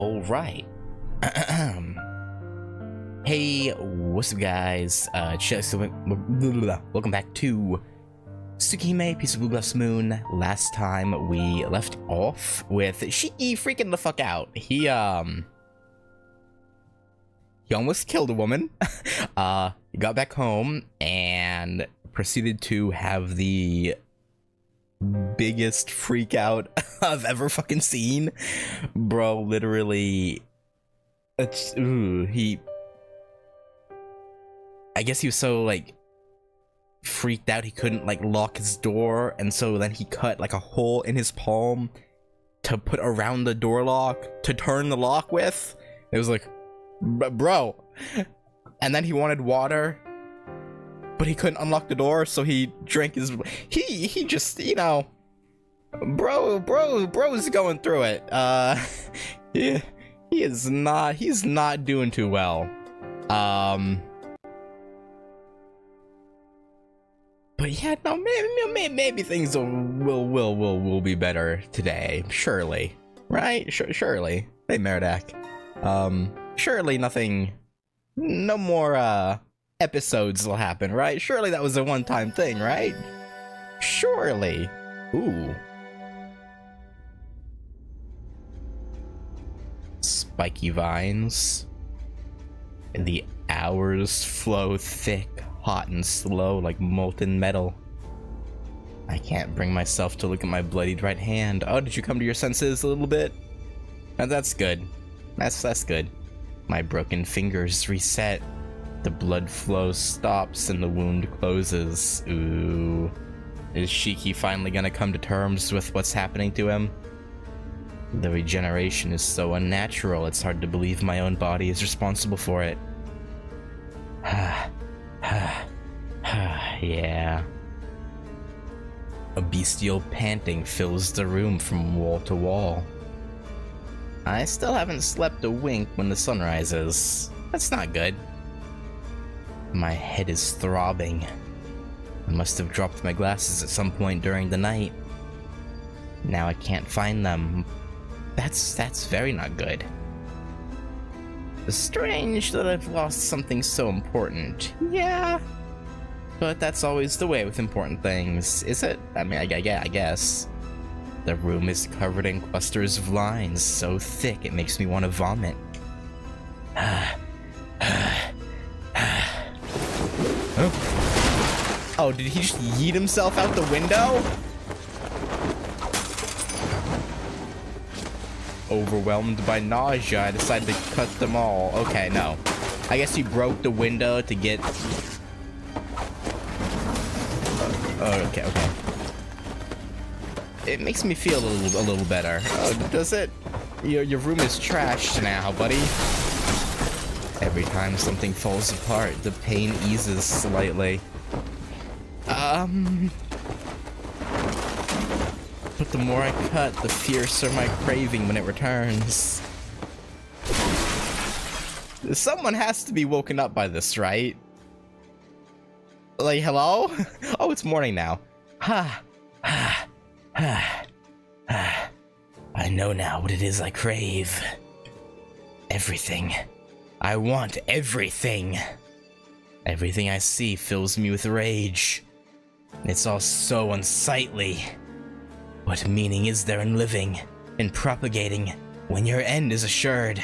All right. Hey, what's up, guys? Welcome back to Tsukihime, Piece of Blue Glass Moon. Last time we left off with Shiki freaking the fuck out. He almost killed a woman. He got back home and proceeded to have the biggest freak out I've ever fucking seen. Bro, literally, I guess he was so like freaked out he couldn't like lock his door, and so then he cut like a hole in his palm to put around the door lock to turn the lock with. It was like, bro. And then he wanted water, but he couldn't unlock the door, so he drank his. He just, you know, bro's going through it. He's not doing too well. But yeah, no, maybe things will be better today. Surely, right? Surely. Hey, Meridak. Surely nothing. No more episodes will happen, right? Surely that was a one-time thing, right? Surely. Ooh. Spiky vines. And the hours flow thick, hot and slow like molten metal. I can't bring myself to look at my bloodied right hand. Oh, did you come to your senses a little bit? That's good. That's good. My broken fingers reset. The blood flow stops and the wound closes. Ooh. Is Shiki finally gonna come to terms with what's happening to him? The regeneration is so unnatural, it's hard to believe my own body is responsible for it. Yeah. A bestial panting fills the room from wall to wall. I still haven't slept a wink when the sun rises. That's not good. My head is throbbing. I must have dropped my glasses at some point during the night. Now I can't find them. That's very not good. It's strange that I've lost something so important. Yeah. But that's always the way with important things, is it? I mean, I guess. The room is covered in clusters of lines so thick it makes me want to vomit. Oh, did he just yeet himself out the window? Overwhelmed by nausea, I decided to cut them all. Okay, no. I guess he broke the window to get... okay. It makes me feel a little better. Oh, does it? Your room is trashed now, buddy. Every time something falls apart, the pain eases slightly. But the more I cut, the fiercer my craving when it returns. Someone has to be woken up by this, right? Like, hello? Oh, it's morning now. I know now what it is I crave. Everything. I want everything. Everything I see fills me with rage. It's all so unsightly. What meaning is there in living, in propagating, when your end is assured,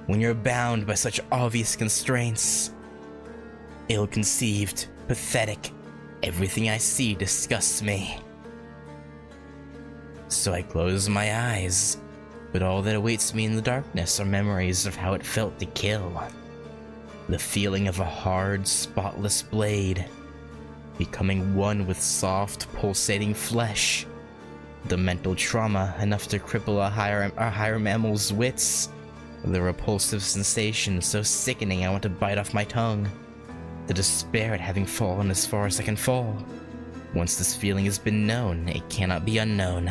when you're bound by such obvious constraints? Ill-conceived, pathetic, everything I see disgusts me. So I close my eyes, but all that awaits me in the darkness are memories of how it felt to kill. The feeling of a hard, spotless blade, becoming one with soft, pulsating flesh. The mental trauma enough to cripple a higher mammal's wits. The repulsive sensation so sickening I want to bite off my tongue. The despair at having fallen as far as I can fall. Once this feeling has been known, it cannot be unknown.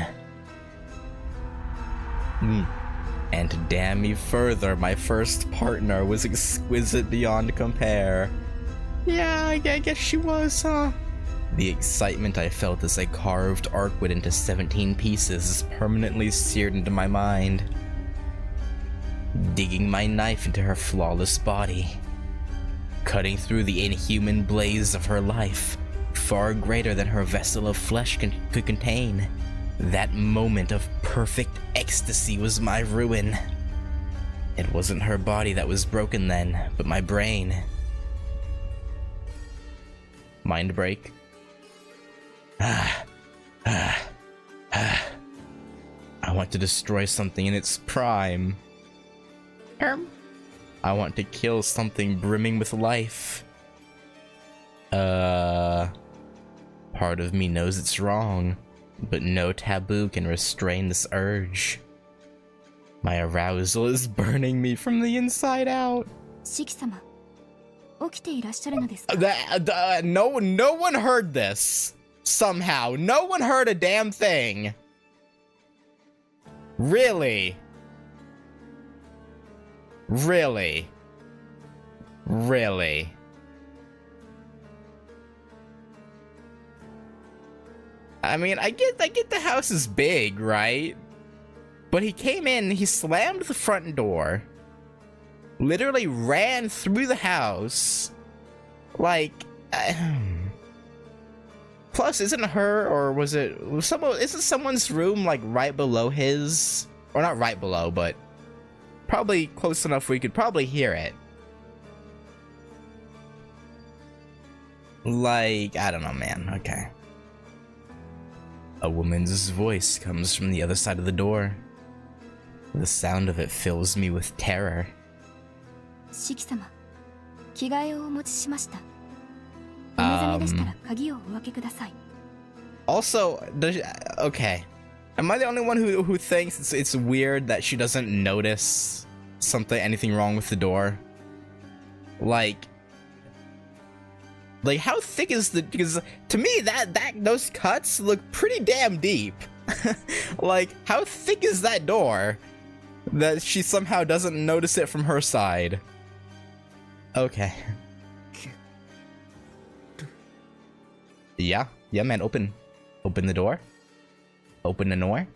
And to damn me further, my first partner was exquisite beyond compare. Yeah, I guess she was, huh? The excitement I felt as I carved Arcwood into 17 pieces is permanently seared into my mind. digging my knife into her flawless body, cutting through the inhuman blaze of her life, far greater than her vessel of flesh could contain. That moment of perfect ecstasy was my ruin. It wasn't her body that was broken then, but my brain. Mind break. I want to destroy something in its prime. I want to kill something brimming with life. Part of me knows it's wrong, but no taboo can restrain this urge. My arousal is burning me from the inside out. シキ様、起きていらっしゃるのですか? No one heard this. Somehow, no one heard a damn thing. Really? Really? Really? I mean, I get the house is big, right? But he came in, he slammed the front door, literally ran through the house, like, plus isn't her, or isn't someone's room like right below his, or not right below, but probably close enough we could probably hear it. Like, I don't know, man. Okay. A woman's voice comes from the other side of the door. The sound of it fills me with terror. シキ様、着替えをお持ちしました。お目覚めでしたら鍵をお開けください。Also, okay. Am I the only one who thinks it's weird that she doesn't notice anything wrong with the door? Like how thick is because to me those cuts look pretty damn deep. Like, how thick is that door that she somehow doesn't notice it from her side? Okay. Yeah, man, open the door. Open the door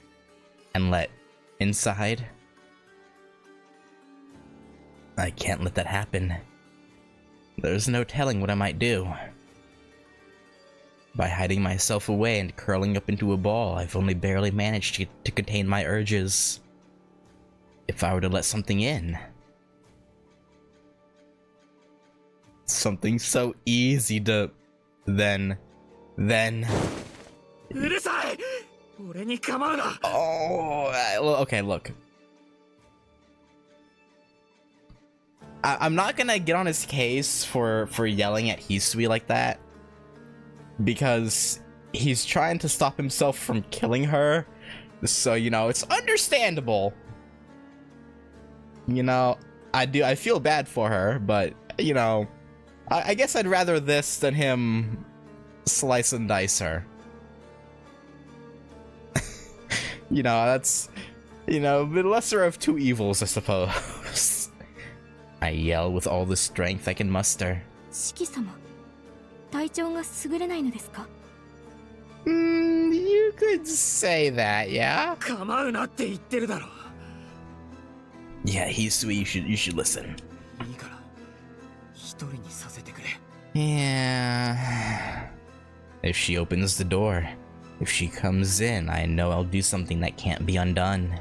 and let inside. I can't let that happen. There's no telling what I might do. By hiding myself away and curling up into a ball, I've only barely managed to contain my urges. If I were to let something in, something so easy to then okay, look. I'm not gonna get on his case for yelling at Hisui like that, because he's trying to stop himself from killing her, so, you know, it's understandable. You know, I feel bad for her, but, you know, I guess I'd rather this than him slice and dice her. You know, that's, you know, the lesser of two evils, I suppose. I yell with all the strength I can muster. シキ様、体調が優れないのですか? You could say that, yeah? 構うなって言ってるだろ. Yeah, Hisui, you should listen. いいから、一人にさせてくれ. Yeah. If she opens the door, if she comes in, I know I'll do something that can't be undone.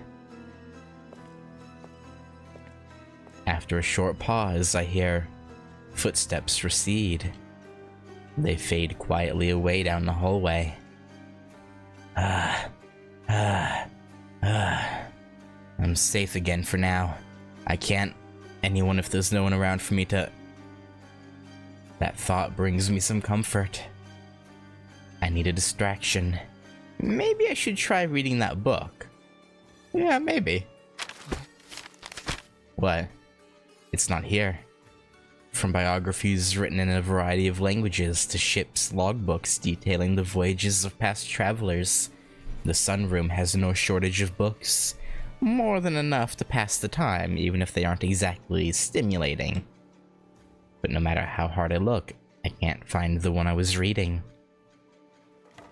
After a short pause, I hear footsteps recede. They fade quietly away down the hallway. I'm safe again for now. I can't anyone if there's no one around for me to... That thought brings me some comfort. I need a distraction. Maybe I should try reading that book. Yeah, maybe. What? It's not here. From biographies written in a variety of languages to ships' logbooks detailing the voyages of past travelers, the sunroom has no shortage of books. More than enough to pass the time, even if they aren't exactly stimulating. But no matter how hard I look, I can't find the one I was reading.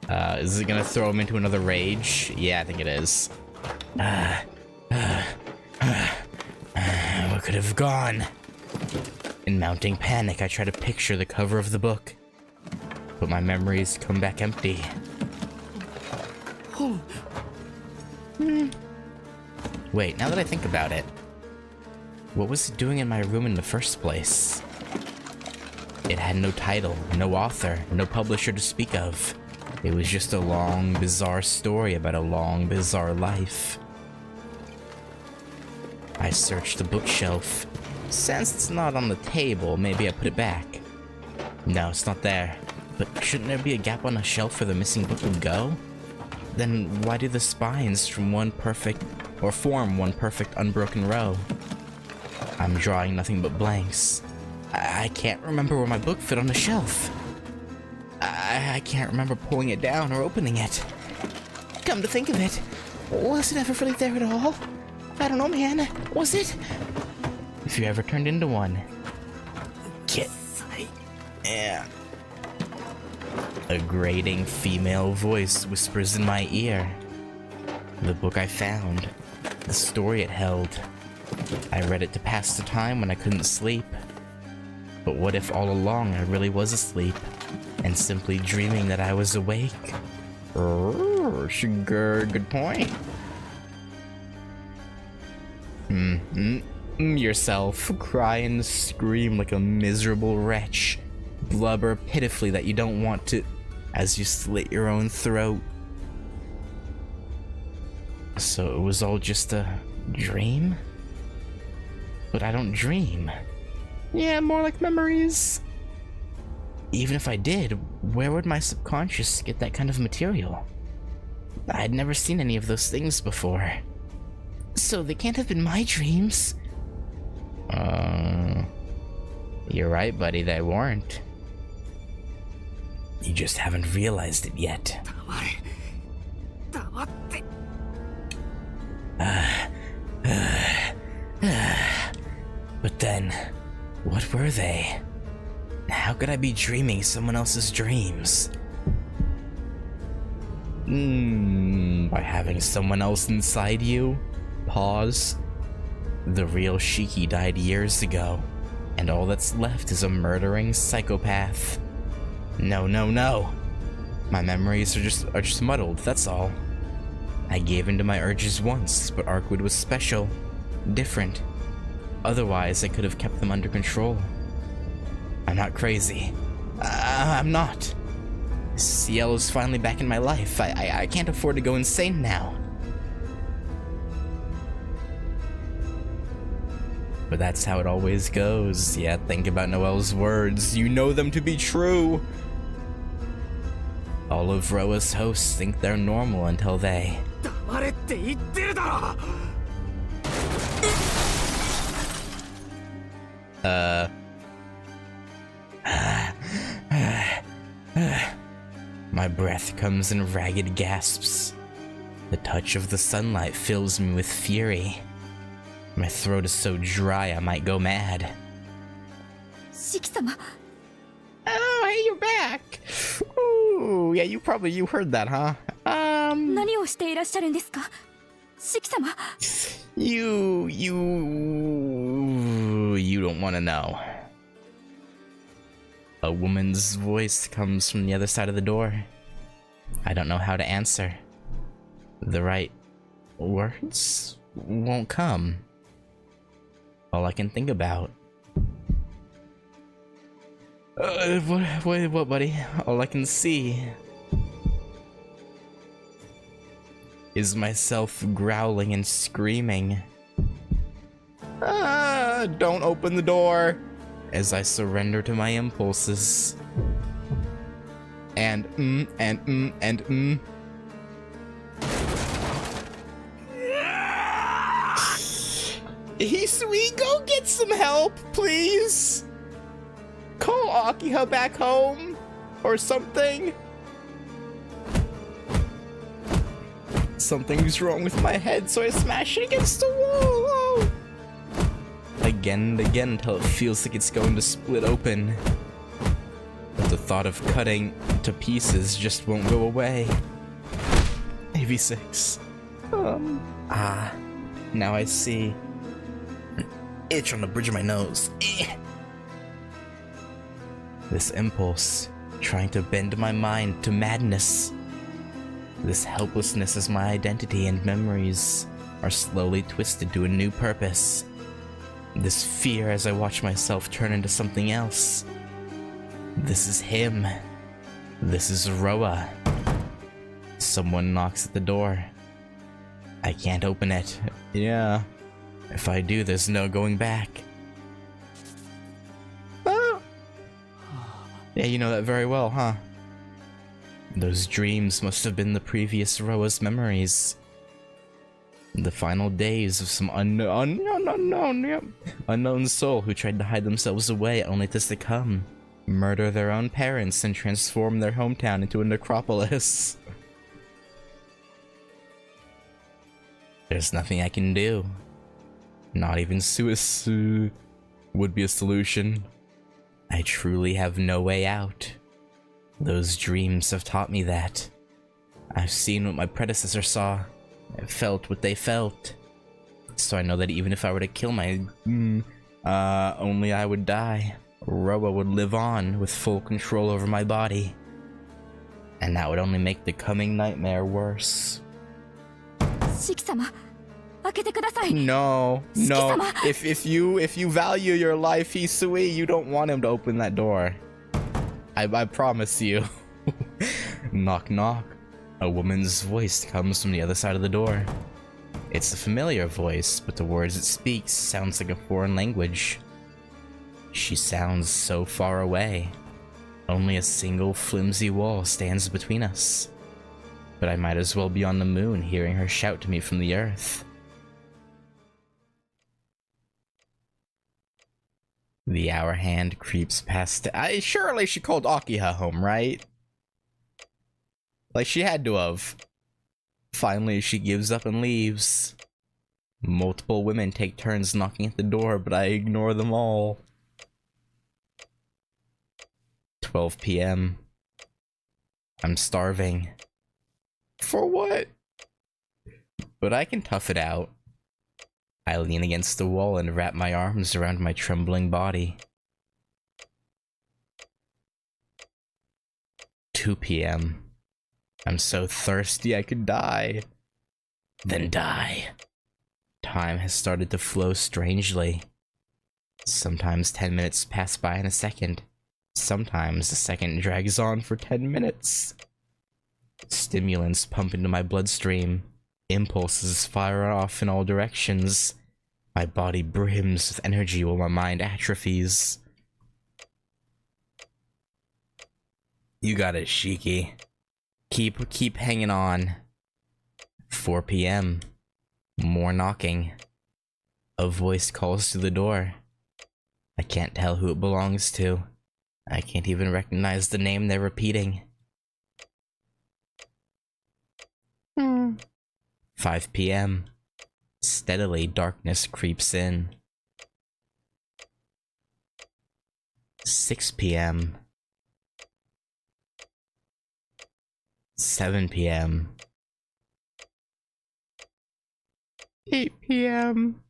Is it gonna throw him into another rage? Yeah, I think it is. could have gone? In mounting panic, I try to picture the cover of the book, but my memories come back empty. Wait, now that I think about it, what was it doing in my room in the first place? It had no title, no author, no publisher to speak of. It was just a long, bizarre story about a long, bizarre life. I searched the bookshelf. Since it's not on the table, maybe I put it back. No, it's not there. But shouldn't there be a gap on the shelf where the missing book would go? Then why do the spines form one perfect unbroken row? I'm drawing nothing but blanks. I can't remember where my book fit on the shelf. I can't remember pulling it down or opening it. Come to think of it, was it ever really there at all? I don't know, man. Was it? If you ever turned into one. Yeah. A grating female voice whispers in my ear. The book I found. The story it held. I read it to pass the time when I couldn't sleep. But what if all along I really was asleep, and simply dreaming that I was awake? Sugar, good point. Yourself, cry and scream like a miserable wretch. Blubber pitifully that you don't want to, as you slit your own throat. So it was all just a dream? But I don't dream. Yeah, more like memories. Even if I did, where would my subconscious get that kind of material? I'd never seen any of those things before. So they can't have been my dreams. You're right, buddy, they weren't. You just haven't realized it yet. But then, what were they? How could I be dreaming someone else's dreams? By having someone else inside you? Pause. The real Shiki died years ago, and all that's left is a murdering psychopath. No. My memories are just muddled, that's all. I gave in to my urges once, but Arkwood was special, different. Otherwise, I could have kept them under control. I'm not crazy. I'm not. Ciel is finally back in my life. I can't afford to go insane now. But that's how it always goes. Yeah, think about Noelle's words. You know them to be true. All of Roa's hosts think they're normal until they... My breath comes in ragged gasps. The touch of the sunlight fills me with fury. My throat is so dry I might go mad. Shiki-sama. Oh, hey, you're back. Ooh, yeah, you heard that, huh? 何をしていらっしゃるんですか? Shiki-sama. You don't want to know. A woman's voice comes from the other side of the door. I don't know how to answer. The right words won't come. All I can think about. What, buddy? All I can see is myself growling and screaming. Don't open the door! As I surrender to my impulses. And Hisui, go get some help, please! Call Akiha back home, or something. Something's wrong with my head, so I smash it against the wall. Oh. Again and again until it feels like it's going to split open. But the thought of cutting to pieces just won't go away. AV6. Now I see. itch on the bridge of my nose. This impulse, trying to bend my mind to madness. This helplessness as my identity and memories are slowly twisted to a new purpose. This fear as I watch myself turn into something else. This is him. This is Roa. Someone knocks at the door. I can't open it. Yeah. If I do, there's no going back. Ah. Yeah, you know that very well, huh? Those dreams must have been the previous Roa's memories. The final days of some unknown soul who tried to hide themselves away only to succumb, murder their own parents, and transform their hometown into a necropolis. There's nothing I can do. Not even suicide would be a solution. I truly have no way out. Those dreams have taught me that. I've seen what my predecessor saw. I felt what they felt. So I know that even if I were to kill only I would die. Roa would live on with full control over my body. And that would only make the coming nightmare worse. Shiki-sama, 開けてください. No. Shiki-sama. If you value your life, Hisui, you don't want him to open that door. I promise you. Knock knock. A woman's voice comes from the other side of the door. It's a familiar voice, but the words it speaks sounds like a foreign language. She sounds so far away. Only a single flimsy wall stands between us. But I might as well be on the moon hearing her shout to me from the earth. The hour hand creeps past. Surely she called Akiha home, right? Like she had to have. Finally, she gives up and leaves. Multiple women take turns knocking at the door, but I ignore them all. 12 p.m. I'm starving. For what? But I can tough it out. I lean against the wall and wrap my arms around my trembling body. 2 p.m. I'm so thirsty I could die. Then die. Time has started to flow strangely. Sometimes 10 minutes pass by in a second. Sometimes a second drags on for 10 minutes. Stimulants pump into my bloodstream. Impulses fire off in all directions. My body brims with energy while my mind atrophies. You got it, Shiki. Keep hanging on. 4 p.m. More knocking. A voice calls to the door. I can't tell who it belongs to. I can't even recognize the name they're repeating. 5 p.m. Steadily, darkness creeps in. 6 p.m. 7 p.m. 8 p.m.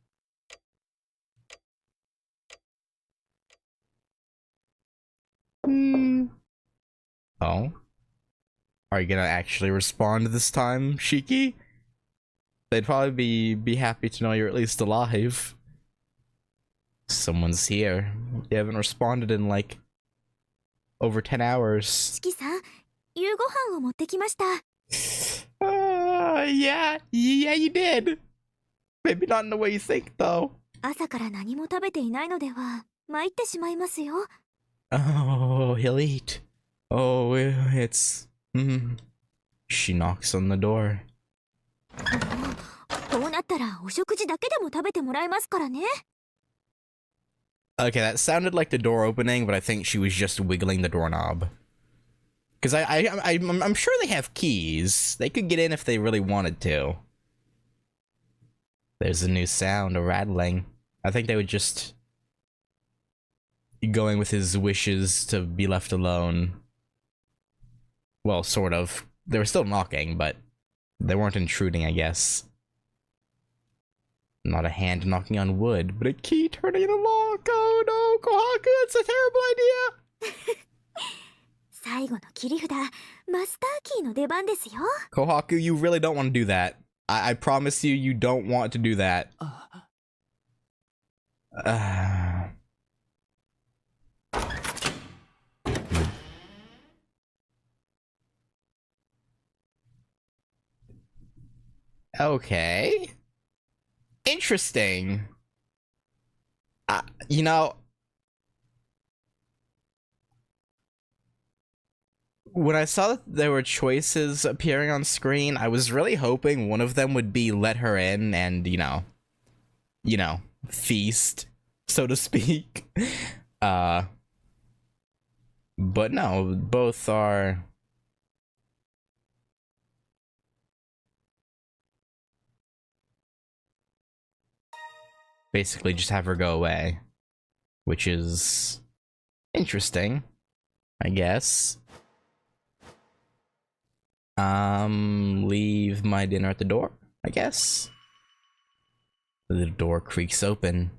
Oh? Are you gonna actually respond this time, Shiki? They'd probably be happy to know you're at least alive. Someone's here. You haven't responded in like over 10 hours. Shiki-san, 夕ご飯を持ってきました. Yeah, you did. Maybe not in the way you think, though. 朝から何も食べていないのでは参ってしまいますよ. Oh, he'll eat. Oh, it's... She knocks on the door. こうなったらお食事だけでも食べてもらえますからね. Okay, that sounded like the door opening, but I think she was just wiggling the doorknob. Because I'm sure they have keys. They could get in if they really wanted to. There's a new sound, a rattling. I think they would just... going with his wishes to be left alone. Well, sort of. They were still knocking, but they weren't intruding, I guess. Not a hand knocking on wood, but a key turning in a lock. Oh no, Kohaku, it's a terrible idea! 最後の切り札、マスターキーの出番ですよ。 Kohaku, you really don't want to do that. I promise you, you don't want to do that. Okay. Interesting. You know, when I saw that there were choices appearing on screen, I was really hoping one of them would be let her in and, you know, feast, so to speak. But no, both are... basically just have her go away, which is interesting, I guess. Leave my dinner at the door, I guess. The door creaks open.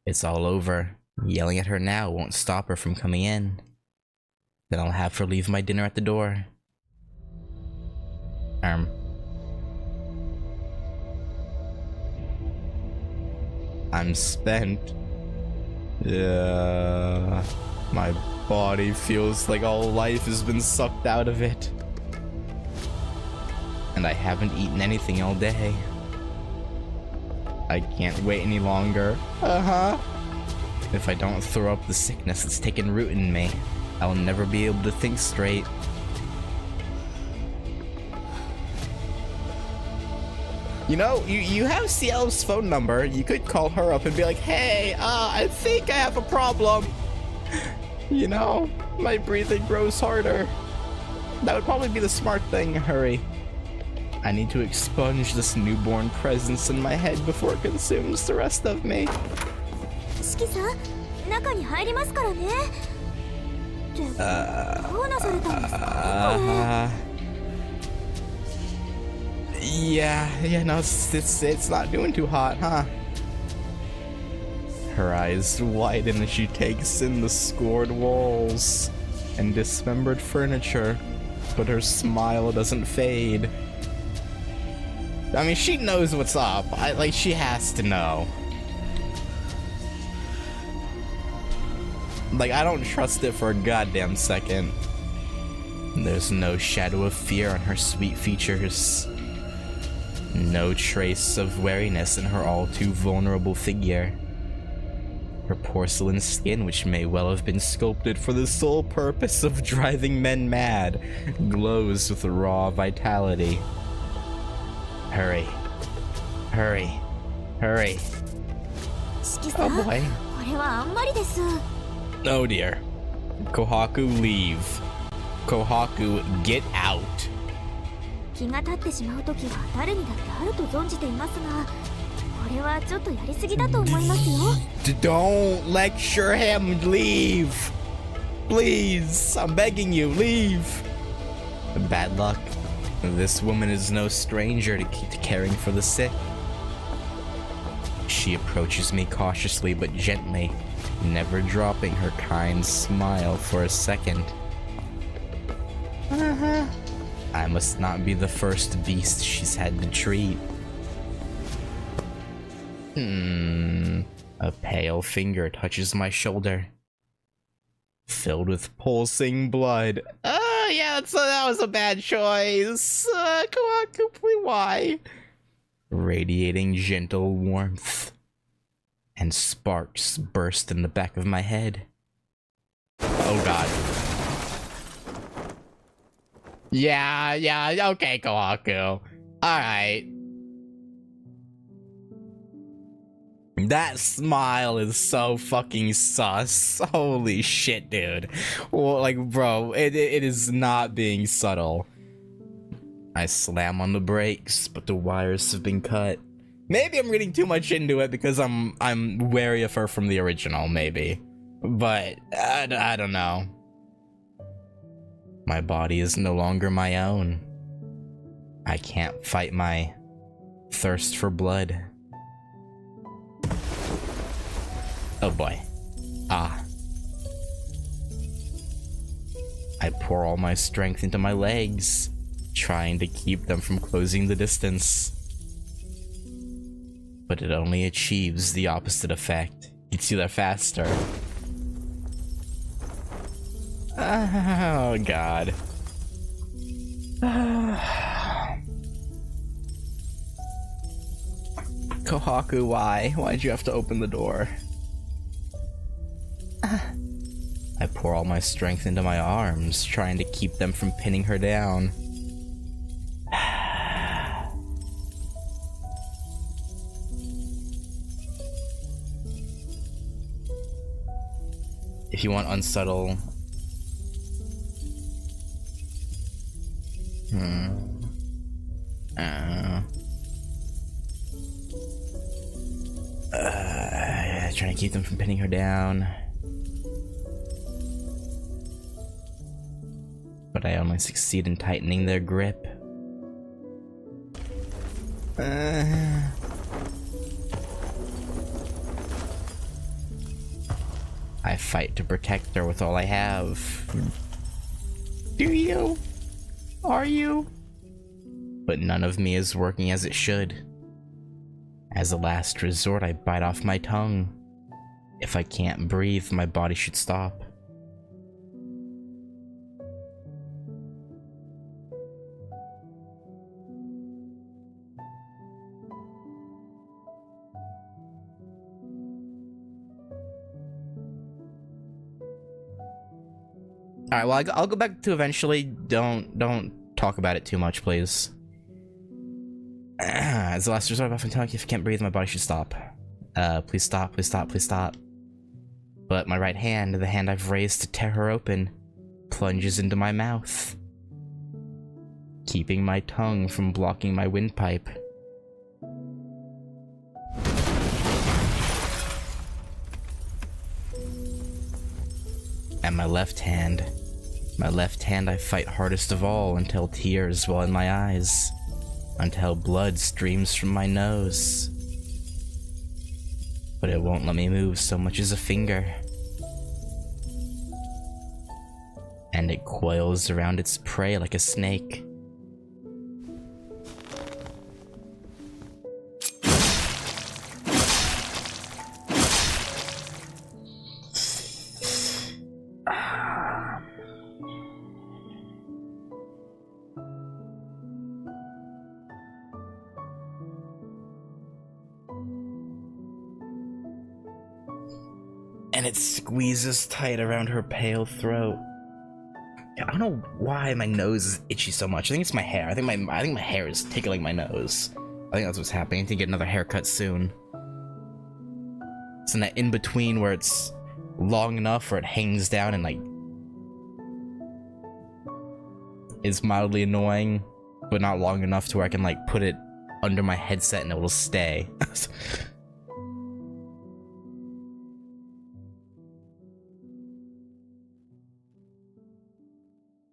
It's all over. Yelling at her now won't stop her from coming in. Then I'll have her leave my dinner at the door. I'm spent. Yeah. My body feels like all life has been sucked out of it. And I haven't eaten anything all day. I can't wait any longer. If I don't throw up the sickness that's taken root in me, I'll never be able to think straight. You know, you have CL's phone number. You could call her up and be like, hey, I think I have a problem. You know, my breathing grows harder. That would probably be the smart thing. Hurry. I need to expunge this newborn presence in my head before it consumes the rest of me. 四季さん、中に入りますからね。って、どうなされたんですか？ Yeah, no, it's not doing too hot, huh? Her eyes widen as she takes in the scored walls and dismembered furniture, but her smile doesn't fade. I mean, she knows what's up. She has to know. I don't trust it for a goddamn second. There's no shadow of fear on her sweet features. No trace of wariness in her all too vulnerable figure. Her porcelain skin, which may well have been sculpted for the sole purpose of driving men mad, glows with raw vitality. Hurry. Hurry. Hurry. Oh boy. Oh dear. Kohaku, leave. Kohaku, get out. 気が立ってしまう時は誰にだってあると存じていますが、これはちょっとやりすぎだと思いますよ。Don't lecture him. Leave. Please, I'm begging you, leave. Bad luck. This woman is no stranger to caring for the sick. She approaches me cautiously but gently, never dropping her kind smile for a second. I must not be the first beast she's had to treat. A pale finger touches my shoulder, filled with pulsing blood. Yeah, that was a bad choice. Kohaku, please, why? Radiating gentle warmth, and sparks burst in the back of my head. Oh god. Yeah, okay, Kohaku. Alright. That smile is so fucking sus. Holy shit, dude. Well, bro, it is not being subtle. I slam on the brakes, but the wires have been cut. Maybe I'm reading too much into it because I'm wary of her from the original, maybe. But I don't know. My body is no longer my own. I can't fight my thirst for blood. Oh boy. Ah. I pour all my strength into my legs, trying to keep them from closing the distance. But it only achieves the opposite effect. Gets you there faster. Oh god. Kohaku, why? Why'd you have to open the door? I pour all my strength into my arms, trying to keep them from pinning her down. If you want unsubtle... trying to keep them from pinning her down. But I only succeed in tightening their grip. I fight to protect her with all I have. Do you? Are you? But none of me is working as it should. As a last resort, I bite off my tongue. If I can't breathe, my body should stop. Alright, well, I'll go back to eventually. Don't talk about it too much, please. As the last resort, if I can't breathe, my body should stop. Please stop, please stop, please stop. But my right hand, the hand I've raised to tear her open, plunges into my mouth, keeping my tongue from blocking my windpipe. And my left hand I fight hardest of all until tears well in my eyes, until blood streams from my nose. But it won't let me move so much as a finger. And it coils around its prey like a snake. And it squeezes tight around her pale throat. I don't know why my nose is itchy so much. I think it's my hair. I think my hair is tickling my nose. I think that's what's happening. I need to get another haircut soon. It's in that in between where it's long enough where it hangs down and like is mildly annoying, but not long enough to where I can like put it under my headset and it will stay.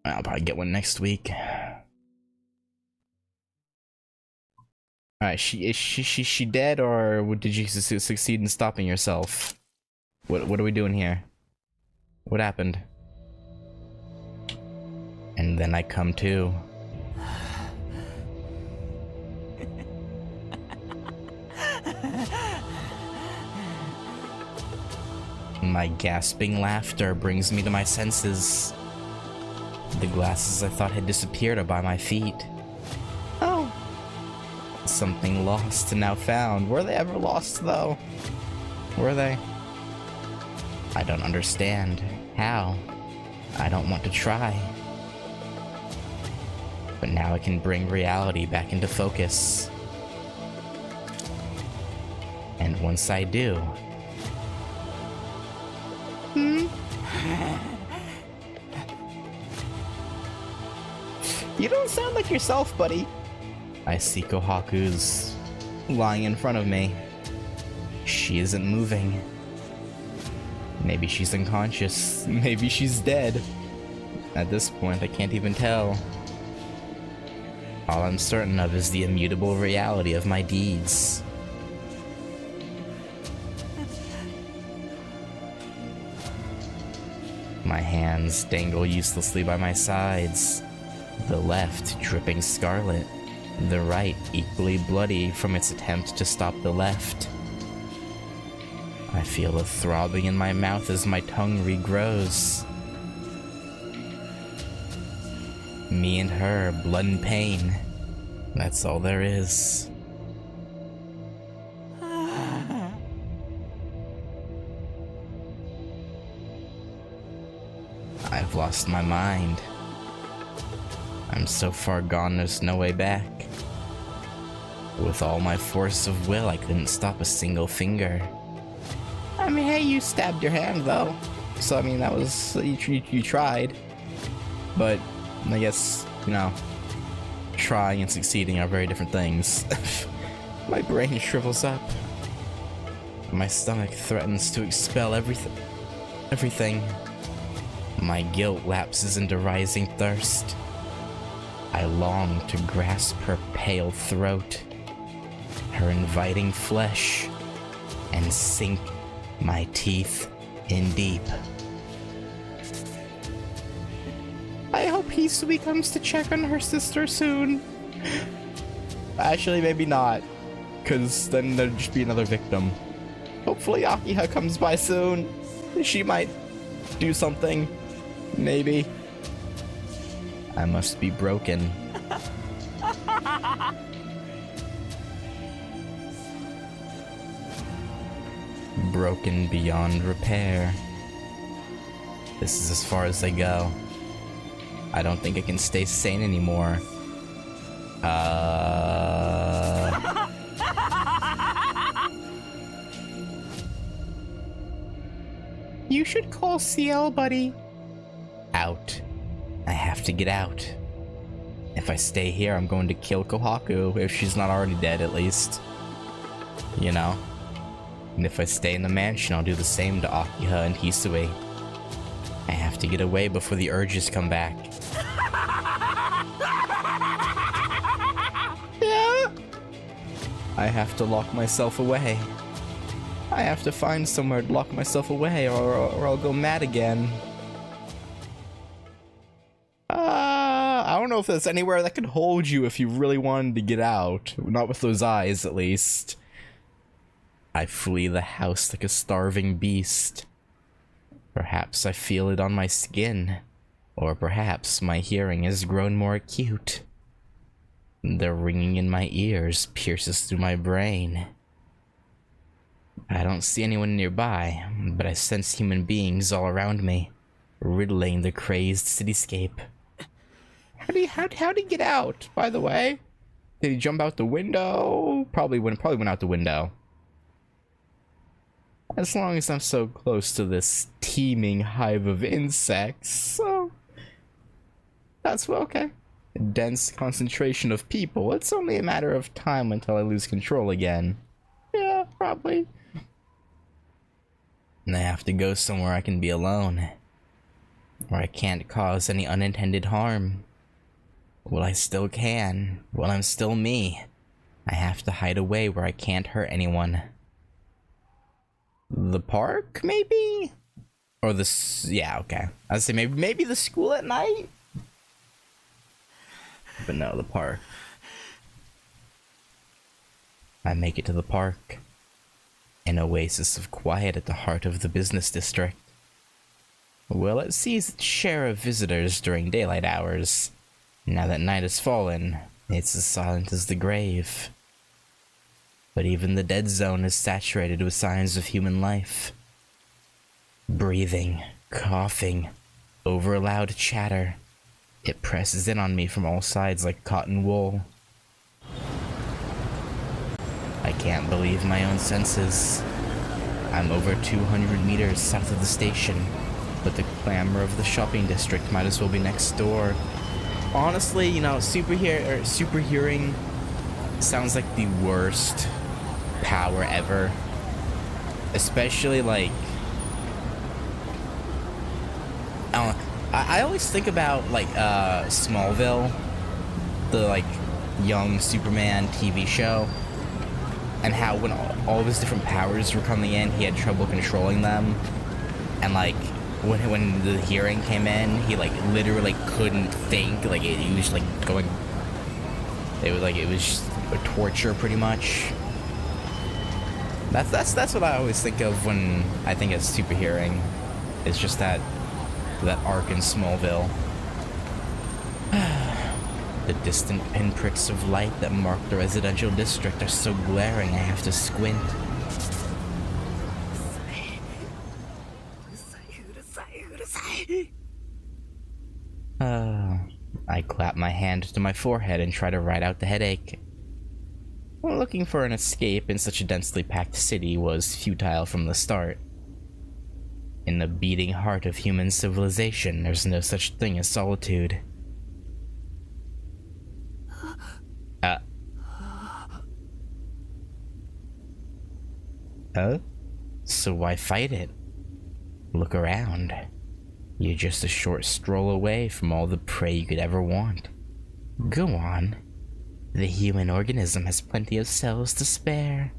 I'll probably get one next week. Alright, is she dead, or did you succeed in stopping yourself? What are we doing here? What happened? And then I come to. My gasping laughter brings me to my senses. The glasses I thought had disappeared are by my feet. Oh. Something lost and now found. Were they ever lost, though? Were they? I don't understand. How? I don't want to try. But now I can bring reality back into focus. And once I do... You don't sound like yourself, buddy. I see Kohaku's lying in front of me. She isn't moving. Maybe she's unconscious. Maybe she's dead. At this point, I can't even tell. All I'm certain of is the immutable reality of my deeds. My hands dangle uselessly by my sides. The left dripping scarlet. The right equally bloody from its attempt to stop the left. I feel a throbbing in my mouth as my tongue regrows. Me and her, blood and pain. That's all there is. I've lost my mind. I'm so far gone there's no way back. With all my force of will, I couldn't stop a single finger. I mean, hey, you stabbed your hand though. So, I mean, that was, you tried. But, I guess, you know, trying and succeeding are very different things. My brain shrivels up. My stomach threatens to expel everything. My guilt lapses into rising thirst. I long to grasp her pale throat, her inviting flesh, and sink my teeth in deep. I hope Hisui comes to check on her sister soon. Actually, maybe not, because then there'd just be another victim. Hopefully Akiha comes by soon. She might do something. Maybe. I must be broken. Broken beyond repair. This is as far as they go. I don't think I can stay sane anymore. You should call CL, buddy. Out. I have to get out. If I stay here, I'm going to kill Kohaku, if she's not already dead at least. You know? And if I stay in the mansion, I'll do the same to Akiha and Hisui. I have to get away before the urges come back. Yeah? I have to lock myself away. I have to find somewhere to lock myself away, or I'll go mad again. I don't know if there's anywhere that could hold you if you really wanted to get out. Not with those eyes, at least. I flee the house like a starving beast. Perhaps I feel it on my skin. Or perhaps my hearing has grown more acute. The ringing in my ears pierces through my brain. I don't see anyone nearby, but I sense human beings all around me, riddling the crazed cityscape. How'd he get out, by the way? Did he jump out the window? Probably went out the window. As long as I'm so close to this teeming hive of insects, so that's okay. A dense concentration of people. It's only a matter of time until I lose control again. Yeah, probably. And I have to go somewhere I can be alone, where I can't cause any unintended harm. Well, I still can. Well, I'm still me. I have to hide away where I can't hurt anyone. The park, maybe? Or yeah, okay. I'd say maybe the school at night? But no, the park. I make it to the park. An oasis of quiet at the heart of the business district. Well, it sees its share of visitors during daylight hours. Now that night has fallen, it's as silent as the grave. But even the dead zone is saturated with signs of human life. Breathing, coughing, over loud chatter. It presses in on me from all sides like cotton wool. I can't believe my own senses. I'm over 200 meters south of the station, but the clamor of the shopping district might as well be next door. Honestly, you know, super hearing sounds like the worst power ever. Especially like, I don't know, I always think about like Smallville, the like young Superman TV show, and how when all of his different powers were coming in, he had trouble controlling them, and like when the hearing came in, he like literally couldn't think. Like he was like going. It was just a torture, pretty much. That's what I always think of when I think of super hearing. It's just that arc in Smallville. The distant pinpricks of light that mark the residential district are so glaring I have to squint. I clap my hand to my forehead and try to ride out the headache. Well, looking for an escape in such a densely packed city was futile from the start. In the beating heart of human civilization, there's no such thing as solitude. So why fight it? Look around. You're just a short stroll away from all the prey you could ever want. Go on. The human organism has plenty of cells to spare.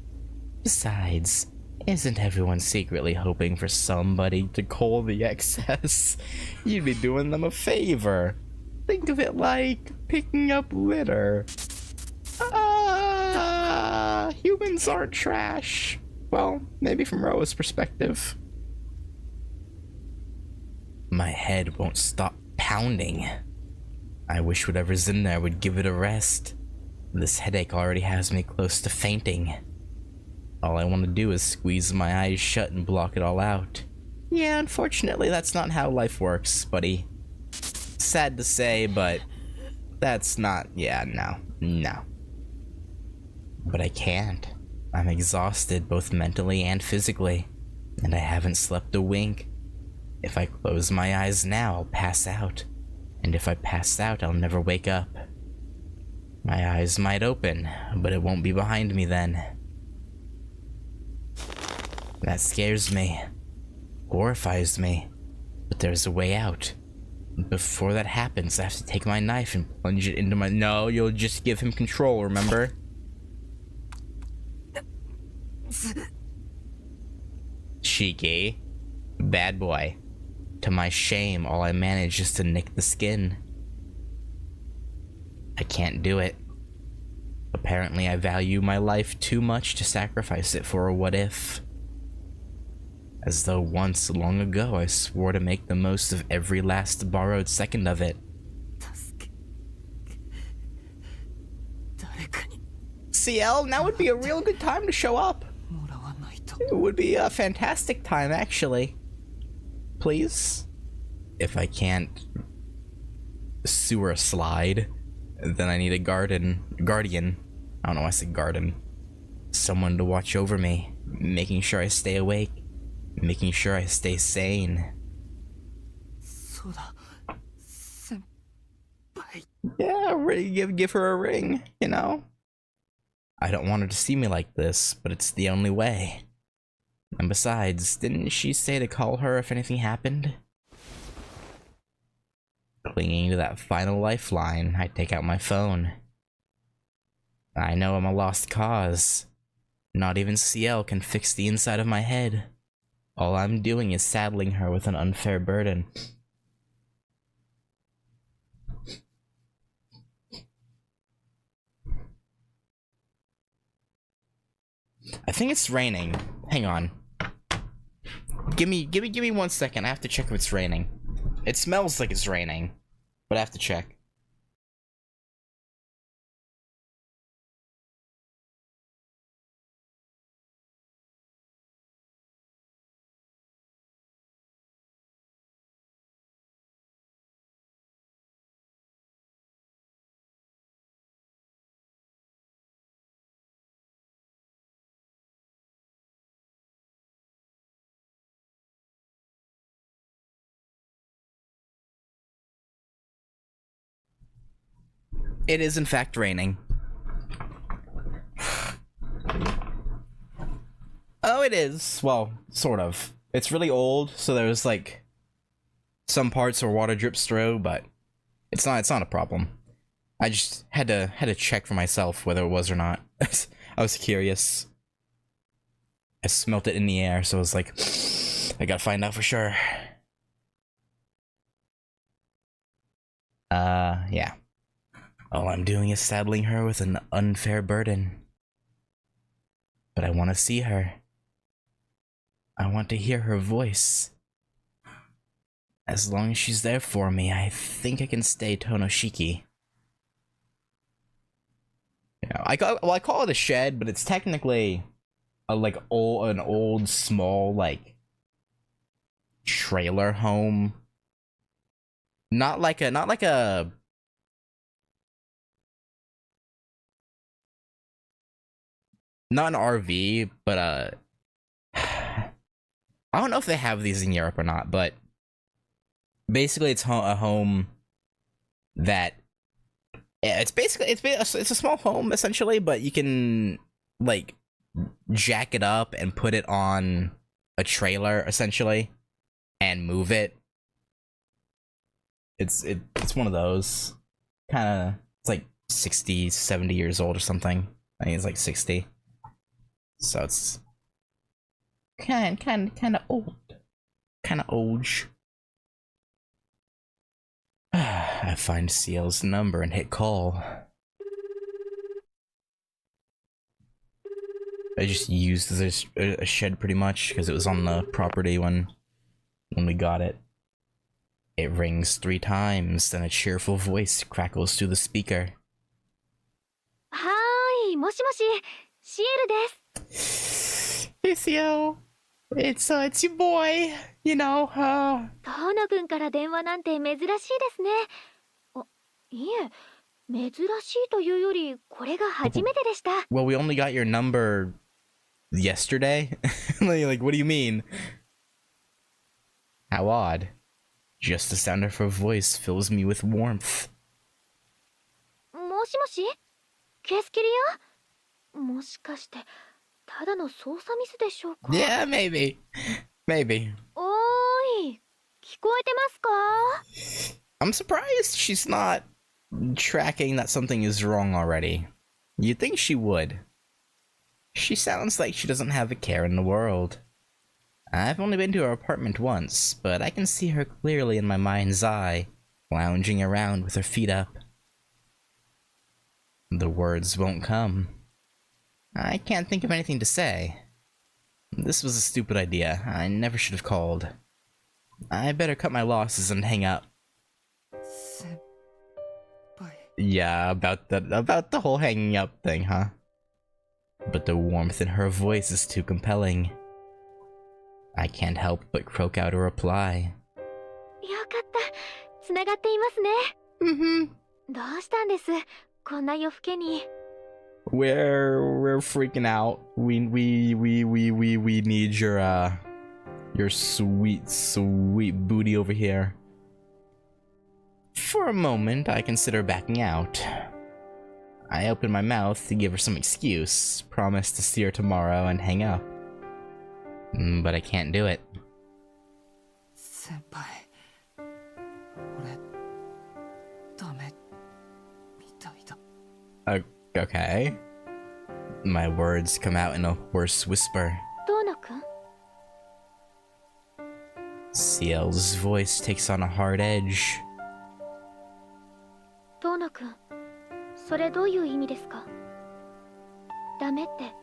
Besides, isn't everyone secretly hoping for somebody to cull the excess? You'd be doing them a favor. Think of it like picking up litter. Humans aren't trash. Well, maybe from Roa's perspective. My head won't stop pounding. I wish whatever's in there would give it a rest. This headache already has me close to fainting. All I want to do is squeeze my eyes shut and block it all out. Yeah, unfortunately, that's not how life works, buddy. Sad to say, but that's not... yeah, no. But I can't. I'm exhausted, both mentally and physically, and I haven't slept a wink. If I close my eyes now, I'll pass out. And if I pass out, I'll never wake up. My eyes might open, but it won't be behind me then. That scares me. Horrifies me. But there's a way out. Before that happens, I have to take my knife and plunge it into my... No, you'll just give him control, remember? Cheeky. Bad boy. To my shame, all I manage is to nick the skin. I can't do it. Apparently, I value my life too much to sacrifice it for a what if. As though once, long ago, I swore to make the most of every last borrowed second of it. CL, now would be a real good time to show up. It would be a fantastic time, actually. Please? If I can't sewer slide, then I need a guardian. I don't know why I said garden. Someone to watch over me, making sure I stay awake, making sure I stay sane. Yeah, give her a ring, you know? I don't want her to see me like this, but it's the only way. And besides, didn't she say to call her if anything happened? Clinging to that final lifeline, I take out my phone. I know I'm a lost cause. Not even CL can fix the inside of my head. All I'm doing is saddling her with an unfair burden. I think it's raining. Hang on. Give me 1 second. I have to check if it's raining. It smells like it's raining, but I have to check. It is in fact raining. Oh, it is. Well, sort of. It's really old, so there's like some parts where water drips through, but it's not a problem. I just had to check for myself whether it was or not. I was curious. I smelt it in the air, so I was like, I gotta find out for sure. Yeah. All I'm doing is saddling her with an unfair burden. But I want to see her. I want to hear her voice. As long as she's there for me, I think I can stay Tonoshiki. Yeah, I call it a shed, but it's technically an old small like trailer home. Not like a not an RV, but I don't know if they have these in Europe or not, but basically it's a home that it's a small home essentially, but you can like jack it up and put it on a trailer essentially and move it. It's one of those kind of, it's like 60, 70 years old or something. I think it's like 60. So it's kind of old. Kind of old. I find CL's number and hit call. I just used this a shed pretty much because it was on the property when we got it. It rings 3 times, then a cheerful voice crackles through the speaker. Hi, もしもし、シエルです。Hey CL, it's your boy, you know. 遠野くんから電話なんて珍しいですね。あ、いえ、珍しいというよりこれが初めてでした。Well, we only got your number yesterday. like, what do you mean? How odd. Just the sound of her voice fills me with warmth. もしもし、ケースキリア？もしかしてただの操作ミスでしょうか？ Yeah, maybe. Maybe. おーい、聞こえてますか？ I'm surprised she's not tracking that something is wrong already. You'd think she would. She sounds like she doesn't have a care in the world. I've only been to her apartment once, but I can see her clearly in my mind's eye, lounging around with her feet up. The words won't come. I can't think of anything to say. This was a stupid idea. I never should have called. I better cut my losses and hang up. Yeah, about the whole hanging up thing, huh? But the warmth in her voice is too compelling. I can't help but croak out a reply. よかった、つながっていますね。どうしたんです？こんな夜更けに。We're freaking out. We need your sweet booty over here. For a moment, I consider backing out. I open my mouth to give her some excuse, promise to see her tomorrow and hang up. But I can't do it. 先輩、俺ダメみたいだ。Okay. My words come out in a hoarse whisper. 遠野くん？ CL's voice takes on a hard edge. 遠野くん、それどういう意味ですか？ダメって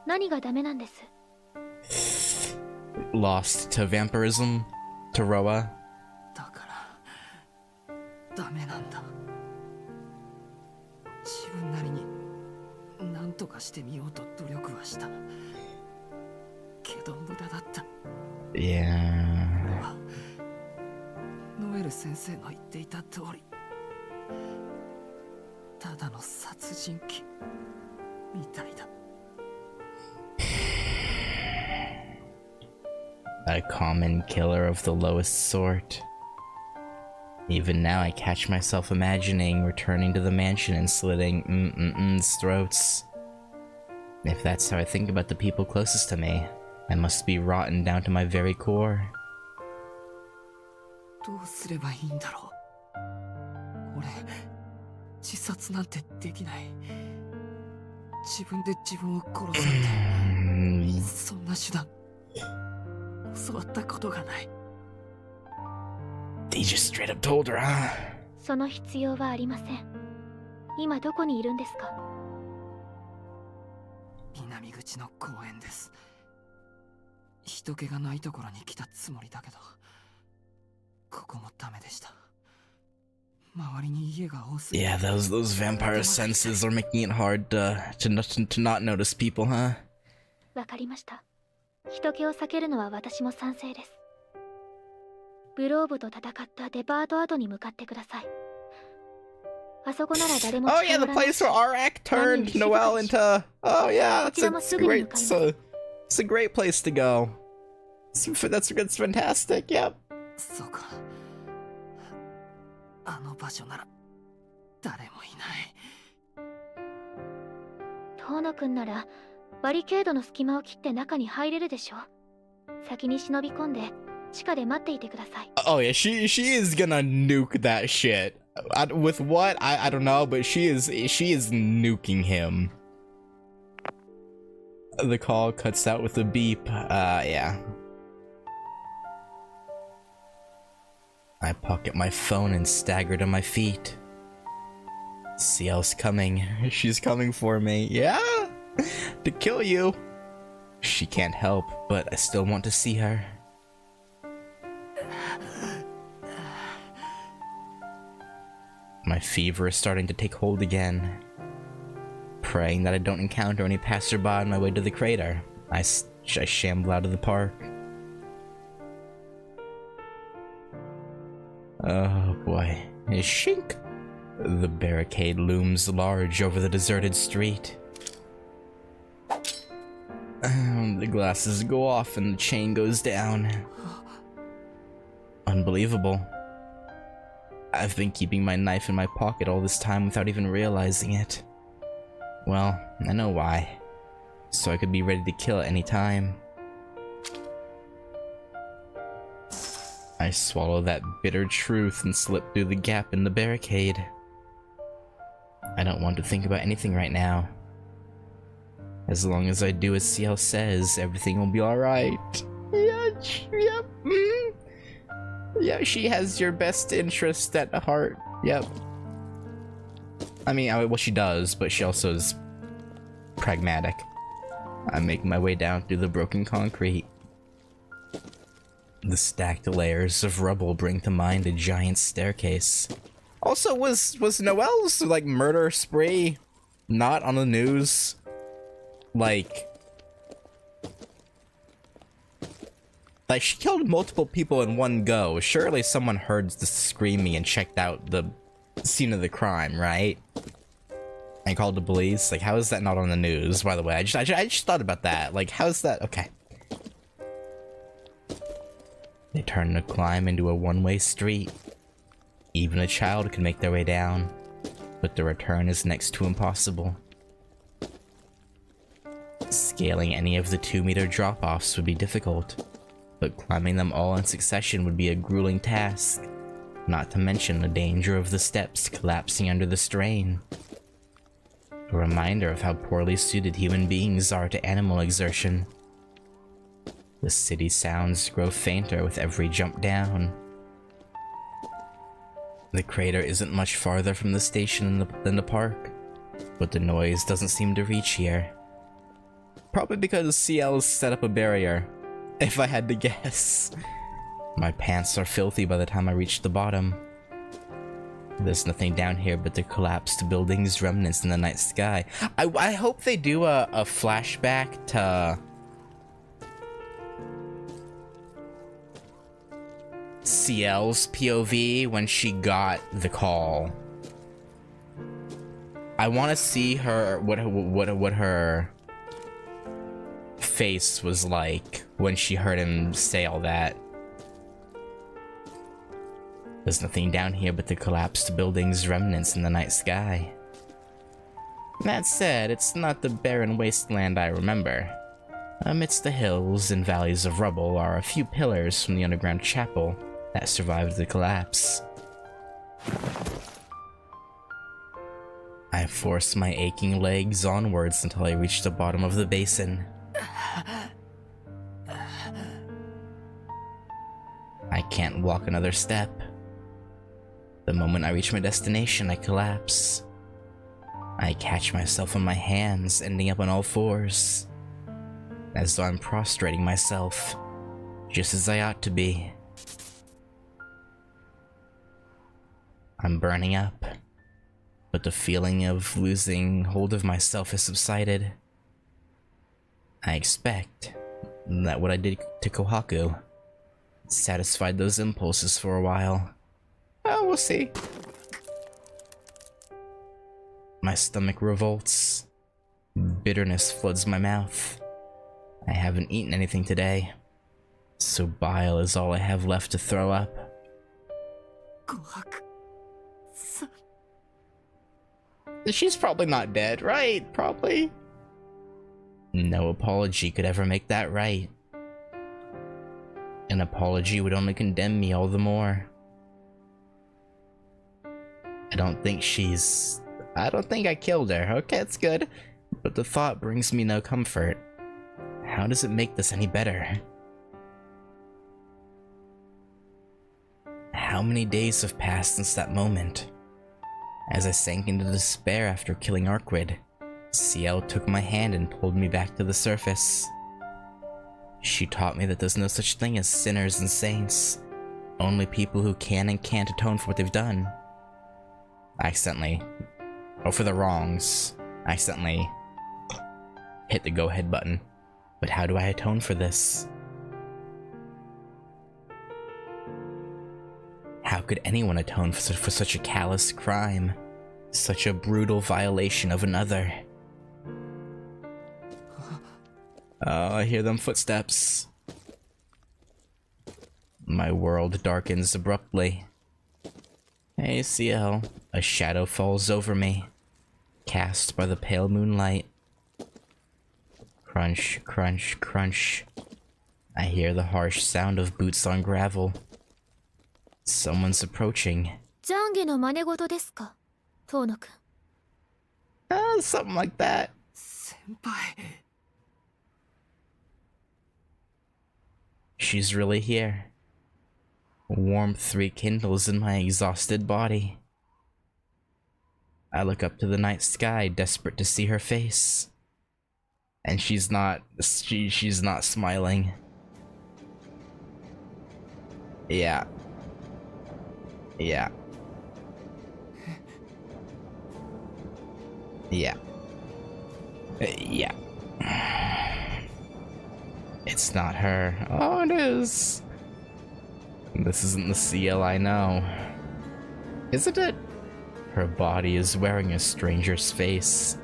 何がダメなんです？ Lost to vampirism, to Roa. だからダメなんだ。自分なりに何とかしてみようと努力はした。けど無駄だった。Yeah. 俺はノエル先生の言っていた通り、ただの殺人鬼みたいだ。A common killer of the lowest sort. Even now I catch myself imagining returning to the mansion and slitting throats. If that's how I think about the people closest to me, I must be rotten down to my very core. どうすればいいんだろう。俺、自殺なんてできない。自分で自分を殺すなんて、そんな手段、教わったことがない。 They just straight up told her, huh? その必要はありません。今どこにいるんですか？南口の公園です。人気がないところに来たつもりだけど、ここもダメでした。周りに家が多すぎて。 Yeah, those vampire senses are making it hard to not notice people, huh? わかりました。人気を避けるのは私も賛成です。グローブと戦ったデパート跡に向かってください。あそこなら誰も Oh 近 yeah, 寄 the らない place where Arak turned Noelle into. Oh yeah, it's a great place to go. That's fantastic. Yep. そうか。あの場所なら誰もいない。遠野くんならバリケードの隙間を切って中に入れるでしょ。先に忍び込んで地下で待っていてください。Oh yeah, she is gonna nuke that shit. With what? I don't know, but she is nuking him. The call cuts out with a beep. Yeah. I pocket my phone and stagger to my feet. CL's coming. She's coming for me. Yeah! To kill you. She can't help, but I still want to see her. My fever is starting to take hold again. Praying that I don't encounter any passerby on my way to the crater, I shamble out of the park. Oh boy. Shink! The barricade looms large over the deserted street. The glasses go off and the chain goes down. Unbelievable. I've been keeping my knife in my pocket all this time without even realizing it. Well, I know why. So I could be ready to kill at any time. I swallow that bitter truth and slip through the gap in the barricade. I don't want to think about anything right now. As long as I do as CL says, everything will be alright. Yep. Yeah, she has your best interest at heart. Yep. I mean, well, she does, but she also is pragmatic. I make my way down through the broken concrete. The stacked layers of rubble bring to mind a giant staircase. Also, was Noelle's, like, murder spree not on the news? Like, she killed multiple people in one go. Surely someone heard the screaming and checked out the scene of the crime, right? And called the police. Like, how is that not on the news, by the way? I just thought about that. Like, how is that? Okay. They turn the climb into a one-way street. Even a child can make their way down, but the return is next to impossible. Scaling any of the 2-meter drop-offs would be difficult, but climbing them all in succession would be a grueling task, not to mention the danger of the steps collapsing under the strain. A reminder of how poorly suited human beings are to animal exertion. The city sounds grow fainter with every jump down. The crater isn't much farther from the station than the park, but the noise doesn't seem to reach here. Probably because CL's set up a barrier, if I had to guess. My pants are filthy by the time I reach the bottom. There's nothing down here but the collapsed buildings' remnants in the night sky. I hope they do a flashback to CL's POV when she got the call. I want to see her what her face was like when she heard him say all that. There's nothing down here but the collapsed buildings' remnants in the night sky. That said, it's not the barren wasteland I remember. Amidst the hills and valleys of rubble are a few pillars from the underground chapel that survived the collapse. I force my aching legs onwards until I reach the bottom of the basin. I can't walk another step. The moment I reach my destination, I collapse. I catch myself on my hands, ending up on all fours, as though I'm prostrating myself, just as I ought to be. I'm burning up, but the feeling of losing hold of myself has subsided. I expect that what I did to Kohaku satisfied those impulses for a while. Oh, we'll see. My stomach revolts. Bitterness floods my mouth. I haven't eaten anything today, so bile is all I have left to throw up. Kohaku-san. She's probably not dead, right? Probably. No apology could ever make that right. An apology would only condemn me all the more. I don't think I killed her. Okay, that's good. But the thought brings me no comfort. How does it make this any better? How many days have passed since that moment? As I sank into despair after killing Arquid, Ciel took my hand and pulled me back to the surface. She taught me that there's no such thing as sinners and saints, only people who can and can't atone for what they've done. For the wrongs, I accidentally hit the go ahead button. But how do I atone for this? How could anyone atone for such a callous crime? Such a brutal violation of another? Oh, I hear them footsteps. My world darkens abruptly. Hey, Ciel. A shadow falls over me, cast by the pale moonlight. Crunch, crunch, crunch. I hear the harsh sound of boots on gravel. Someone's approaching. 懺悔の真似事ですか、遠野くん。Something like that. 先輩。 She's really here. Warmth rekindles in my exhausted body. I look up to the night sky, desperate to see her face. And she's not smiling. Yeah. Yeah. Yeah. Yeah. It's not her. Oh, it is. This isn't the Ciel I know. Isn't it? Her body is wearing a stranger's face.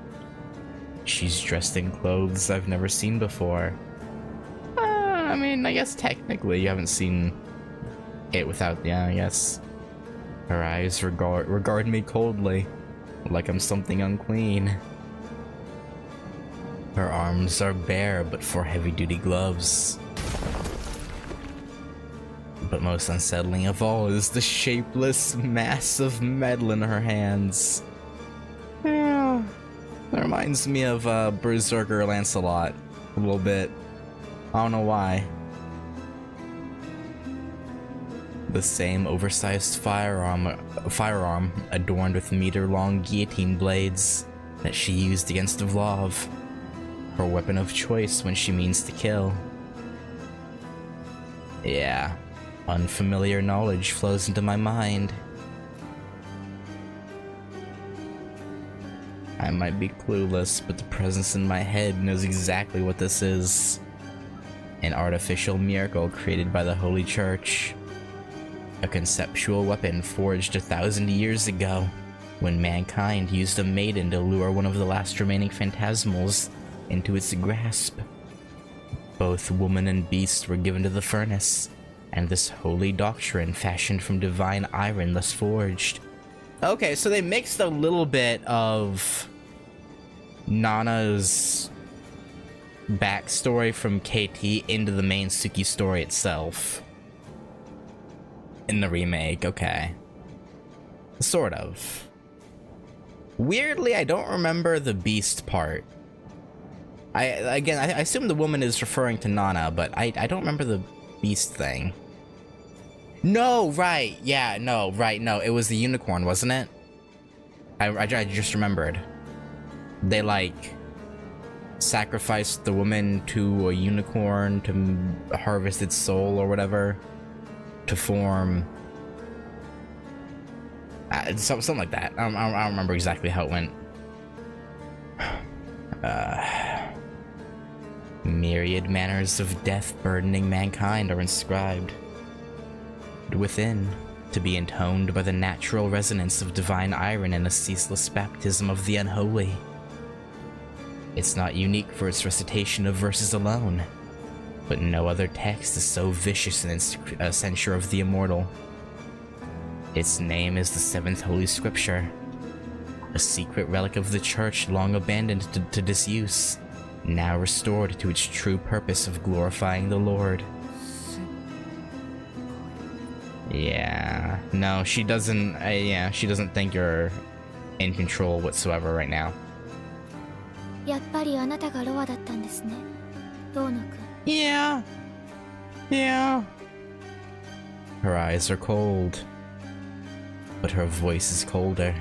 She's dressed in clothes I've never seen before. I mean, I guess technically you haven't seen it without, yeah, I guess. Her eyes regard me coldly, like I'm something unclean. Her arms are bare but for heavy-duty gloves. But most unsettling of all is the shapeless mass of metal in her hands. Yeah, that reminds me of Berserker Lancelot a little bit. I don't know why. The same oversized firearm adorned with meter-long guillotine blades that she used against Vlov, her weapon of choice when she means to kill. Yeah, unfamiliar knowledge flows into my mind. I might be clueless, but the presence in my head knows exactly what this is. An artificial miracle created by the Holy Church. A conceptual weapon forged 1,000 years ago, when mankind used a maiden to lure one of the last remaining phantasmals into its grasp. Both woman and beast were given to the furnace, and this holy doctrine fashioned from divine iron thus forged. Okay, so they mixed a little bit of Nana's backstory from KT into the main Suki story itself. In the remake, okay. Sort of. Weirdly, I don't remember the beast part. I assume the woman is referring to Nana, but I don't remember the beast thing. No, right. Yeah, no, right. No, it was the unicorn, wasn't it? I just remembered. They, like, sacrificed the woman to a unicorn to harvest its soul or whatever. To form... something like that. I don't remember exactly how it went. Myriad manners of death burdening mankind are inscribed within, to be intoned by the natural resonance of divine iron and a ceaseless baptism of the unholy. It's not unique for its recitation of verses alone, but no other text is so vicious in its censure of the immortal. Its name is the seventh holy scripture, a secret relic of the church long abandoned to disuse, now restored to its true purpose of glorifying the Lord. Yeah, no, she doesn't, she doesn't think you're in control whatsoever right now. やっぱりあなたがロアだったんですね、遠野くん。 Yeah. Yeah. Her eyes are cold, but her voice is colder.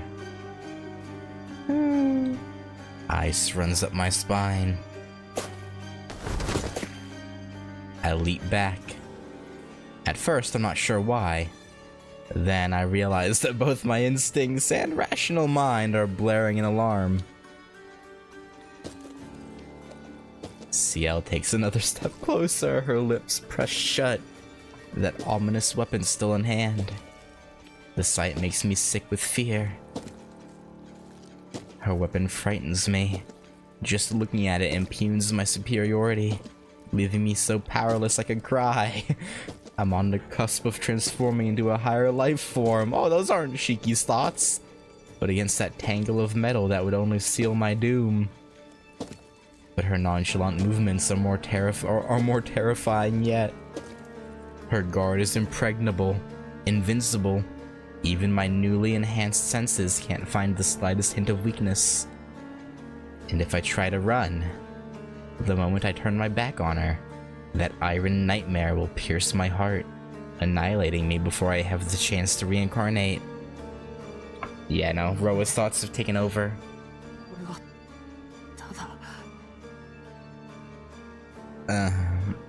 Ice runs up my spine. I leap back. At first, I'm not sure why. Then I realize that both my instincts and rational mind are blaring an alarm. CL takes another step closer, her lips pressed shut, that ominous weapon still in hand. The sight makes me sick with fear. Her weapon frightens me. Just looking at it impugns my superiority, leaving me so powerless I could cry. I'm on the cusp of transforming into a higher life form. Oh, those aren't Shiki's thoughts. But against that tangle of metal, that would only seal my doom. But her nonchalant movements are more terrifying yet. Her guard is impregnable, invincible. Even my newly enhanced senses can't find the slightest hint of weakness. And if I try to run, the moment I turn my back on her, that iron nightmare will pierce my heart, annihilating me before I have the chance to reincarnate. Yeah, no, Roa's thoughts have taken over.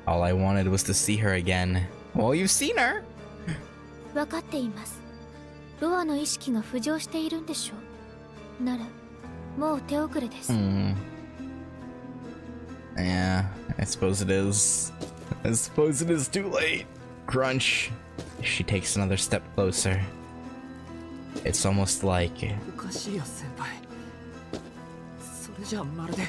All I wanted was to see her again. Well, you've seen her! 分かっています。ロアの意識が浮上しているんでしょう。なら、もう手遅れです。Yeah, I suppose it is. I suppose it is too late. Crunch. She takes another step closer. It's almost like... おかしいよ、先輩。それじゃまるで。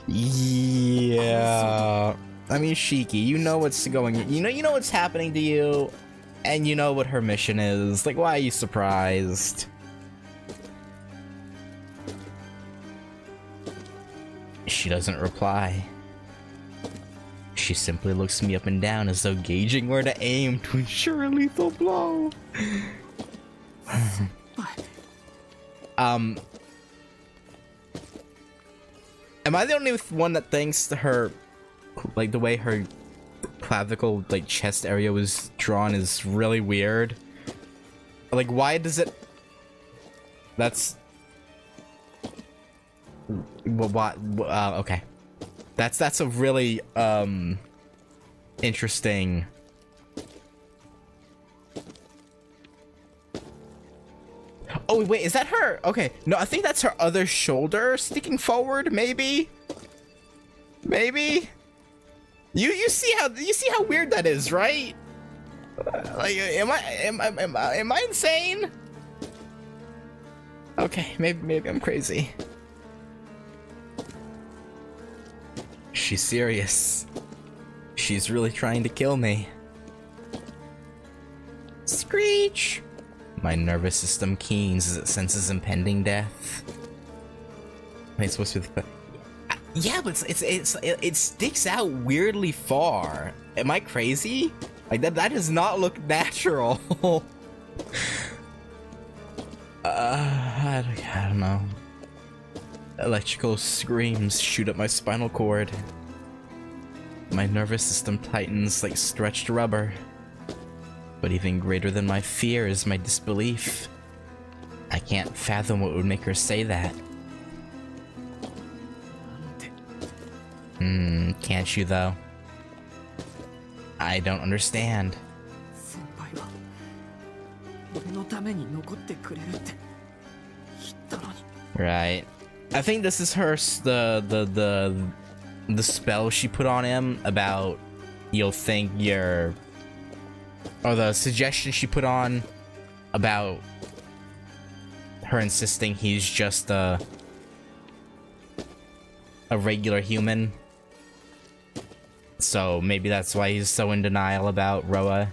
Yeah. I mean, Shiki, you know what's going on. You know what's happening to you, and you know what her mission is. Like, why are you surprised? She doesn't reply. She simply looks me up and down as though gauging where to aim to ensure a lethal blow. Am I the only one that thinks her, like, the way her clavicle, like, chest area was drawn is really weird? Like, why does it... That's... What? Okay. That's a really, interesting... Oh, wait, is that her? Okay, no, I think that's her other shoulder sticking forward, maybe? Maybe? You see how weird that is, right? Like, am I insane? Okay, maybe I'm crazy. She's serious. She's really trying to kill me. Screech! My nervous system keens as it senses impending death. Am I supposed to be yeah, but it sticks out weirdly far. Am I crazy? Like that does not look natural. I don't know. Electrical screams shoot up my spinal cord. My nervous system tightens like stretched rubber. But even greater than my fear is my disbelief. I can't fathom what would make her say that. なんで Can't you though? I don't understand. 先輩は俺のために残ってくれるって言ったのに。 Right. I think this is her the spell she put on him about you'll think you're, or the suggestion she put on about her insisting he's just a regular human. So maybe that's why he's so in denial about Roa.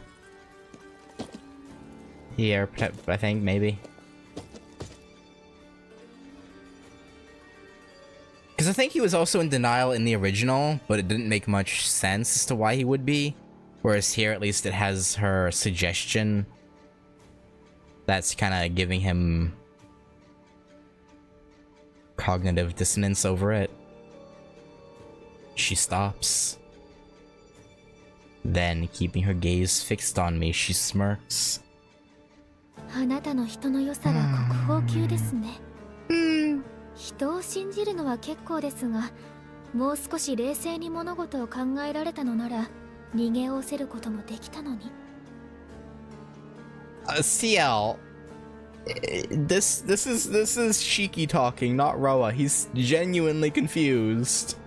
Here, I think, maybe. Because I think he was also in denial in the original, but it didn't make much sense as to why he would be. Whereas here, at least, it has her suggestion that's kind of giving him cognitive dissonance over it. She stops. Then, keeping her gaze fixed on me, she smirks. あなたの人の良さは国宝級ですね。人を信じるのは結構ですが、もう少し冷静に物事を考えられたのなら逃げおせることもできたのに。CL, this is Shiki talking, not Roa. He's genuinely confused.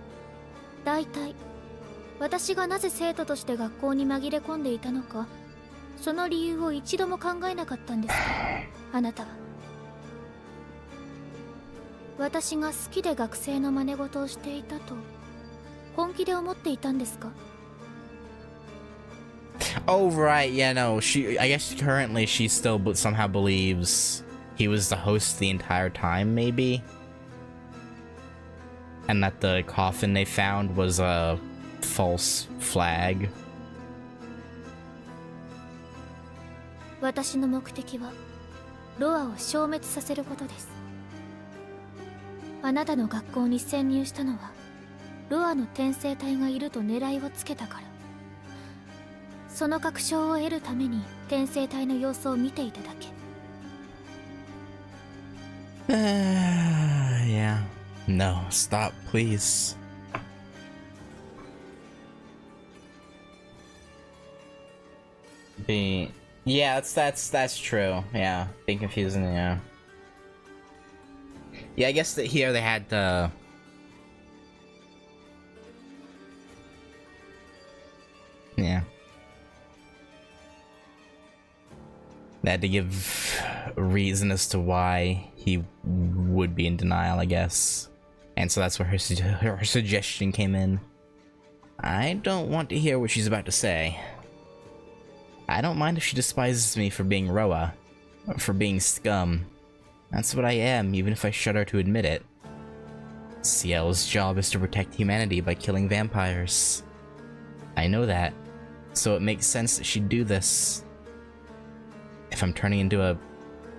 だいたい私がなぜ生徒として学校に紛れ込んでいたのか、その理由を一度も考えなかったんですか、あなたは。私が好きで学生の真似事をしていたと本気で思っていたんですか？ Oh right, yeah, no. I guess currently she still somehow believes he was the host the entire time, maybe, and that the coffin they found was a false flag. 私の目的はロアを消滅させることです。あなたの学校に潜入したのはロアの転生体がいると狙いをつけたから。その確証を得るために転生体の様子を見ていただけ。Yeah. No, stop, please. Yeah, that's true. Yeah, being confusing. Yeah. Yeah, I guess that here they had the. Yeah. They had to give a reason as to why he would be in denial, I guess. And so that's where her suggestion came in. I don't want to hear what she's about to say. I don't mind if she despises me for being Roa, or for being scum. That's what I am, even if I shudder to admit it. CL's job is to protect humanity by killing vampires. I know that, so it makes sense that she'd do this. If I'm turning into a...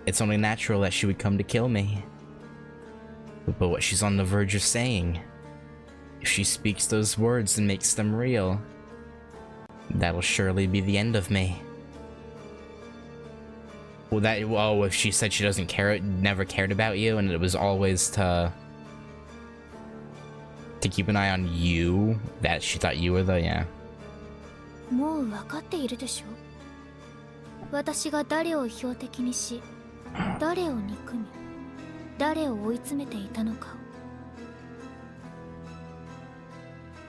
It's only natural that she would come to kill me. But what she's on the verge of saying, if she speaks those words and makes them real, that'll surely be the end of me. Well, if she said she doesn't care, never cared about you, and it was always to keep an eye on you, that she thought you were the, yeah. もう分かっているでしょ。私が誰を標的にし、誰を憎み、誰を追い詰めていたのかを。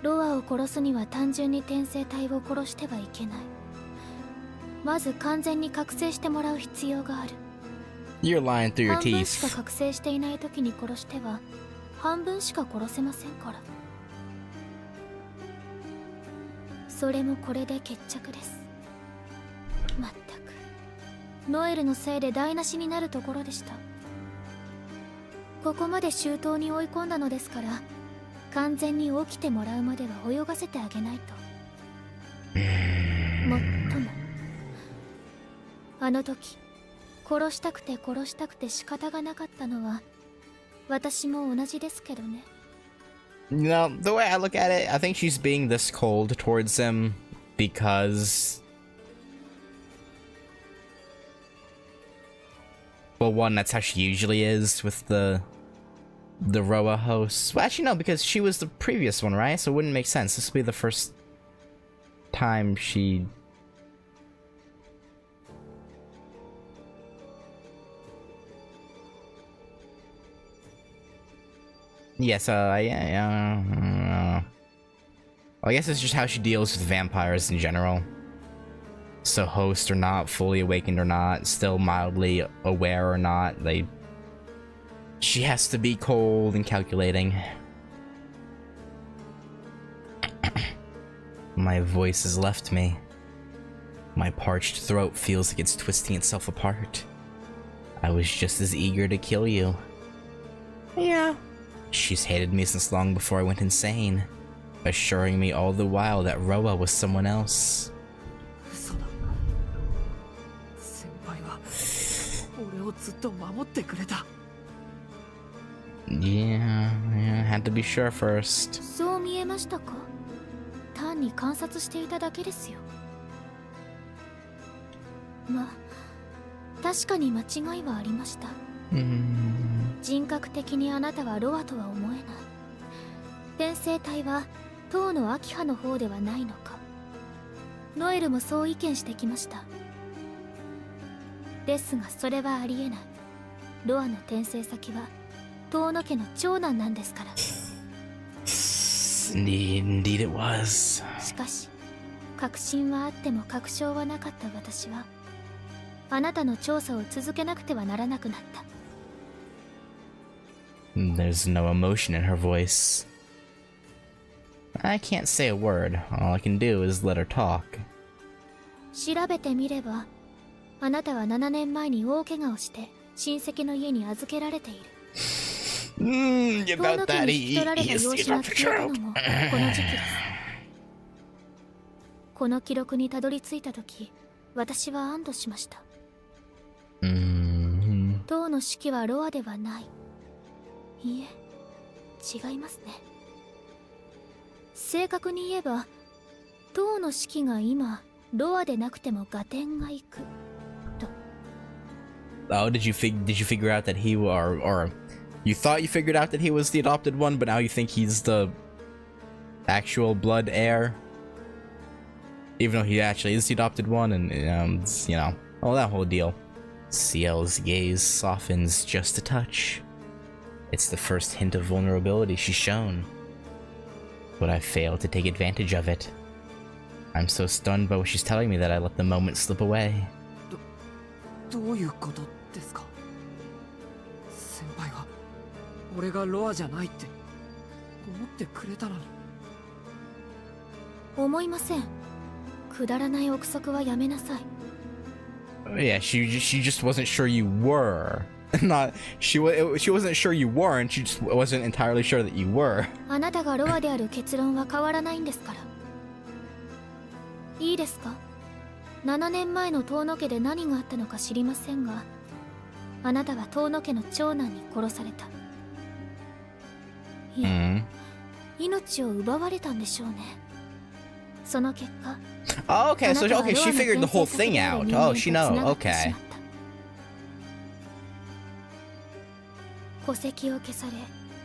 ロアを殺すには単純に転生体を殺してはいけない。まず完全に覚醒してもらう必要がある。 You're lying through your 半分しか teeth. 覚醒していない時に殺しては半分しか殺せませんから。それもこれで決着です。まったくノエルのせいで台無しになるところでした。ここまで周到に追い込んだのですから、完全に起きてもらうまでは泳がせてあげないと。もっともあの時殺したくて仕方がなかったのは私も同じですけどね。 No, the way I look at it, I think she's being this cold towards him because Well, one, that's how she usually is with the Roa hosts. Well, actually, no, because she was the previous one, right? So it wouldn't make sense. This would be the first time she... Yes, yeah. Well, I guess it's just how she deals with vampires in general. So host or not, fully awakened or not, still mildly aware or not, she has to be cold and calculating. My voice has left me. My parched throat feels like it's twisting itself apart. I was just as eager to kill you. Yeah. She's hated me since long before I went insane, assuring me all the while that Roa was someone else. 嘘だ。先輩は俺をずっと守ってくれた。Yeah, had to be sure first. そう見えましたか？単に観察していただけですよ。まあ、確かに間違いはありました。人格的にあなたはロアとは思えない。転生体は当の秋葉の方ではないのか。ノエルもそう意見してきました。ですがそれはありえない。ロアの転生先は遠野家の長男なんですから。Indeed it was. しかし確信はあっても確証はなかった私はあなたの調査を続けなくてはならなくなった。There's no emotion in her voice. I can't say a word. All I can do is let her talk. 調べてみればあなたは7年前に大怪我をして親戚の家に預けられている。About that, 引き取られた養子が消えたのもこの時期です。この記録にたどり着いた時私は安堵しました。当の指揮はロアではない。いいえ違いますね。正確に言えば当の指揮が今ロアでなくても合点がいくと。 Oh, did you figure out that he or you thought you figured out that he was the adopted one, but now you think he's the actual blood heir? Even though he actually is the adopted one, and you know, all that whole deal. CL's gaze softens just a touch. It's the first hint of vulnerability she's shown. But I failed to take advantage of it. I'm so stunned by what she's telling me that I let the moment slip away. どういうことですか？先輩は俺がロアじゃないって思ってくれたのに。思いません。くだらない憶測はやめなさい。Yeah, she just wasn't sure you were. Not she wasn't sure you weren't. She just wasn't entirely sure that you were. あなたがロアである結論は変わらないんですから。いいですか？7年前の遠野家で何があったのか知りませんが、あなたは遠野家の長男に殺された。いえ、命を奪われたんでしょうね。その結果。Oh, okay, so okay, she figured the whole thing out. Oh, she knows. Okay. 戸籍を消され、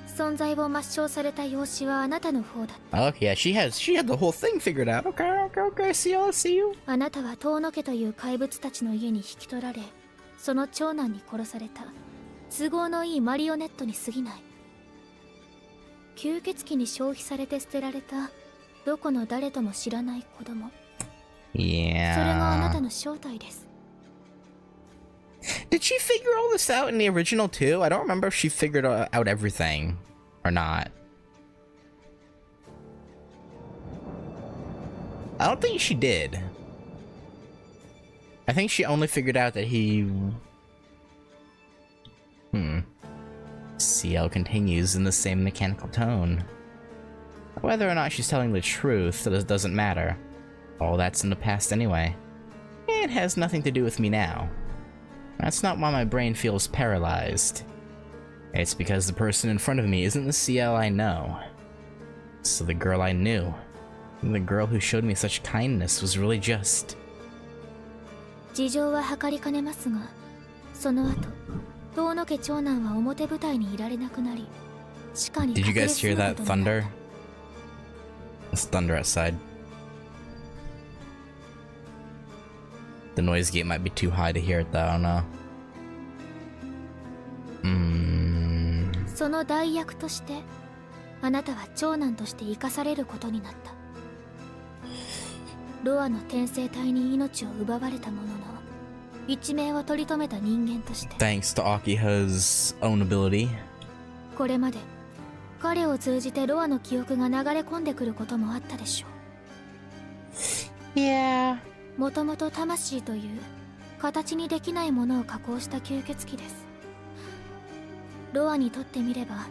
存在を抹消された養子はあなたの方だった。Okay, yeah, she had the whole thing figured out. Okay, see you. あなたは遠野家という怪物たちの家に引き取られ、その長男に殺された都合のいいマリオネットに過ぎない。吸血鬼に消費されて捨てられたどこの誰とも知らない子供。Yeah. それがあなたの正体です。Did she figure all this out in the original too? I don't remember if she figured out everything or not. I don't think she did. I think she only figured out that he... CL continues in the same mechanical tone. Whether or not she's telling the truth doesn't matter. All that's in the past anyway. It has nothing to do with me now. That's not why my brain feels paralyzed. It's because the person in front of me isn't the CL I know. So the girl I knew, the girl who showed me such kindness was really just... 事情は計りかねますが、その後遠野家長男は表舞台にいられなくなり地下に Did you 隠れ guys 住 hear む that ことにな thunder? った。 It's thunder outside. The noise gate might be too high to hear it though, I don't know. その代役としてあなたは長男として生かされることになった。ロアの転生体に命を奪われたものの一命を取り留めた人間として Thanks to Akiha's own ability. これまで彼を通じてロアの記憶が流れ込んでくることもあったでしょう。 Yeah. もともと魂という形にできないものを加工した吸血鬼です。ロアにとってみれば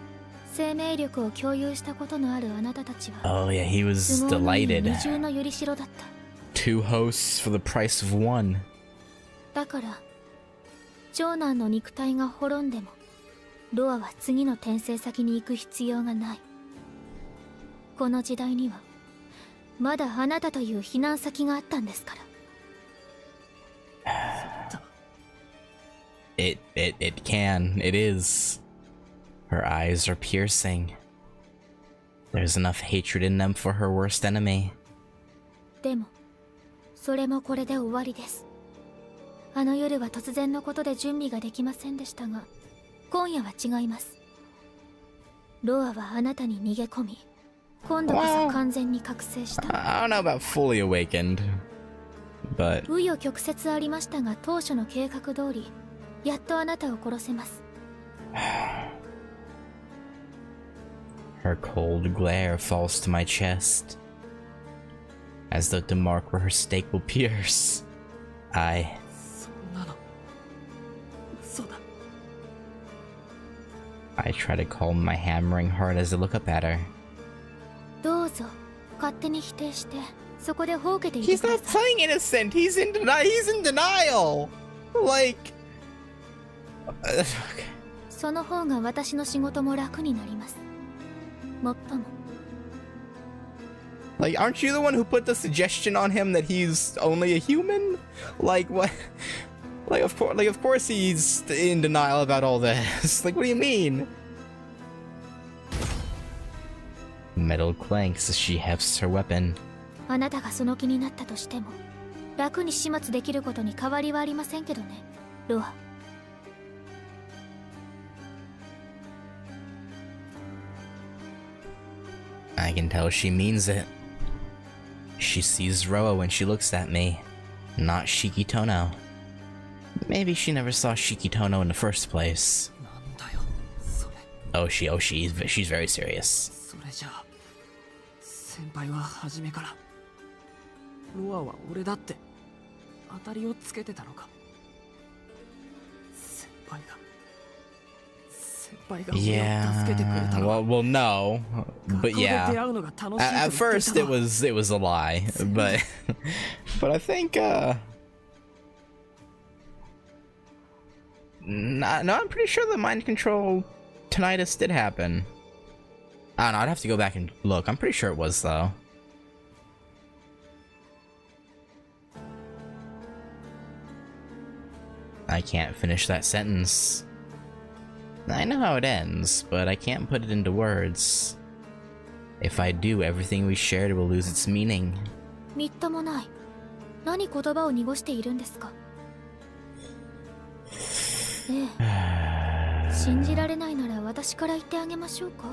生命力を共有したことのあるあなたたちは Oh yeah, he was 都合のいい delighted. 二重のよりしろだった。 Two hosts for the price of one. だから長男の肉体が滅んでもロアは次の転生先に行く必要がない。この時代にはまだあなたという避難先があったんですから。 It can. It is. Her eyes are piercing. There's enough hatred in them for her worst enemy. でもそれもこれで終わりです。あの夜は突然のことで準備ができませんでしたが今夜は違います。ロアはあなたに逃げ込み今度こそ完全に覚醒した。 I don't know about fully awakened, but 紆余曲折ありましたが当初の計画通りやっとあなたを殺せます。 her cold glare falls to my chest, as though to mark where her stake will pierce. そんなの嘘だ。 I try to calm my hammering heart as I look up at her. どうぞ勝手に否定してそこでほうけていて He's くだ not さい。 playing innocent. He's in denial. Like, okay. その方が私の仕事も楽になります。もっとも Like, aren't you the one who put the suggestion on him that he's only a human? Like, what? Of course he's in denial about all this. Like, what do you mean? Metal clanks as she hefts her weapon. あなたがその気になったとしても楽に始末できることに変わりはありませんけどね、ロア。 I can tell she means it. She sees Roa when she looks at me, not Shikitono. Maybe she never saw Shikitono in the first place. なんだよそれ。 She's very serious. それじゃあ先輩は初めからロアは俺だって当たりをつけてたのか。先輩が Yeah. 助けてくれたのは Well, no, 学 but 校で出 yeah. 会うのが楽しい At と first, 言 it ってたわ。 was a lie, but I think no, I'm pretty sure the mind control tinnitus did happen. I don't know. I'd have to go back and look. I'm pretty sure it was though. I can't finish that sentence. I know how it ends, but I can't put it into words. If I do, everything we shared will lose its meaning. みっともない。何言葉を濁しているんですか。ええ、信じられないなら私から言ってあげましょうか。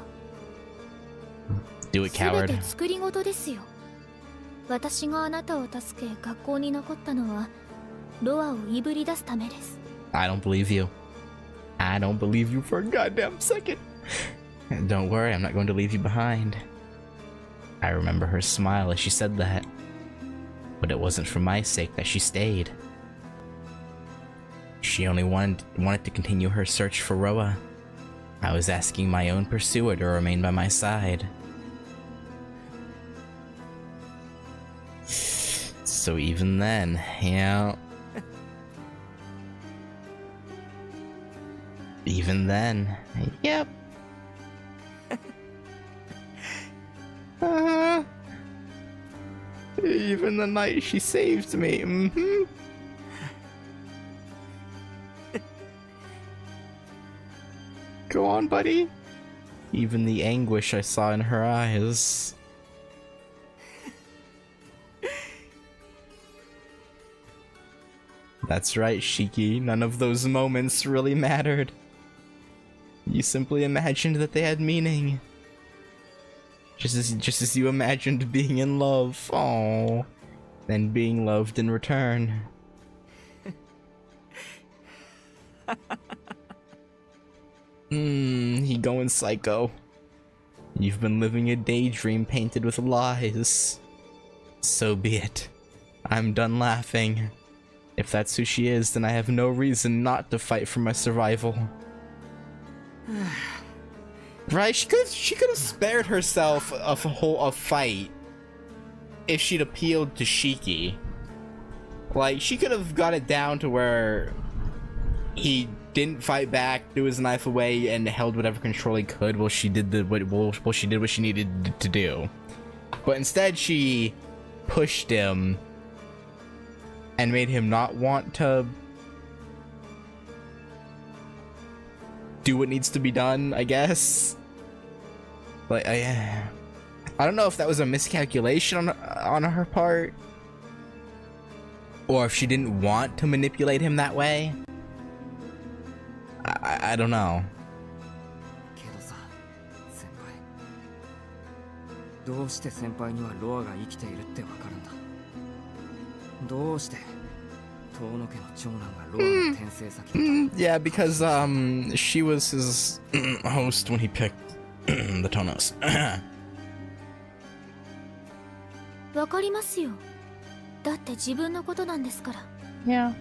Do it, すべ coward. て作り事ですよ。私があなたを助け学校に残ったのはロアをいぶり出すためです。 I don't believe you. I don't believe you for a goddamn second. Don't worry, I'm not going to leave you behind. I remember her smile as she said that. But it wasn't for my sake that she stayed. She only wanted to continue her search for Roa. I was asking my own pursuer to remain by my side. So even then, yeah. Even then, yep. Even the night she saved me, Go on, buddy. Even the anguish I saw in her eyes. That's right, Shiki. None of those moments really mattered. You simply imagined that they had meaning. Just as you imagined being in love. Aww. And being loved in return. He going psycho. You've been living a daydream painted with lies. So be it. I'm done laughing. If that's who she is, then I have no reason not to fight for my survival. Right? She could have spared herself a fight if she'd appealed to Shiki. Like, she could have got it down to where he didn't fight back, threw his knife away, and held whatever control he could while she did what she needed to do. But instead, she pushed him and made him not want to do what needs to be done, I guess. Like, I don't know if that was a miscalculation on her part, or if she didn't want to manipulate him that way. I don't know. けどさ、先輩。どうして先輩にはロアが生きているってわかるんだ。どうして遠野家の長男がロアの転生先だった。Yeah, because she was his host when he picked the Tonos. わかりますよ。だって自分のことなんですから。Yeah.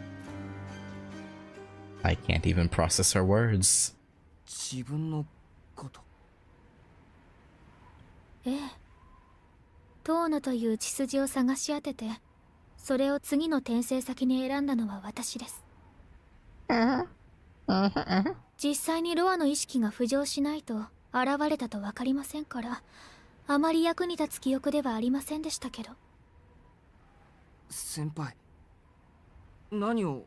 I can't even process her words. 自分のこと。ええ。遠野という血筋を探し当てて、それを次の転生先に選んだのは私です。実際にロアの意識が浮上しないと現れたと分かりませんから、あまり役に立つ記憶ではありませんでしたけど。先輩、何を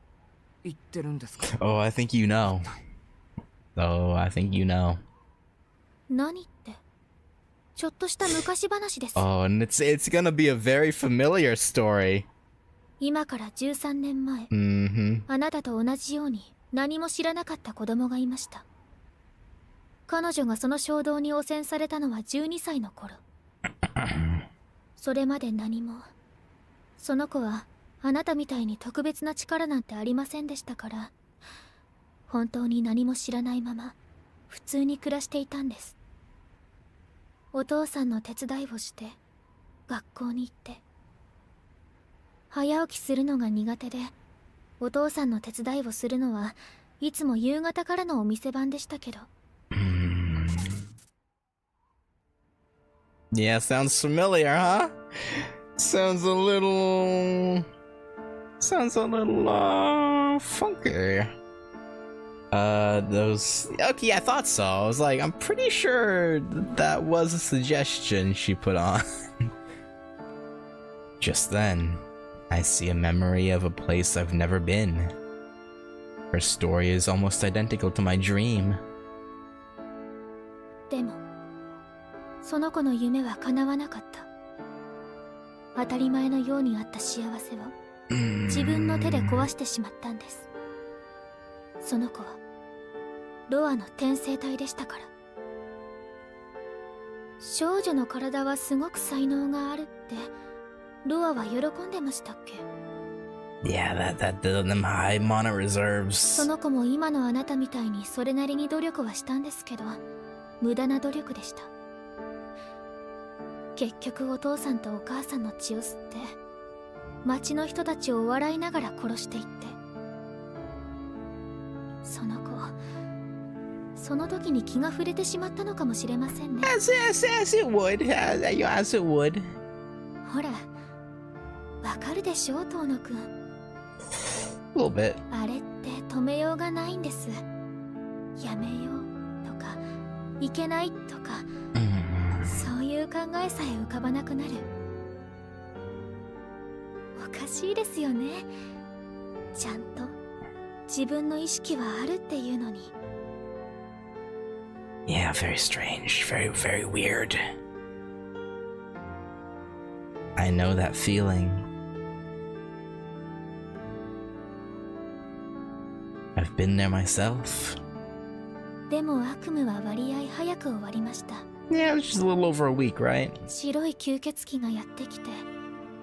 言ってるんですか？ Oh, I think you know. Oh, I think you know. 何って、ちょっとした昔話です。Oh, and it's gonna be a very familiar story. 今から13年前、あなたと同じように何も知らなかった子供がいました。彼女がその衝動に汚染されたのは12歳の頃。それまで何も。その子はあなたみたいに特別な力なんてありませんでしたから、本当に何も知らないまま普通に暮らしていたんです。お父さんの手伝いをして学校に行って、早起きするのが苦手で、お父さんの手伝いをするのはいつも夕方からのお店番でしたけど。Yeah, sounds familiar, huh? Sounds a little funky. Okay, I thought so. I was like, I'm pretty sure that was a suggestion she put on. Just then, I see a memory of a place I've never been. Her story is almost identical to my dream. でも、その子の夢は叶わなかった。当たり前のようにあった幸せを自分の手で壊してしまったんです。その子はロアの転生体でしたから。少女の体はすごく才能があるってロアは喜んでましたっけ？ Yeah, that them high mana reserves. その子も今のあなたみたいにそれなりに努力はしたんですけど、無駄な努力でした。結局お父さんとお母さんの血を吸って町の人たちを笑いながら殺していって、その子その時に気が触れてしまったのかもしれませんね。As it would. As it would. ほら、わかるでしょ、遠野くん。A little bit. あれって止めようがないんです。やめようとかいけないとか、そういう考えさえ浮かばなくなる。おかしいですよね。ちゃんと自分の意識はあるっていうのに。Yeah, very strange. Very, very weird. I know that feeling. I've been there myself. でも悪夢は割合早く終わりました。 Yeah, it was just a little over a week, right? 白い吸血鬼がやってきて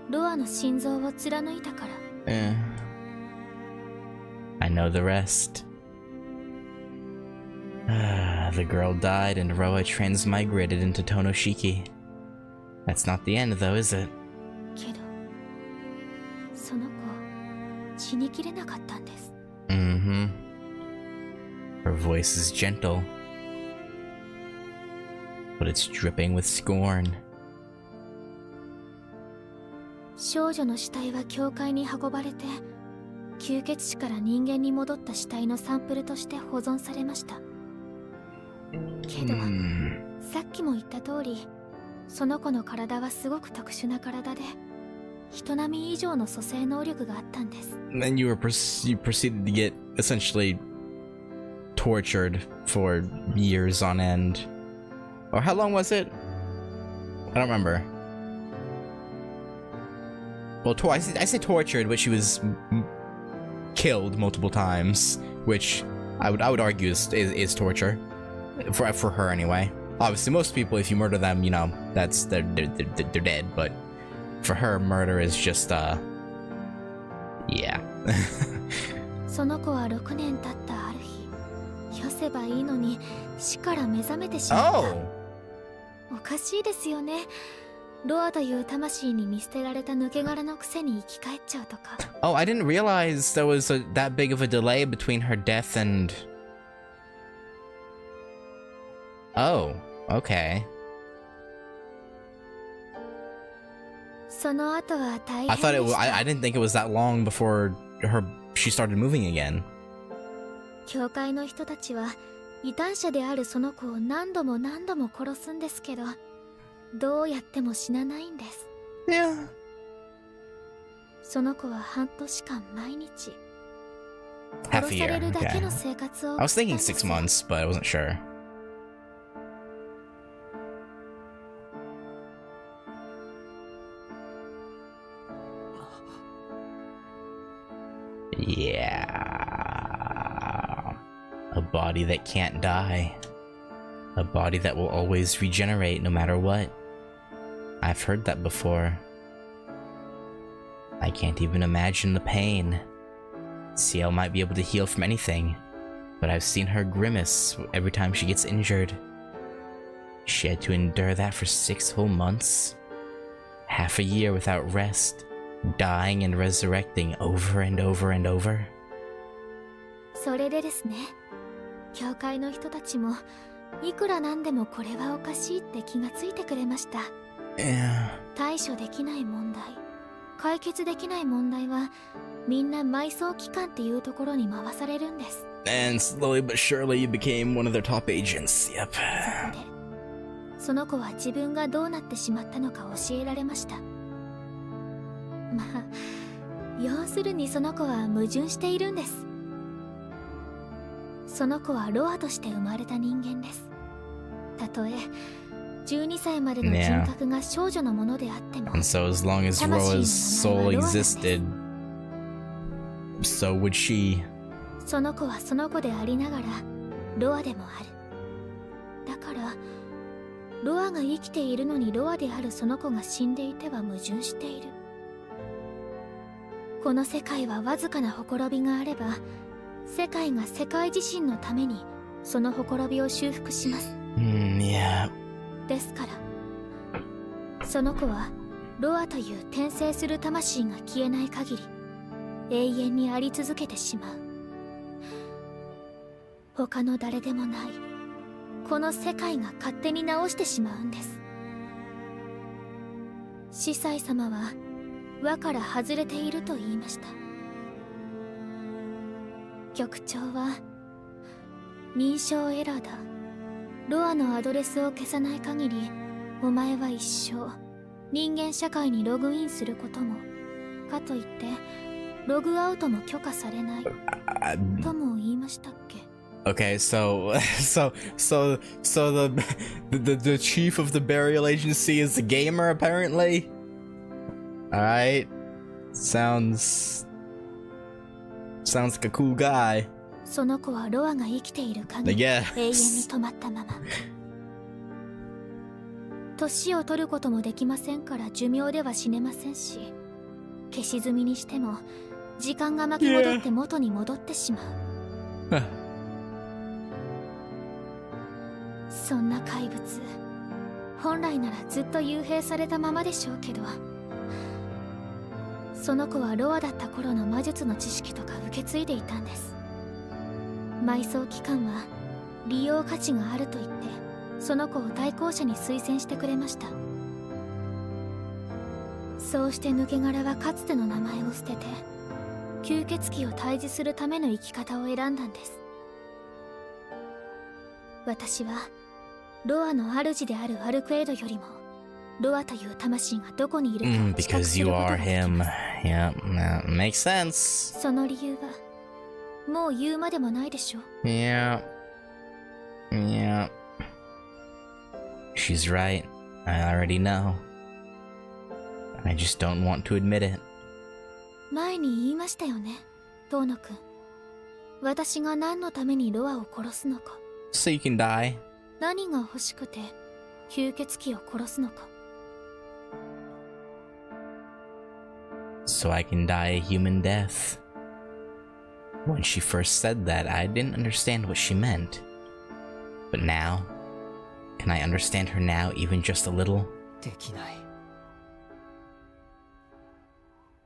ロアの心臓を貫いたから。 Eh. I know the rest. The girl died and Roa transmigrated into Tonoshiki. That's not the end though, is it? けどその子死にきれなかったんです。 Mm-hmm. Her voice is gentle, but it's dripping with scorn. 少女の死体は教会に運ばれて吸血死から人間に戻った死体のサンプルとして保存されました。けど、さっきも言った通りその子の体はすごく特殊な体で人並み以上の蘇生能力があったんです。 Then you proceeded to get essentially tortured for years on end. Or how long was it? I don't remember. Well, I say tortured, but she was killed multiple times, which I would argue is torture for her anyway. Obviously, most people, if you murder them, you know, that's they're dead. But for her, murder is just yeah. その子は6年経ったある日、よせばいいのに死から目覚めてしまった。 Oh. おかしいですよね。ロアという魂に見捨てられた抜け殻のくせに生き返っちゃうとか。 Oh, I didn't realize there was that big of a delay between her death and. Oh, okay. その後は大変 I で thought it was. した。 I didn't think it was that long before she started moving again. 教会の人たちは異端者であるその子を何度も何度も殺すんですけど、どうやっても死なないんです。 Yeah. その子は半年間毎日 Half 殺 a さ year. れるだけ Okay. の生活を I was 送った thinking んです 6 months, but I wasn't sure. Yeah. A body that can't die. A body that will always regenerate no matter what. I've heard that before. I can't even imagine the pain. Ciel might be able to heal from anything, but I've seen her grimace every time she gets injured. She had to endure that for 6 whole months. Half a year without rest, dying and resurrecting over and over and over. それでですね、教会の人たちもいくらなんでもこれはおかしいって気がついてくれました。 Yeah. 対処できない問題、解決できない問題はみんな埋葬機関っていうところに回されるんです。 And slowly but surely you became one of their top agents. Yep. そこでその子は自分がどうなってしまったのか教えられました。まあ要するにその子は矛盾しているんです。その子はロアとして生まれた人間です。たとえ12歳までの人格が少女のものであっても、 And so as long as Roa's soul existed, so would she. その子はその子でありながらロアでもある。だからロアが生きているのにロアであるその子が死んでいては矛盾している。この世界はわずかなほころびがあれば、世界が世界自身のためにそのほころびを修復します。 Yeah. ですからその子はロアという転生する魂が消えない限り永遠にあり続けてしまう。他の誰でもないこの世界が勝手に直してしまうんです。司祭様は輪から外れていると言いました。局長は認証エラーだ。ロアのアドレスを消さない限りお前は一生人間社会にログインすることもかといってログアウトも許可されないとも言いましたっけ。Okay, so the chief of the burial agency is a gamer, apparently. All right, sounds like a cool guy. その子はロアが生きている限り Yes. 永遠に止まったまま。年を取ることもできませんから寿命では死ねませんし、消し済みにしても時間が巻き戻って元に戻ってしまう。そんな怪物、本来ならずっと幽閉されたままでしょうけど、その子はロアだった頃の魔術の知識とか受け継いでいたんです。埋葬機関は利用価値があると言ってその子を対抗者に推薦してくれました。そうして抜け殻はかつての名前を捨てて吸血鬼を退治するための生き方を選んだんです。私はロアの主であるアルクエドよりもロアという魂がどこにいるかを知覚 Because す you ることが are でき him. ます。 Yeah, that makes sense. その理由はもう言うまでもないでしょう。 Yeah. She's right. I already know. I just don't want to admit it. 前に言いましたよね、遠野くん。私が何のためにロアを殺すのか。 So you can die. 何が欲しくて吸血鬼を殺すのか。 So I can die a human death. When she first said that, I didn't understand what she meant. But now, can I understand her now even just a little? できない。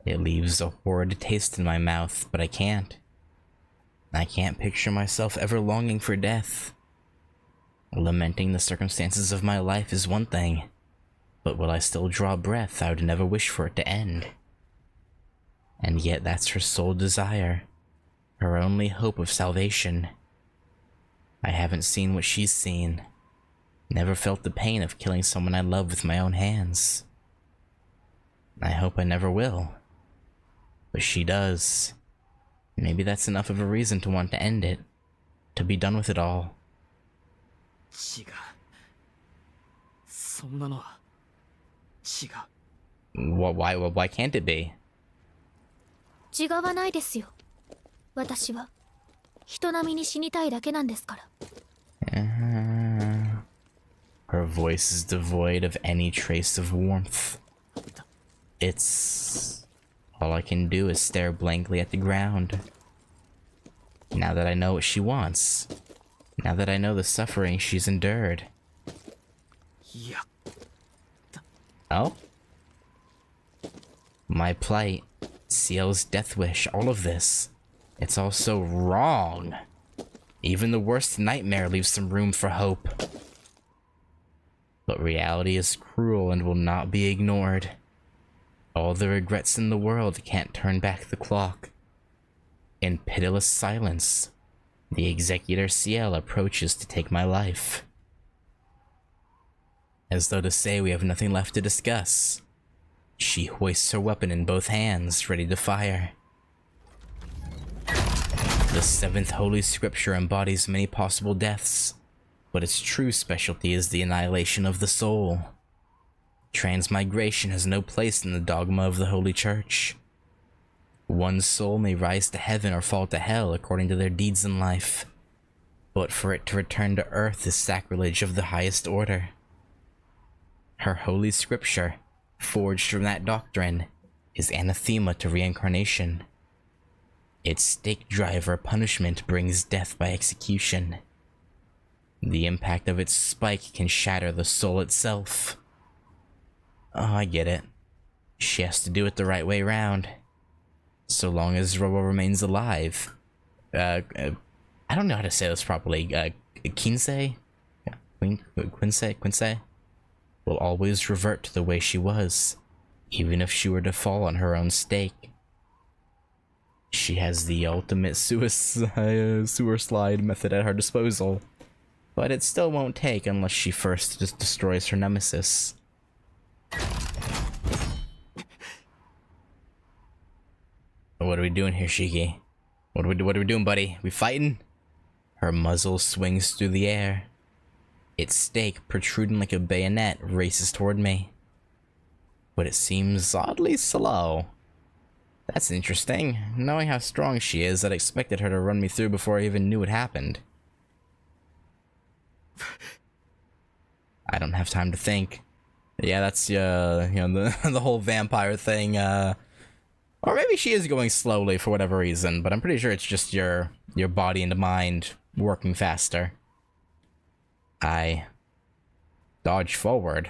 It leaves a horrid taste in my mouth, but I can't. I can't picture myself ever longing for death. Lamenting the circumstances of my life is one thing, but will I still draw breath, I would never wish for it to end. And yet that's her sole desire, her only hope of salvation. I haven't seen what she's seen, never felt the pain of killing someone I love with my own hands. I hope I never will. But she does. Maybe that's enough of a reason to want to end it, to be done with it all. 違う。そんなのは違う。Why can't it be? 違わないですよ。私は人並みに死にたいだけなんですから。Her voice is devoid of any trace of warmth. It's... all I can do is stare blankly at the ground. Now that I know what she wants, now that I know the suffering she's endured. いや、 Oh? My plight, Ciel's death wish, all of this. It's all so wrong. Even the worst nightmare leaves some room for hope. But reality is cruel and will not be ignored. All the regrets in the world can't turn back the clock. In pitiless silence, the executor Ciel approaches to take my life. As though to say we have nothing left to discuss, she hoists her weapon in both hands, ready to fire. The seventh holy scripture embodies many possible deaths, but its true specialty is the annihilation of the soul. Transmigration has no place in the dogma of the Holy Church. One's soul may rise to heaven or fall to hell according to their deeds in life, but for it to return to earth is sacrilege of the highest order. Her holy scripture, forged from that doctrine, is anathema to reincarnation. Its stake driver punishment brings death by execution. The impact of its spike can shatter the soul itself. Oh, I get it. She has to do it the right way round. So long as Robo remains alive. I don't know how to say this properly. Quince will always revert to the way she was, even if she were to fall on her own stake. She has the ultimate sewer slide method at her disposal, but it still won't take unless she first just destroys her nemesis. What are we doing here, Shiki? What are we doing, buddy? We fighting? Her muzzle swings through the air. Its stake, protruding like a bayonet, races toward me. But it seems oddly slow. That's interesting. Knowing how strong she is, I'd expected her to run me through before I even knew what happened. I don't have time to think. Yeah, that's, the whole vampire thing, or maybe she is going slowly for whatever reason, but I'm pretty sure it's just your body and mind working faster. I dodge forward.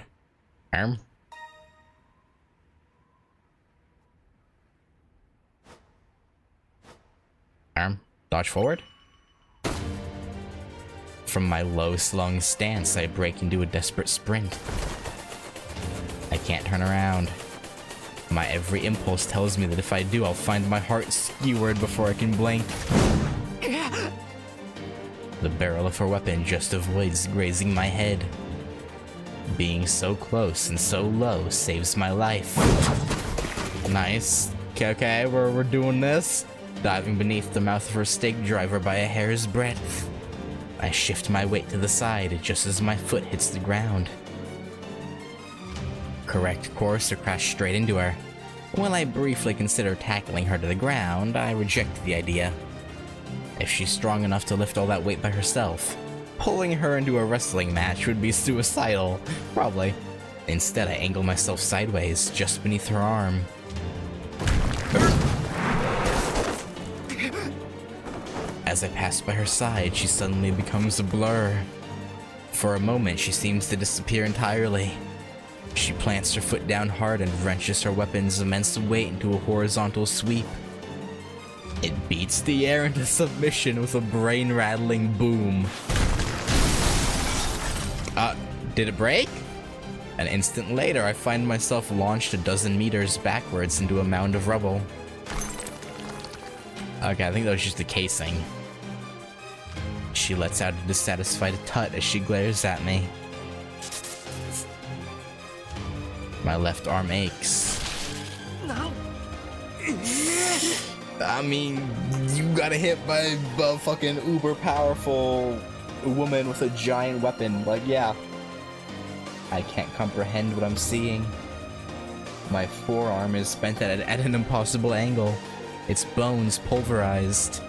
Dodge forward. From my low-slung stance, I break into a desperate sprint. I can't turn around. My every impulse tells me that if I do, I'll find my heart skewered before I can blink. The barrel of her weapon just avoids grazing my head. Being so close and so low saves my life. Nice. Okay, we're doing this. Diving beneath the mouth of her stake driver by a hair's breadth. I shift my weight to the side just as my foot hits the ground. Correct course or crash straight into her. While I briefly consider tackling her to the ground, I reject the idea. If she's strong enough to lift all that weight by herself, pulling her into a wrestling match would be suicidal, probably. Instead, I angle myself sideways, just beneath her arm. As I pass by her side, she suddenly becomes a blur. For a moment, she seems to disappear entirely. She plants her foot down hard and wrenches her weapon's immense weight into a horizontal sweep. It beats the air into submission with a brain-rattling boom. Did it break? An instant later, I find myself launched a dozen meters backwards into a mound of rubble. Okay, I think that was just the casing. She lets out a dissatisfied tut as she glares at me. My left arm aches. No. I mean, you got hit by a fucking uber powerful woman with a giant weapon. Like, yeah. I can't comprehend what I'm seeing. My forearm is bent at an impossible angle. Its bones pulverized.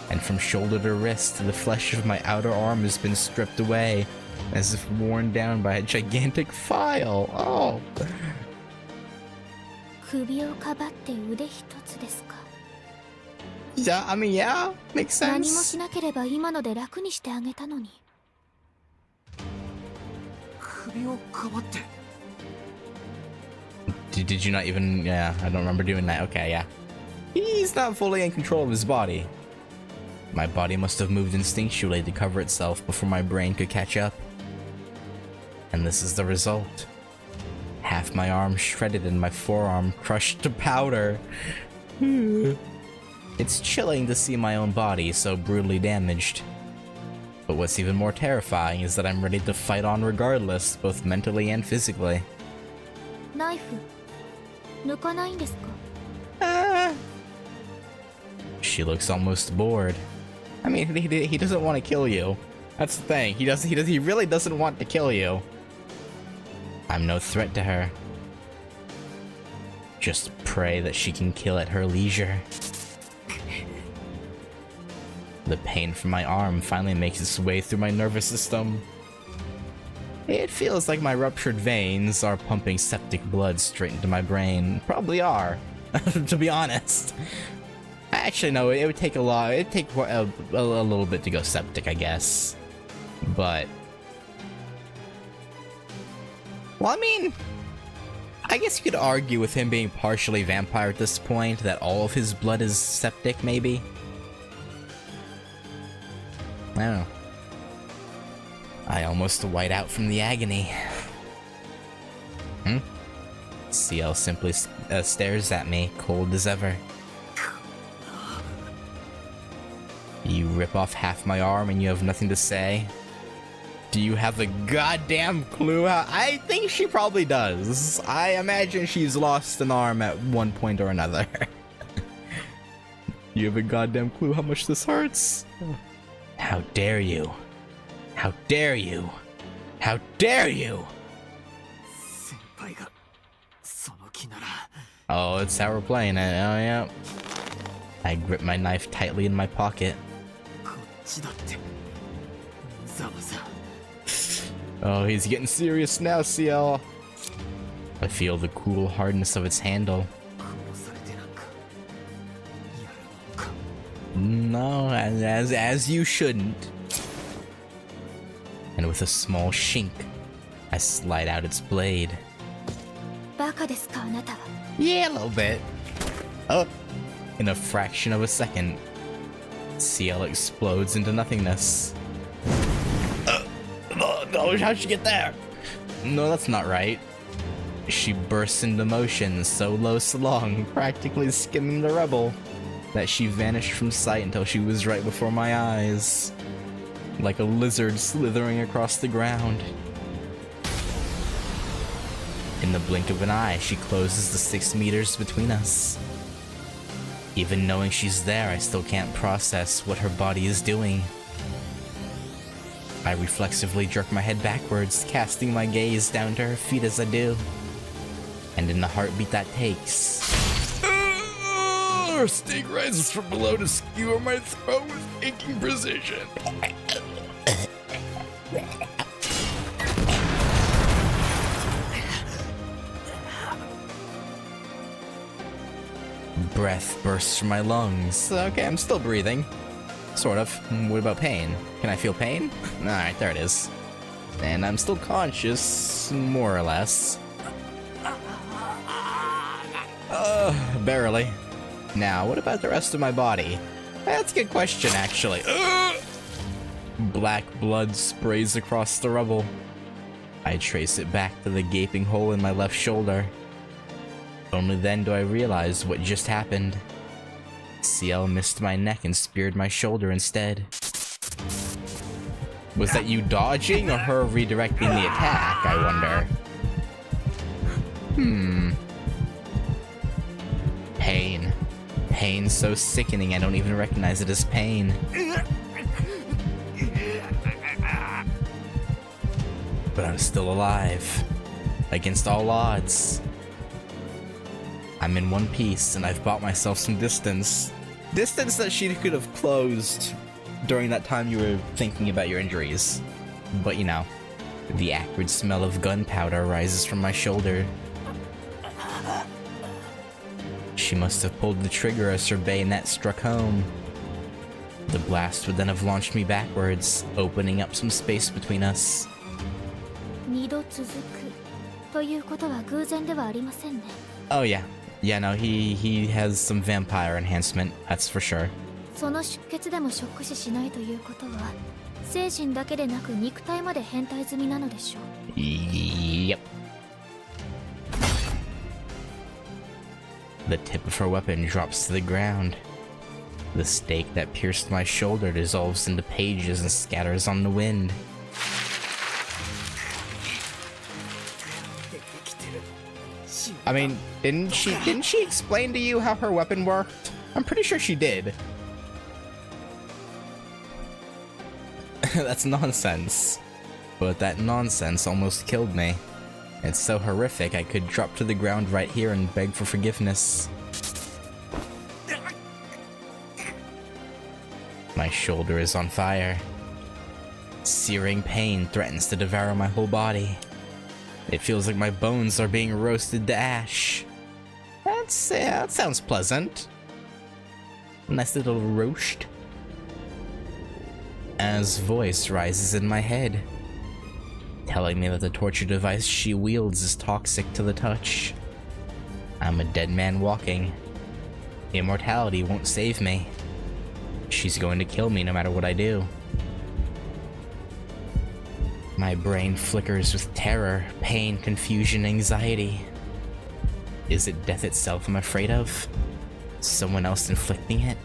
And from shoulder to wrist, the flesh of my outer arm has been stripped away, as if worn down by a gigantic file. Oh. 首をかばって腕一つですか。 Yeah, I mean, yeah, makes 何も sense. しなければ今ので楽にしてあげたのに。首をかばって。 Did you not even... Yeah, I don't remember doing that. Okay, yeah. He's not fully in control of his body. My body must have moved instinctually to cover itself before my brain could catch up. And this is the result. Half my arm shredded and my forearm crushed to powder. It's chilling to see my own body so brutally damaged. But what's even more terrifying is that I'm ready to fight on regardless, both mentally and physically. ナイフ抜かないんですか。 She looks almost bored. I mean, he doesn't want to kill you. That's the thing. He really doesn't want to kill you. I'm no threat to her. Just pray that she can kill at her leisure. The pain from my arm finally makes its way through my nervous system. It feels like my ruptured veins are pumping septic blood straight into my brain. Probably are, to be honest. Actually, no, it would take a lot. It'd take a little bit to go septic, I guess. But... well, I mean... I guess you could argue with him being partially vampire at this point, that all of his blood is septic, maybe? I don't know. I almost white out from the agony. CL simply stares at me, cold as ever. You rip off half my arm and you have nothing to say? Do you have a goddamn clue how— I think she probably does. I imagine she's lost an arm at one point or another. You have a goddamn clue how much this hurts? How dare you? How dare you? How dare you? 先輩がその気なら Oh, it's how we're playing it. Oh, yeah. I grip my knife tightly in my pocket. こっちだってざわざ Oh, he's getting serious now, CL. I feel the cool hardness of its handle. 殺されてなんかやるもんか No, as you shouldn't. And with a small shink, I slide out its blade. バカですかあなたは。 Yeah, a little bit. Oh, in a fraction of a second, CL explodes into nothingness. No, how'd she get there? No, that's not right. She bursts into motion, so long, practically skimming the rubble, that she vanished from sight until she was right before my eyes, like a lizard slithering across the ground. In the blink of an eye, she closes the 6 meters between us. Even knowing she's there, I still can't process what her body is doing. I reflexively jerk my head backwards, casting my gaze down to her feet as I do. And in the heartbeat that takes, her sting rises from below to skewer my throat with aching precision. Breath bursts from my lungs. Okay, I'm still breathing. Sort of. What about pain? Can I feel pain? Alright, there it is. And I'm still conscious, more or less. Barely. Now, what about the rest of my body? That's a good question, actually. Black blood sprays across the rubble. I trace it back to the gaping hole in my left shoulder. Only then do I realize what just happened. CL missed my neck and speared my shoulder instead. Was that you dodging or her redirecting the attack, I wonder? Pain. Pain so sickening I don't even recognize it as pain. But I'm still alive. Against all odds. I'm in one piece, and I've bought myself some distance. Distance that she could have closed during that time you were thinking about your injuries. But you know, the acrid smell of gunpowder rises from my shoulder. She must have pulled the trigger as her bayonet struck home. The blast would then have launched me backwards, opening up some space between us. 2度続くということは偶然ではありませんね。 Oh yeah. Yeah, no, he has some vampire enhancement, that's for sure. その出血でもショック死しないということは、精神だけでなく肉体まで変態済みなのでしょう。 Yep. The tip of her weapon drops to the ground. The stake that pierced my shoulder dissolves into pages and scatters on the wind. I mean, didn't she explain to you how her weapon worked? I'm pretty sure she did. That's nonsense. But that nonsense almost killed me. It's so horrific I could drop to the ground right here and beg for forgiveness. My shoulder is on fire. Searing pain threatens to devour my whole body. It feels like my bones are being roasted to ash. That sounds pleasant. Nice little roast. Anne's voice rises in my head, telling me that the torture device she wields is toxic to the touch. I'm a dead man walking. Immortality won't save me. She's going to kill me no matter what I do. My brain flickers with terror, pain, confusion, anxiety. Is it death itself I'm afraid of? Someone else inflicting it?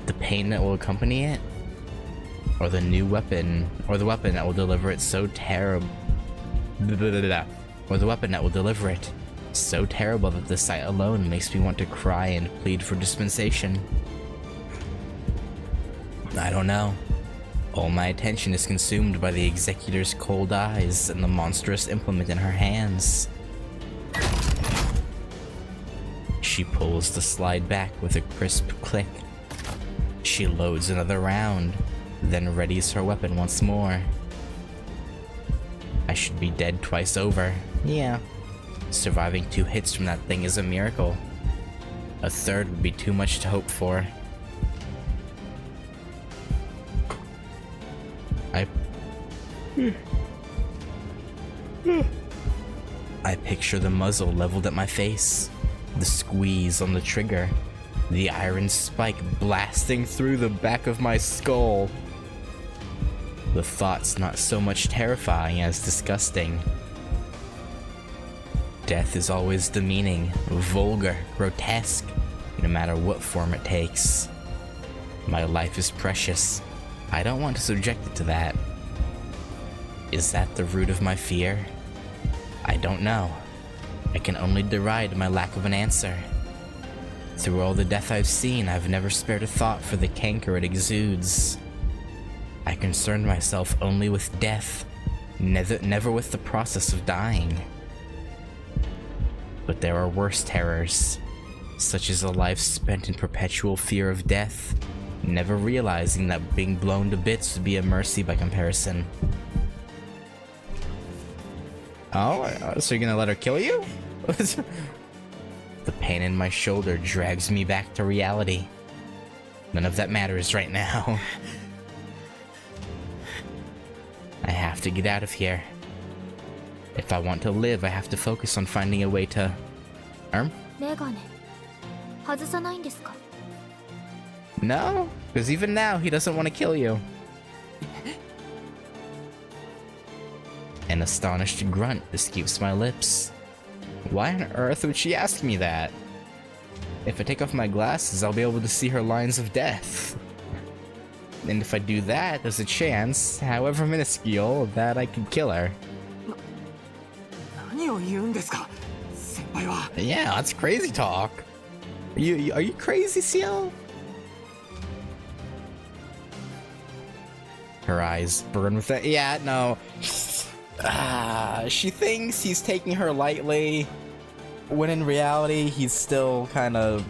The pain that will accompany it? Or the new weapon, or the weapon that will deliver it so terrible. Or the weapon that will deliver it so terrible that the sight alone makes me want to cry and plead for dispensation. I don't know. All my attention is consumed by the executor's cold eyes and the monstrous implement in her hands. She pulls the slide back with a crisp click. She loads another round, then readies her weapon once more. I should be dead twice over. Yeah. Surviving 2 hits from that thing is a miracle. A third would be too much to hope for. I picture the muzzle leveled at my face, the squeeze on the trigger, the iron spike blasting through the back of my skull. The thought's not so much terrifying as disgusting. Death is always demeaning, vulgar, grotesque, no matter what form it takes. My life is precious. I don't want to subject it to that. Is that the root of my fear? I don't know. I can only deride my lack of an answer. Through all the death I've seen, I've never spared a thought for the canker it exudes. I concerned myself only with death, never with the process of dying. But there are worse terrors, such as a life spent in perpetual fear of death, never realizing that being blown to bits would be a mercy by comparison. Oh, so you're gonna let her kill you? The pain in my shoulder drags me back to reality. None of that matters right now. I have to get out of here. If I want to live, I have to focus on finding a way to... メガネ外さないんですか? No, because even now he doesn't want to kill you. An astonished grunt escapes my lips. Why on earth would she ask me that? If I take off my glasses, I'll be able to see her lines of death. And if I do that, there's a chance, however minuscule, that I could kill her. 何を言うんですか、先輩は。 Yeah, that's crazy talk. Are you crazy, Ciel? Her eyes burn with that. Yeah, no. She thinks he's taking her lightly, when in reality, he's still kind of...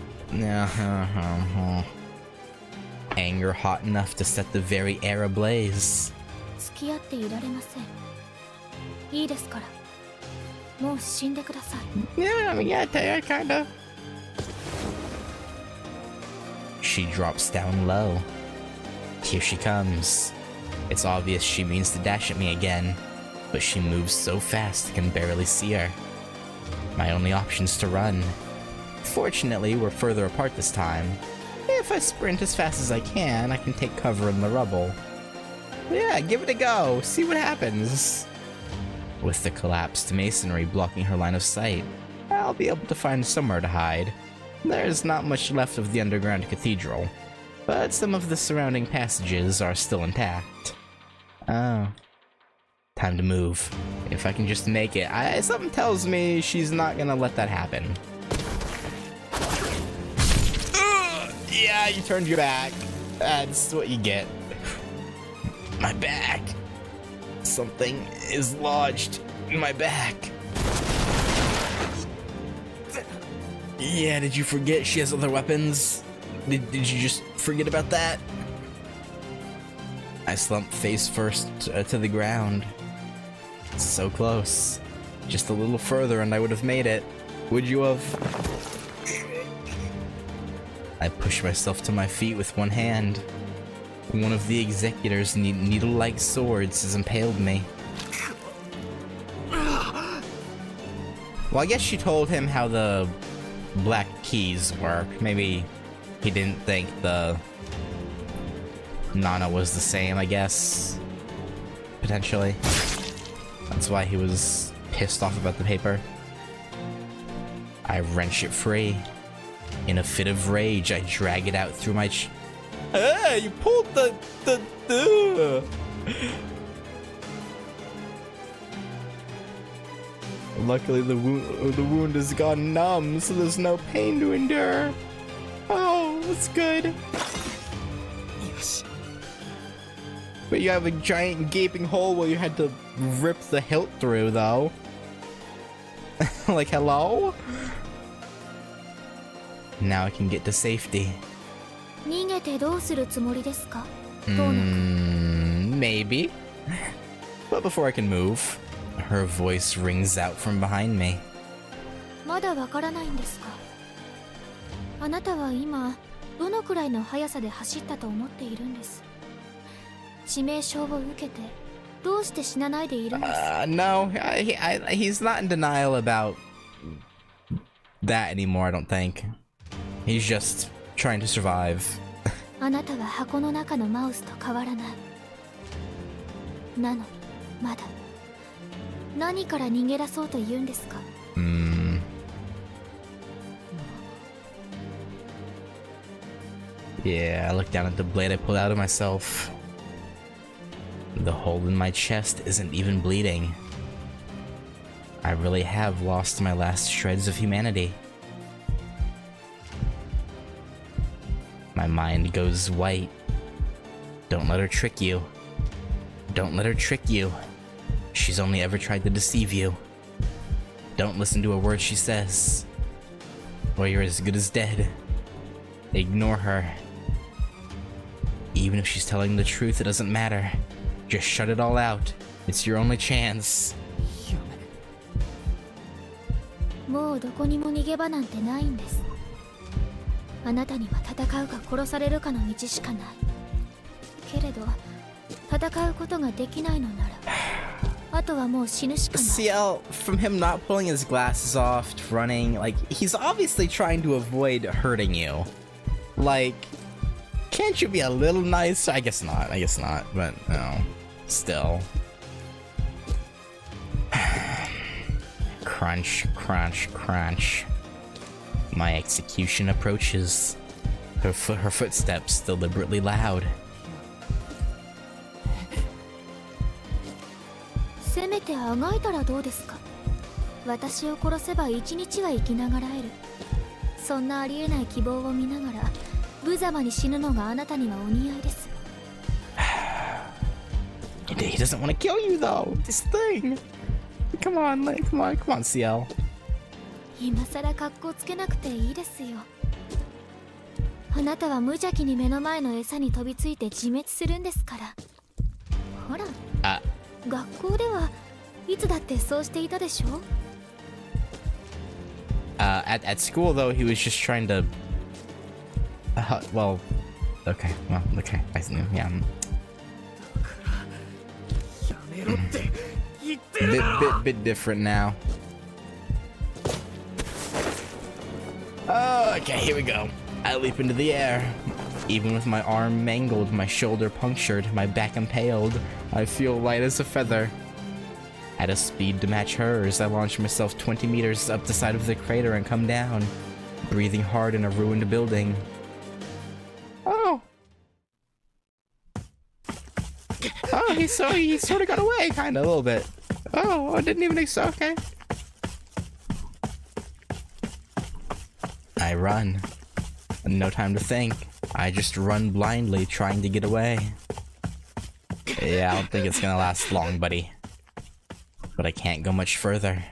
Anger hot enough to set the very air ablaze. 付き合っていられません。いいですから。もう死んでください。Yeah, I mean, yeah, kinda. She drops down low. Here she comes. It's obvious she means to dash at me again, but she moves so fast I can barely see her. My only option's to run. Fortunately, we're further apart this time. If I sprint as fast as I can take cover in the rubble. Yeah, give it a go, see what happens. With the collapsed masonry blocking her line of sight, I'll be able to find somewhere to hide. There's not much left of the underground cathedral, but some of the surrounding passages are still intact. Oh. Time to move. If I can just make it. Something tells me she's not gonna let that happen. Yeah, you turned your back. That's what you get. My back. Something is lodged in my back. Yeah, did you forget she has other weapons? Did you just forget about that? I slumped face first to the ground. So close. Just a little further and I would have made it. Would you have? I push myself to my feet with one hand. One of the executors' needle-like swords has impaled me. Well, I guess she told him how the black keys work. Maybe he didn't think the Nana was the same, I guess. Potentially. That's why he was pissed off about the paper. I wrench it free. In a fit of rage, I drag it out through my Hey, you pulled the Luckily, the wound has gone numb, so there's no pain to endure. Oh, that's good. But you have a giant gaping hole where you had to rip the hilt through, though. Like, hello? Now I can get to safety. 逃げてどうするつもりですか？ Maybe. But before I can move, her voice rings out from behind me. まだわからないんですか？あなたは今どのくらいの速さで走ったと思っているんです？致命傷を受けてどうして死なないでいるんです？ No, he's not in denial about that anymore, I don't think. He's just trying to survive. あなたは箱の中のマウスと変わらない。なのにまだ何から逃げ出そうと言うんですか？ Yeah, I look down at the blade I pulled out of myself. The hole in my chest isn't even bleeding. I really have lost my last shreds of humanity. My mind goes white. Don't let her trick you. Don't let her trick you. She's only ever tried to deceive you. Don't listen to a word she says, or you're as good as dead. Ignore her. Even if she's telling the truth, it doesn't matter. Just shut it all out. It's your only chance. もうどこにも逃げ場なんてないんです。あなたには戦うか殺されるかの道しかない。けれど戦うことができないのならあとはもう死ぬしかない。 CL, from him not pulling his glasses off, running, like, he's obviously trying to avoid hurting you. Like, can't you be a little nicer? I guess not, but no, still. Crunch, crunch, crunch. My execution approaches. Her footsteps deliberately loud. せめてあがいたらどうですか？私を殺せば一日は生きながらえる。そんなありえない希望を見ながら無様に死ぬのがあなたにはお似合いです。He doesn't want to kill you though. This thing. Come on, CL. 今さら格好つけなくていいですよ。あなたは無邪気に目の前の餌に飛びついて自滅するんですから。ほら、学校ではいつだってそうしていたでしょ？ At school though, he was just trying to. Well, okay. Yeah. Bit different now. Oh, okay, here we go. I leap into the air. Even with my arm mangled, my shoulder punctured, my back impaled, I feel light as a feather. At a speed to match hers, I launch myself 20 meters up the side of the crater and come down, breathing hard in a ruined building. Oh, he sort of got away, kind of, a little bit. Oh, I didn't even think so, okay. I run. No time to think. I just run blindly, trying to get away. Yeah, I don't think it's gonna last long, buddy. But I can't go much further.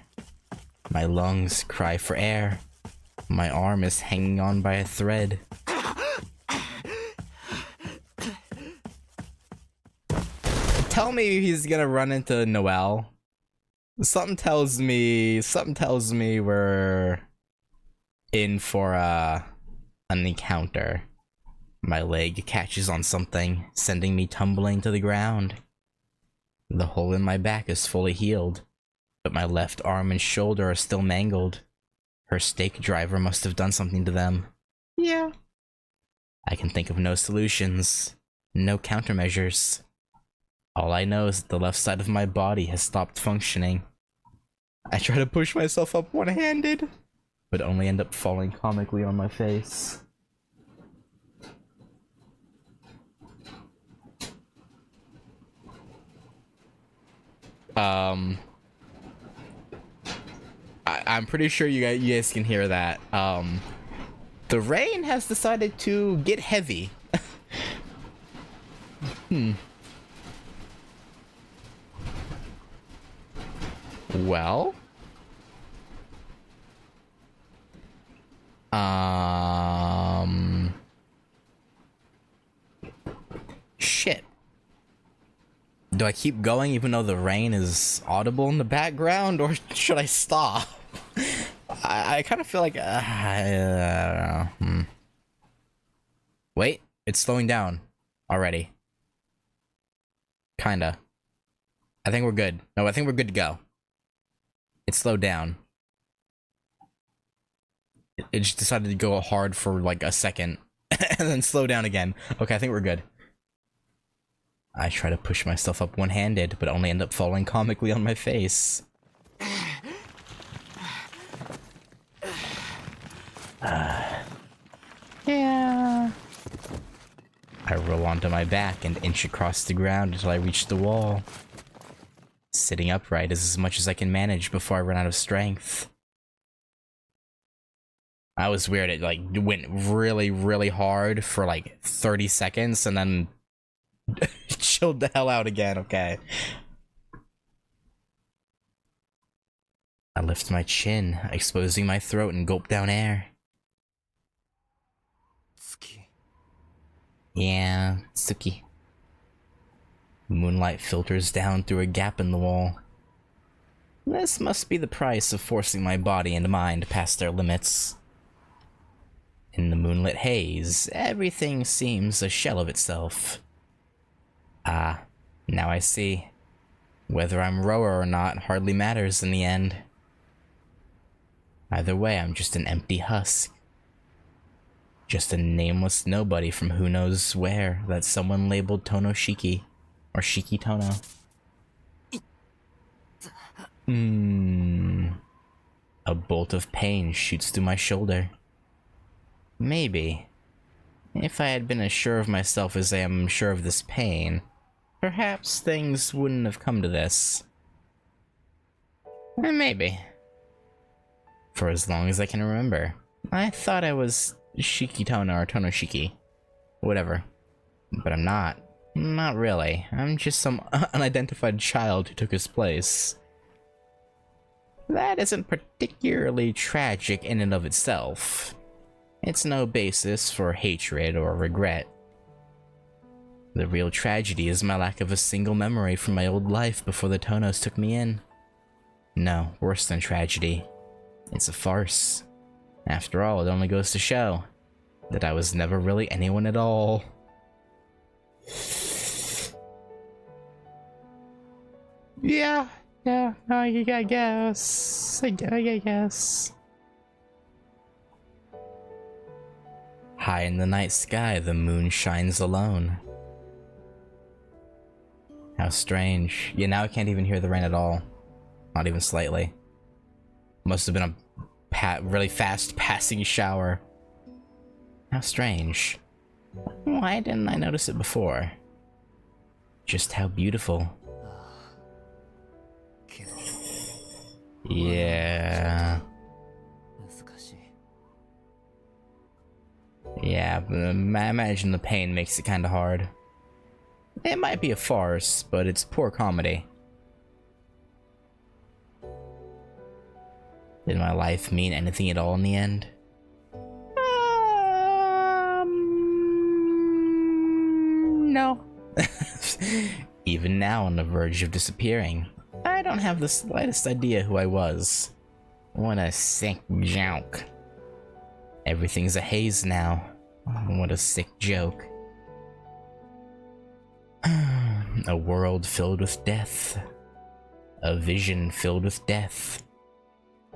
My lungs cry for air. My arm is hanging on by a thread. Tell me he's gonna run into Noelle. Something tells me we're in for an encounter. My leg catches on something, sending me tumbling to the ground. The hole in my back is fully healed, but my left arm and shoulder are still mangled. Her stake driver must have done something to them. Yeah. I can think of no solutions, no countermeasures. All I know is that the left side of my body has stopped functioning. I try to push myself up one-handed, but only end up falling comically on my face. I'm pretty sure you guys can hear that. The rain has decided to get heavy. Well? Shit. Do I keep going even though the rain is audible in the background, or should I stop? I kind of feel like I don't know. Wait, it's slowing down already. Kinda. I think we're good. No, I think we're good to go. It slowed down. It just decided to go hard for like a second and then slow down again. Okay, I think we're good. I try to push myself up one-handed, but only end up falling comically on my face. Yeah. I roll onto my back and inch across the ground until I reach the wall. Sitting upright is as much as I can manage before I run out of strength. I was weird. It like went really, really hard for like 30 seconds and then chilled the hell out again. Okay. I lift my chin, exposing my throat and gulp down air. Yeah, Tsuki. Moonlight filters down through a gap in the wall. This must be the price of forcing my body and mind past their limits. In the moonlit haze, everything seems a shell of itself. Ah, now I see. Whether I'm rower or not hardly matters in the end. Either way, I'm just an empty husk. Just a nameless nobody from who knows where that someone labeled Tonoshiki, or Shiki Tono. A bolt of pain shoots through my shoulder. Maybe, if I had been as sure of myself as I am sure of this pain, perhaps things wouldn't have come to this. Maybe. For as long as I can remember, I thought I was Shiki Tono or Tonoshiki. Whatever. But I'm not. Not really. I'm just some unidentified child who took his place. That isn't particularly tragic in and of itself. It's no basis for hatred or regret. The real tragedy is my lack of a single memory from my old life before the Tonos took me in. No, worse than tragedy. It's a farce. After all, it only goes to show that I was never really anyone at all. Yeah, I guess. I guess. High in the night sky, the moon shines alone. How strange. Yeah, now I can't even hear the rain at all. Not even slightly. Must have been a really fast passing shower. How strange. Why didn't I notice it before? Just how beautiful. Yeah. Yeah, I imagine the pain makes it kinda hard. It might be a farce, but it's poor comedy. Did my life mean anything at all in the end? No. Even now on the verge of disappearing, I don't have the slightest idea who I was. What a sick joke. Everything's a haze now. What a sick joke. A world filled with death. A vision filled with death.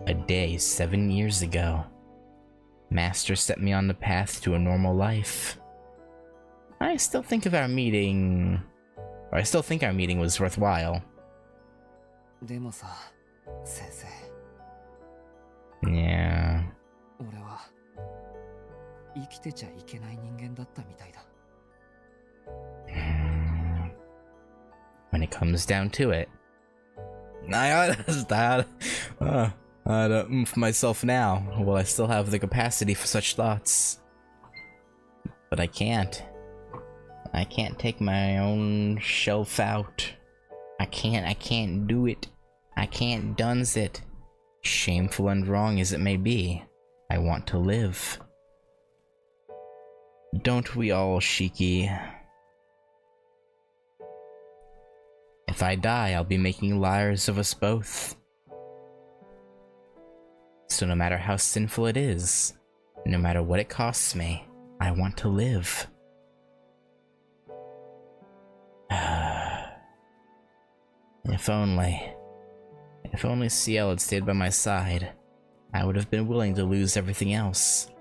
A day 7 years ago. Master set me on the path to a normal life. I still think our meeting was worthwhile. Yeah. When it comes down to it, I oomph myself now. Well, I still have the capacity for such thoughts, but I can't. I can't take my own shelf out. I can't do it. I can't duns it. Shameful and wrong as it may be, I want to live. Don't we all, Shiki? If I die, I'll be making liars of us both. So no matter how sinful it is, no matter what it costs me, I want to live. If only CL had stayed by my side, I would have been willing to lose everything else.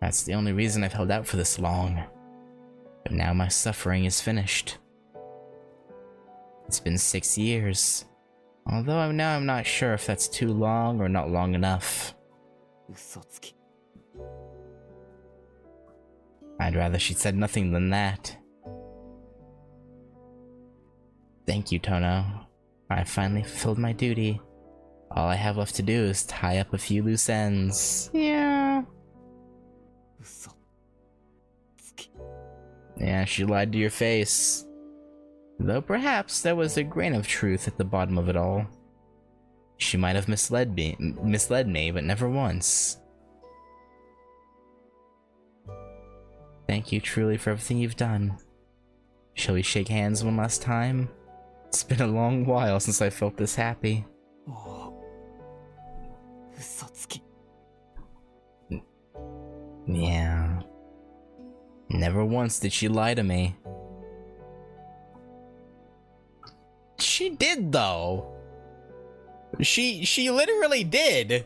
That's the only reason I've held out for this long. But now my suffering is finished. It's been 6 years. Although I'm not sure if that's too long or not long enough. 嘘つき。 I'd rather she'd said nothing than that. Thank you, Tono. I finally fulfilled my duty. All I have left to do is tie up a few loose ends. Yeah. 嘘つき。 Yeah, she lied to your face. Though perhaps there was a grain of truth at the bottom of it all. She might have misled me, but never once. Thank you truly for everything you've done. Shall we shake hands one last time? It's been a long while since I felt this happy. もう嘘つき。 Yeah. Never once did she lie to me. She did, though. She literally did.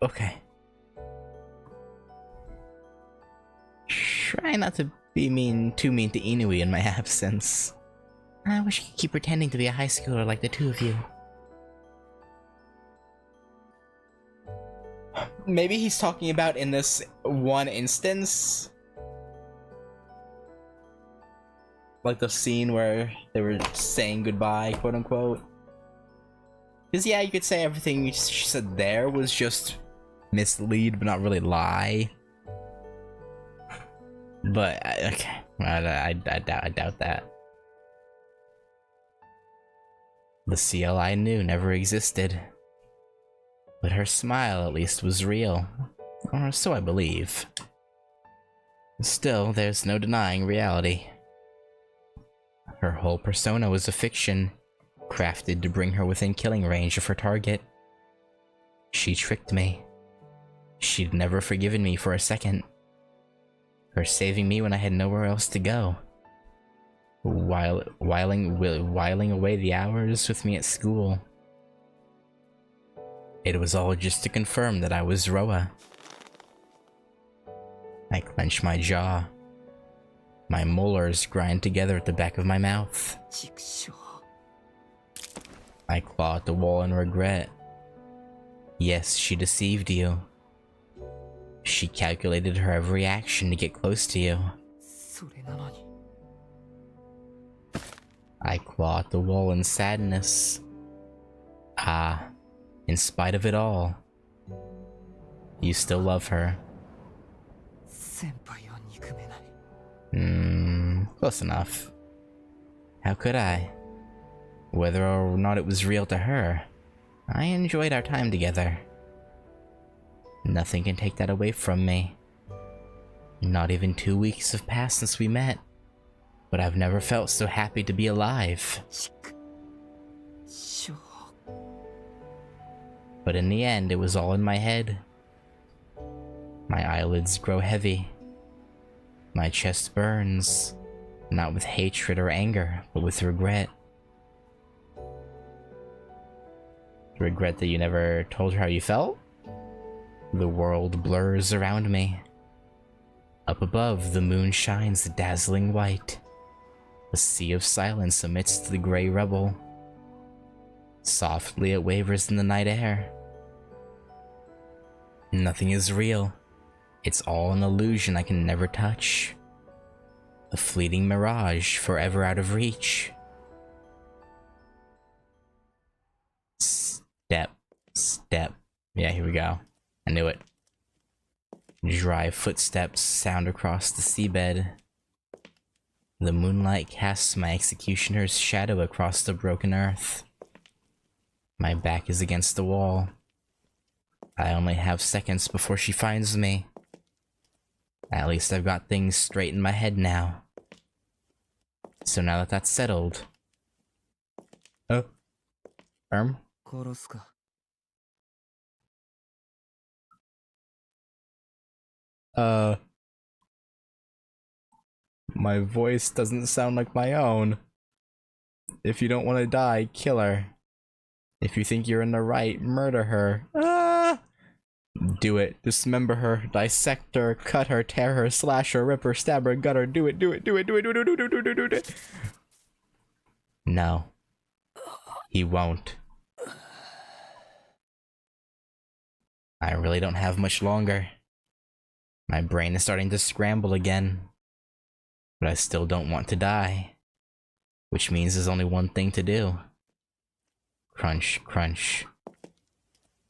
Okay. Try not to be too mean to Inui in my absence. I wish I could keep pretending to be a high schooler like the two of you. Maybe he's talking about in this one instance, like the scene where they were saying goodbye, quote unquote. Because yeah, you could say everything she said there was just mislead, but not really lie. But okay, I doubt that. The CL I knew never existed. But her smile at least was real. Or so I believe. Still, there's no denying reality. Her whole persona was a fiction, crafted to bring her within killing range of her target. She tricked me. She'd never forgiven me for a second. Her saving me when I had nowhere else to go. Whiling away the hours with me at school. It was all just to confirm that I was Roa. I clench my jaw. My molars grind together at the back of my mouth. 畜生。 I claw at the wall in regret. Yes, she deceived you. She calculated her every action to get close to you. それなのに。 I claw at the wall in sadness. Ah, in spite of it all, you still love her. 先輩を憎めない。 Close enough. How could I? Whether or not it was real to her, I enjoyed our time together. Nothing can take that away from me. Not even 2 weeks have passed since we met, but I've never felt so happy to be alive. 畜生。 But in the end, it was all in my head. My eyelids grow heavy. My chest burns, not with hatred or anger, but with regret. Regret that you never told her how you felt? The world blurs around me. Up above, the moon shines dazzling white. A sea of silence amidst the gray rubble. Softly it wavers in the night air. Nothing is real. It's all an illusion I can never touch. A fleeting mirage forever out of reach. Step. Yeah, here we go. I knew it. Dry footsteps sound across the seabed. The moonlight casts my executioner's shadow across the broken earth. My back is against the wall. I only have seconds before she finds me. At least I've got things straight in my head now. So now that that's settled... Oh. 殺すか。My voice doesn't sound like my own. If you don't want to die, kill her. If you think you're in the right, murder her. Ah! Do it. Dismember her, dissect her, cut her, tear her, slash her, rip her, stab her, gut her. Do it, do it, do it, do it, do it, do it, do it, do it, do it. No. He won't. I really don't have much longer. My brain is starting to scramble again. But I still don't want to die. Which means there's only one thing to do. Crunch, crunch.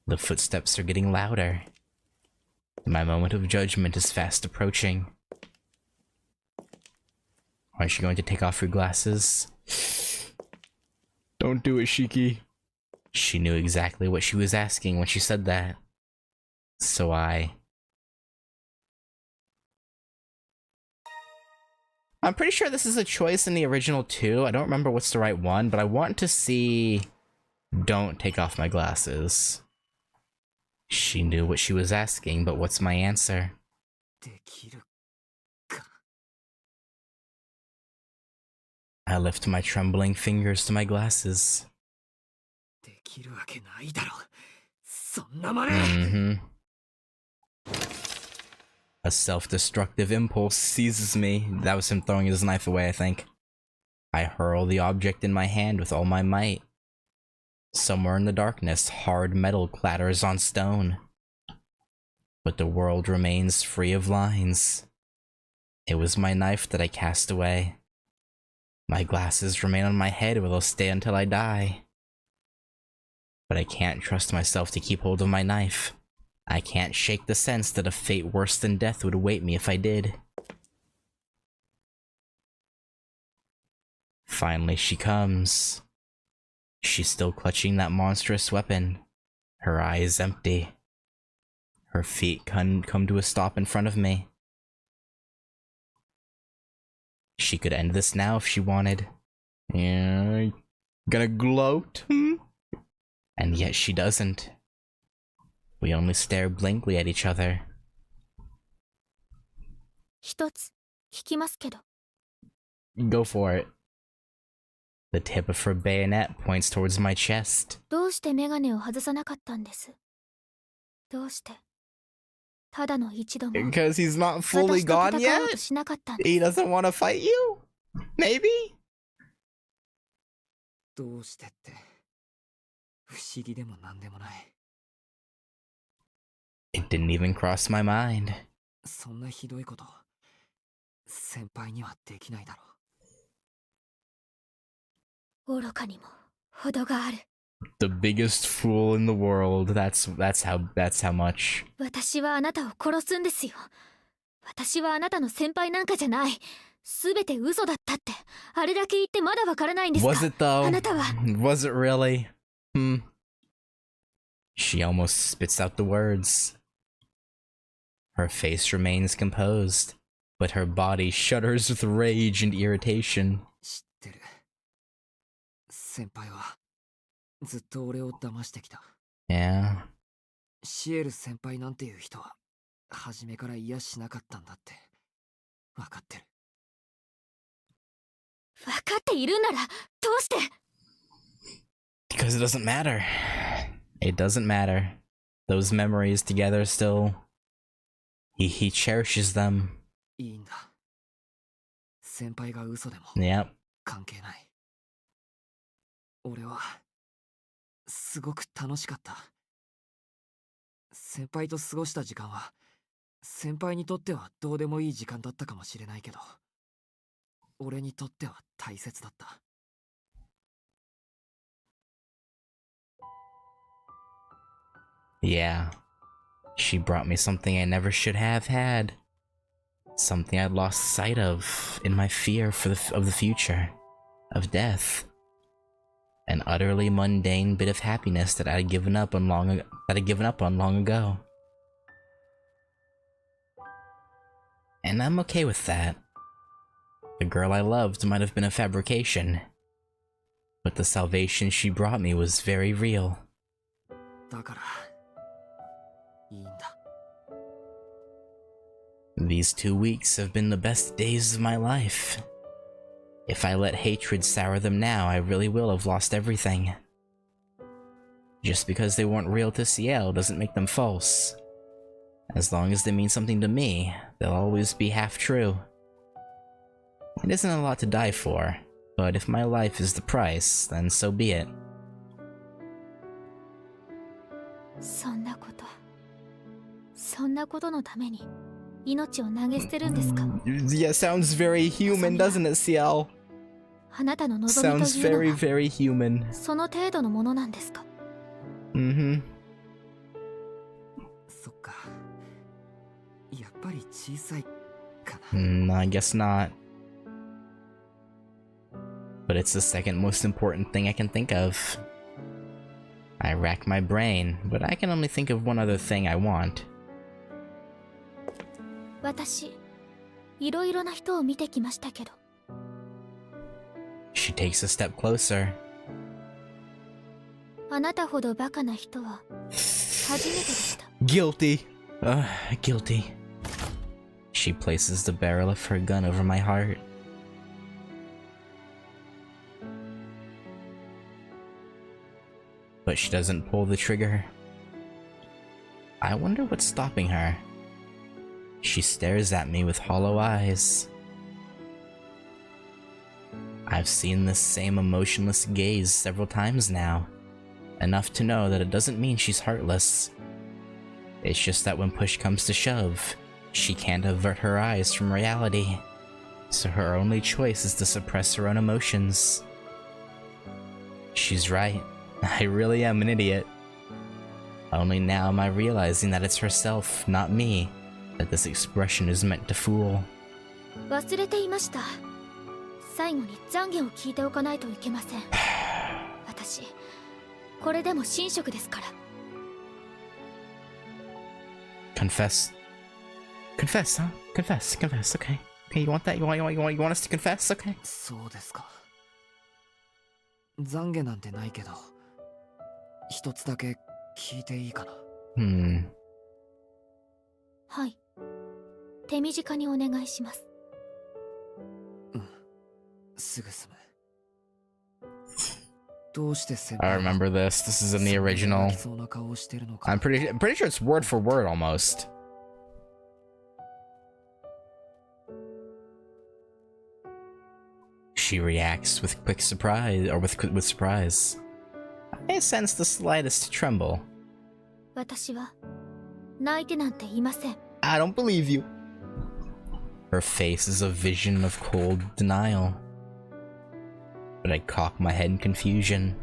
The footsteps are getting louder. My moment of judgment is fast approaching. Aren't you going to take off your glasses? Don't do it, Shiki. She knew exactly what she was asking when she said that. So I'm pretty sure this is a choice in the original too. I don't remember what's the right one, but I want to see... Don't take off my glasses. She knew what she was asking, but what's my answer? できるか。 I lift my trembling fingers to my glasses. できるわけないだろ。そんなまね。Mm-hmm. A self-destructive impulse seizes me. That was him throwing his knife away, I think. I hurl the object in my hand with all my might. Somewhere in the darkness, hard metal clatters on stone. But the world remains free of lines. It was my knife that I cast away. My glasses remain on my head where they'll stay until I die. But I can't trust myself to keep hold of my knife. I can't shake the sense that a fate worse than death would await me if I did. Finally she comes. She's still clutching that monstrous weapon. Her eyes empty. Her feet come to a stop in front of me. She could end this now if she wanted. Yeah, gonna gloat? And yet she doesn't. We only stare blankly at each other. 一つ聞きますけど。 Go for it. The tip of her bayonet points towards my chest. どうしてメガネを外さなかったんです？どうしてただの一度も Because he's not fully 私と gone 戦おう yet? としなかったんです。 He doesn't want to fight you? Maybe? どうしてって不思議でもなんでもない。 It didn't even cross my mind. そんなひどいこと先輩にはできないだろう。愚かにも程がある。 The biggest fool in the world. That's how much. 私はあなたを殺すんですよ。私はあなたの先輩なんかじゃない。すべて嘘だったってあれだけ言ってまだわからないんですか。 Was it though? あなたは Was it really? She almost spits out the words. Her face remains composed, but her body shudders with rage and irritation. 知ってる。先輩はずっと俺を騙してきた。 Yeah. シエル先輩なんていう人は初めから嫌しなかったんだって分かってる。 分かっているならどうして。 Because it doesn't matter. It doesn't matter. Those memories together still... He cherishes them. いいんだ。先輩が嘘でも Yep. 関係ない。俺はすごく楽しかった。先輩と過ごした時間は先輩にとってはどうでもいい時間だったかもしれないけど、俺にとっては大切だった。Yeah. She brought me something I never should have had. Something I'd lost sight of in my fear of the future. Of death. An utterly mundane bit of happiness that I'd given up on long ago. And I'm okay with that. The girl I loved might have been a fabrication, but the salvation she brought me was very real. だからいいんだ。 These 2 weeks have been the best days of my life. If I let hatred sour them now, I really will have lost everything. Just because they weren't real to Ciel doesn't make them false. As long as they mean something to me, they'll always be half true. It isn't a lot to die for, but if my life is the price, then so be it. そんなことのために命を投げ捨てるんですか？ Yeah, sounds very human, doesn't it, Ciel? あなたの望みと Sounds いうの very, は very human. その程度のものなんですか？ Mm-hmm. そっか。やっぱり小さいかな。I guess not. But it's the second most important thing I can think of. I rack my brain, but I can only think of one other thing I want. 私、いろいろな人を見てきましたけど。 She takes a step closer. あなたほどバカな人は初めてでした。 Guilty. Guilty. She places the barrel of her gun over my heart. But she doesn't pull the trigger. I wonder what's stopping her. She stares at me with hollow eyes. I've seen this same emotionless gaze several times now, enough to know that it doesn't mean she's heartless. It's just that when push comes to shove, she can't avert her eyes from reality, so her only choice is to suppress her own emotions. She's right. I really am an idiot. Only now am I realizing that it's herself, not me, that this expression is meant to fool. 忘れていました。最後に懺悔を聞いておかないといけません。私、これでも神職ですから。Confess. Confess, huh? Confess, confess, okay. Okay, you want that? You want us to confess? Okay. そうですか。懺悔なんてないけど、一つだけ聞いていいかな。はい。手短にお願いします。すぐ済む。どうして先 I 輩 remember this. This is in the original. 泣きそうな顔をしてるのか。 I'm pretty sure it's word for word almost. She reacts with quick surprise, or with surprise. I sense the slightest tremble. 私は泣いてなんていません。 I don't believe you. Her face is a vision of cold denial. But I cock my head in confusion.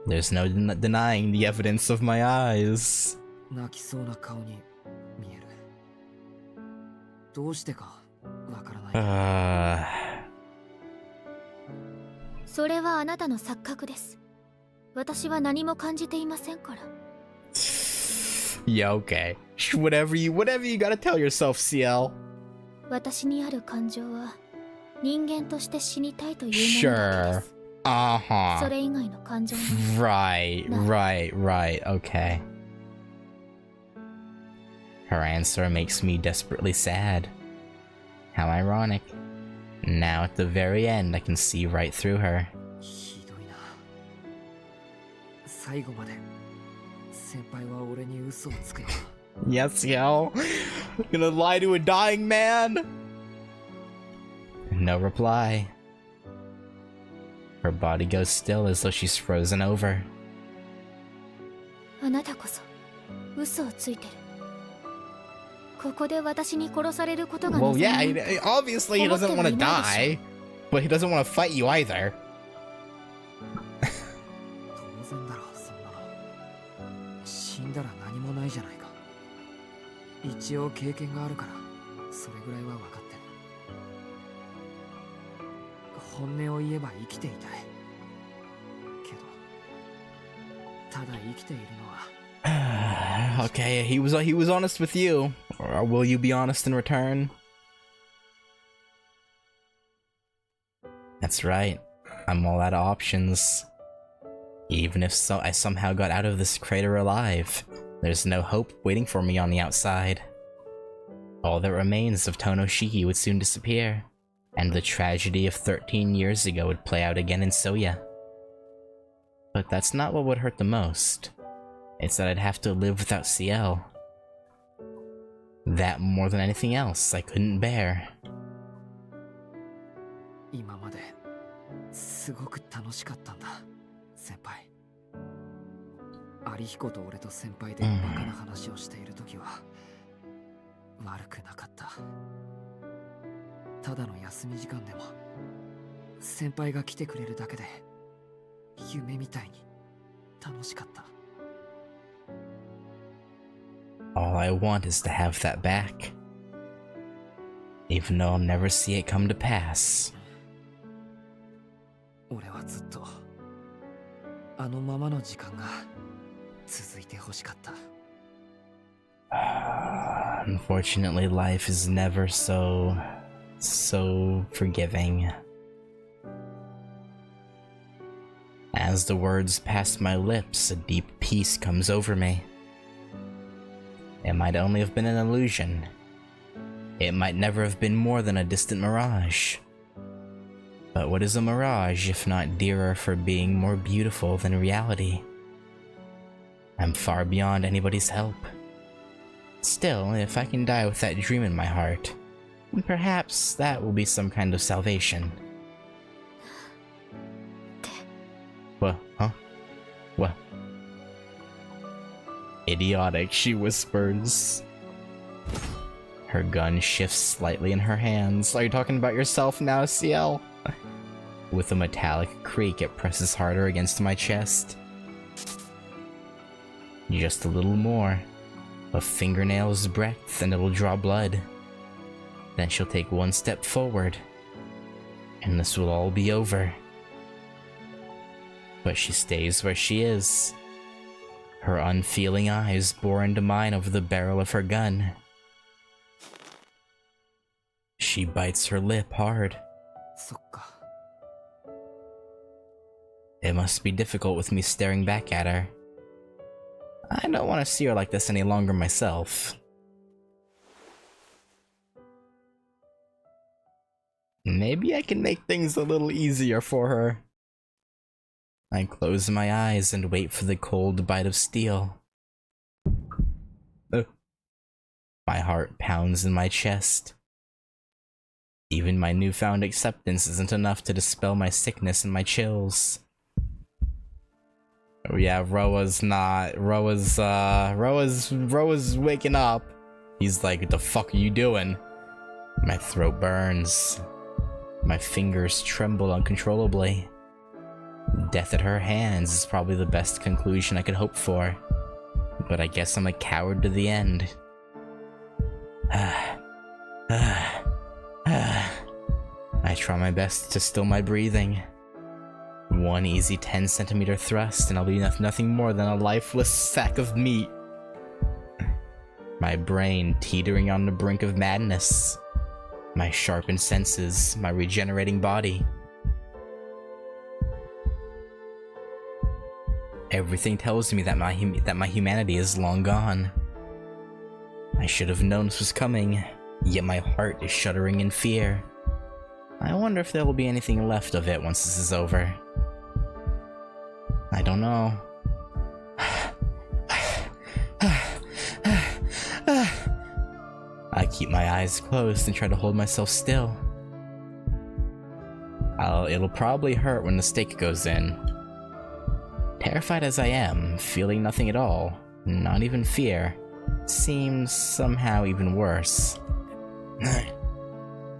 There's no denying the evidence of my eyes. 泣きそうな顔に見える。どうしてかわからない。それはあなたの錯覚です。私は何も感じていませんから。Yeah, okay. Whatever you gotta tell yourself, CL. 私にある感情は人間として死にたいというものだけです。Uh-huh. それ以外の感情も。Right. Okay. Her answer makes me desperately sad. How ironic. Now at the very end, I can see right through her. ひどいな。最後まで先輩は俺に嘘をつくよ。Yes, yo. Gonna lie to a dying man? No reply. Her body goes still as though she's frozen over. あなたこそ嘘をついてる。ここで私に殺されることが Well, 望み yeah, obviously he doesn't want to die, but he doesn't want to fight you either. 当然だろ、そんなの。一応経験があるからそれぐらいは分かってる。本音を言えば生きていたいけど、ただ生きているのはOkay, he was honest with you. Or will you be honest in return? That's right. I'm all out of options. Even if I somehow got out of this crater alive, there's no hope waiting for me on the outside. All that remains of Tonoshiki would soon disappear, and the tragedy of 13 years ago would play out again in Soya. But that's not what would hurt the most. It's that I'd have to live without CL. That more than anything else I couldn't bear. 今まですごく楽しかったんだ、先輩。有彦と俺と先輩でバカな話をしているときは悪くなかった。ただの休み時間でも先輩が来てくれるだけで夢みたいに楽しかった。All I want is to have that back. Even though I'll never see it come to pass. 俺はずっとあのままの時間が続いてほしかった。Unfortunately, life is never so forgiving. As the words pass my lips, a deep peace comes over me. It might only have been an illusion. It might never have been more than a distant mirage. But what is a mirage if not dearer for being more beautiful than reality? I'm far beyond anybody's help. Still, if I can die with that dream in my heart, then perhaps that will be some kind of salvation. What? Huh? What? Idiotic, she whispers. Her gun shifts slightly in her hands. Are you talking about yourself now, CL? With a metallic creak, it presses harder against my chest. Just a little more. A fingernail's breadth and it'll draw blood. Then she'll take one step forward. And this will all be over. But she stays where she is. Her unfeeling eyes bore into mine over the barrel of her gun. She bites her lip hard. そっか。It must be difficult with me staring back at her. I don't want to see her like this any longer myself. Maybe I can make things a little easier for her. I close my eyes and wait for the cold bite of steel. My heart pounds in my chest. Even my newfound acceptance isn't enough to dispel my sickness and my chills. Oh yeah, Roa's waking up. He's like, what the fuck are you doing? My throat burns. My fingers tremble uncontrollably. Death at her hands is probably the best conclusion I could hope for. But I guess I'm a coward to the end. I try my best to still my breathing. One easy 10-centimeter thrust and I'll be nothing more than a lifeless sack of meat. My brain teetering on the brink of madness. My sharpened senses, my regenerating body. Everything tells me that my humanity is long gone. I should have known this was coming, yet my heart is shuddering in fear. I wonder if there will be anything left of it once this is over. I don't know. I keep my eyes closed and try to hold myself still. It'll probably hurt when the stake goes in. Terrified as I am, feeling nothing at all, not even fear, seems somehow even worse.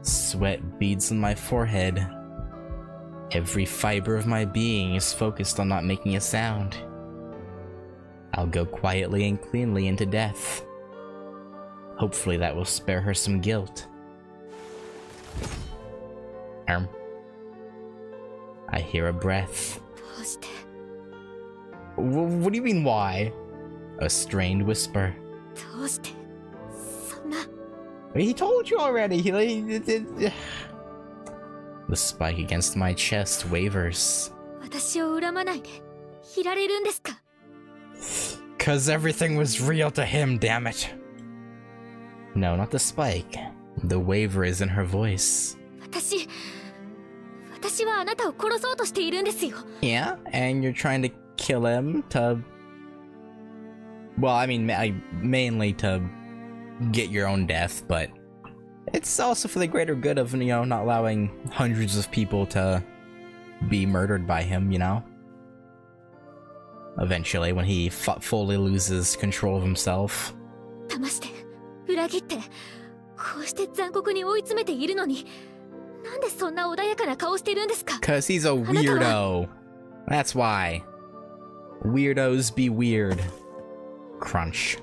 Sweat beads on my forehead. Every fiber of my being is focused on not making a sound. I'll go quietly and cleanly into death. Hopefully that will spare her some guilt. I hear a breath. どうして What do you mean, why? A strained whisper. どうしてそんな He told you already. The spike against my chest wavers. 私を恨まないでいられるんですか Cause everything was real to him, damn it. No, not the spike. The waver is in her voice. 私はあなたを殺そうとしているんですよ Yeah, and you're trying to kill him to... Well, I mean, mainly to get your own death, but it's also for the greater good of, you know, not allowing hundreds of people to be murdered by him, you know? Eventually, when he fully loses control of himself. 騙して裏切ってこうして残酷に追い詰めているのになんでそんな穏やかな顔してるんですか Cause he's a weirdo. That's why. Weirdos be weird. Crunch.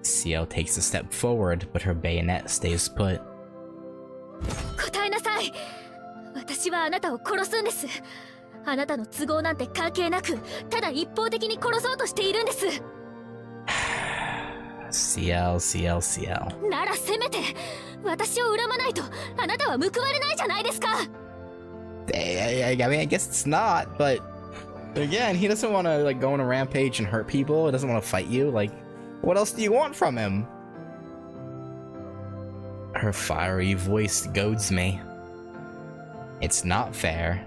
Ciel takes a step forward, but her bayonet stays put. 答えなさい私はあなたを殺すんですあなたの都合なんて関係なくただ一方的に殺そうとしているんです Ciel. ならせめて私を恨まないとあなたは報われないじゃないですか I mean, I guess it's not, but again, he doesn't want to like go on a rampage and hurt people. He doesn't want to fight you. Like, what else do you want from him? Her fiery voice goads me. It's not fair.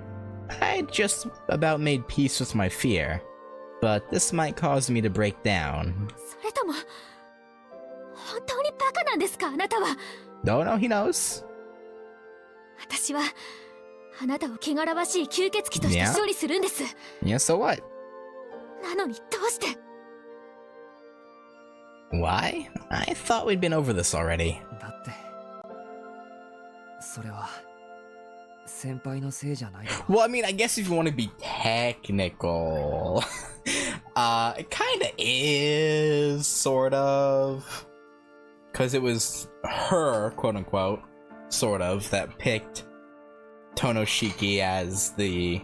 I just about made peace with my fear, but this might cause me to break down. それとも本当にバカなんですかあなたは No, he knows. 私はあなたを汚らわしい吸血鬼として処理するんです Yeah, so what? なのにどうして Why? I thought we'd been over this already. だってそれは先輩のせいじゃないだろ Well, I mean, I guess if you want to be technical, it kind of is, sort of. Because it was her, quote unquote, sort of, that picked Tonoshiki as the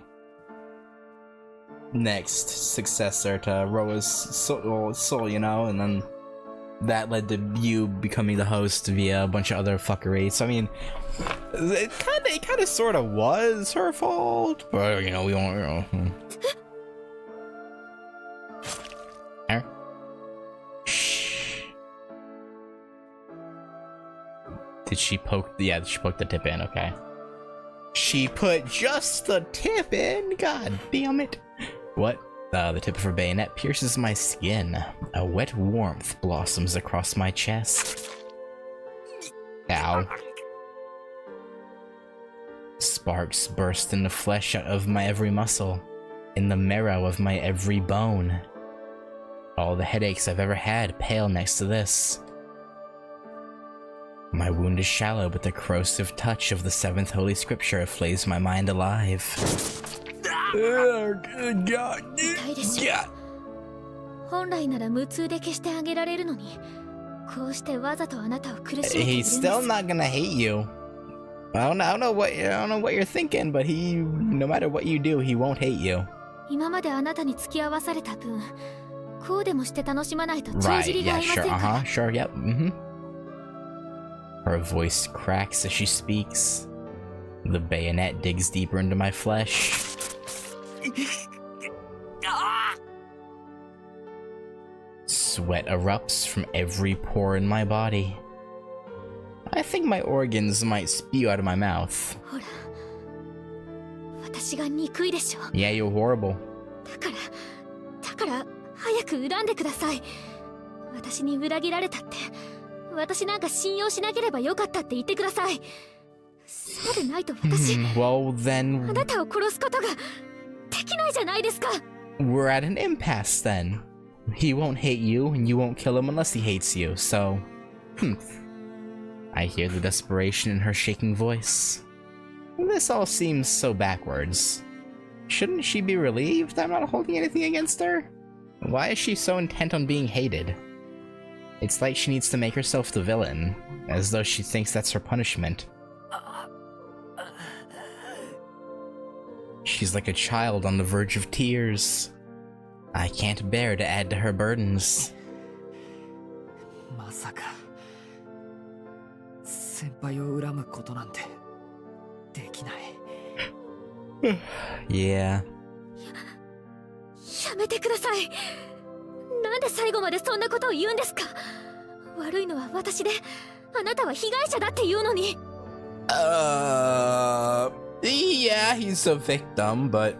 next successor to Roa's soul, you know? And then that led to you becoming the host via a bunch of other fuckery. So, I mean, it kind of sort of was her fault, but, you know, we don't, you know. Shh. Did she poke? Yeah, she poked the tip in, okay. She put just the tip in? God damn it. What? The tip of her bayonet pierces my skin. A wet warmth blossoms across my chest. Ow. Sparks burst in the flesh of my every muscle, in the marrow of my every bone. All the headaches I've ever had pale next to this. My wound is shallow, but the corrosive touch of the seventh holy scripture flays my mind alive. Good God. 痛いでしょ本来なら無痛で消してあげられるのにこうしてわざとあなたを苦しめているんです He's still not gonna hate you. I don't know what you're thinking, but no matter what you do, he won't hate you. 今まであなたに付き合わされた分こうでもして楽しまないと帳 Right, 尻が yeah, 合いませ sure, んから sure, yep, Her voice cracks as she speaks. The bayonet digs deeper into my flesh. Sweat erupts from every pore in my body. I think my organs might spew out of my mouth. ほら私が憎いでしょ Yeah, you're horrible. だから早く恨んでください私に裏切られたって私なんか信用しなければよかったって言ってくださいそうでないと私 Well, then あなたを殺すことができないじゃないですか we're at an impasse then. He won't hate you, and you won't kill him unless he hates you, so... I hear the desperation in her shaking voice. This all seems so backwards. Shouldn't she be relieved I'm not holding anything against her? Why is she so intent on being hated? It's like she needs to make herself the villain, as though she thinks that's her punishment. She's like a child on the verge of tears. I can't bear to add to her burdens. まさか先輩を恨むことなんてできない。Yeah. やめてください。なんで最後までそんなことを言うんですか。悪いのは私で、あなたは被害者だって言うのに。Yeah, he's a victim, but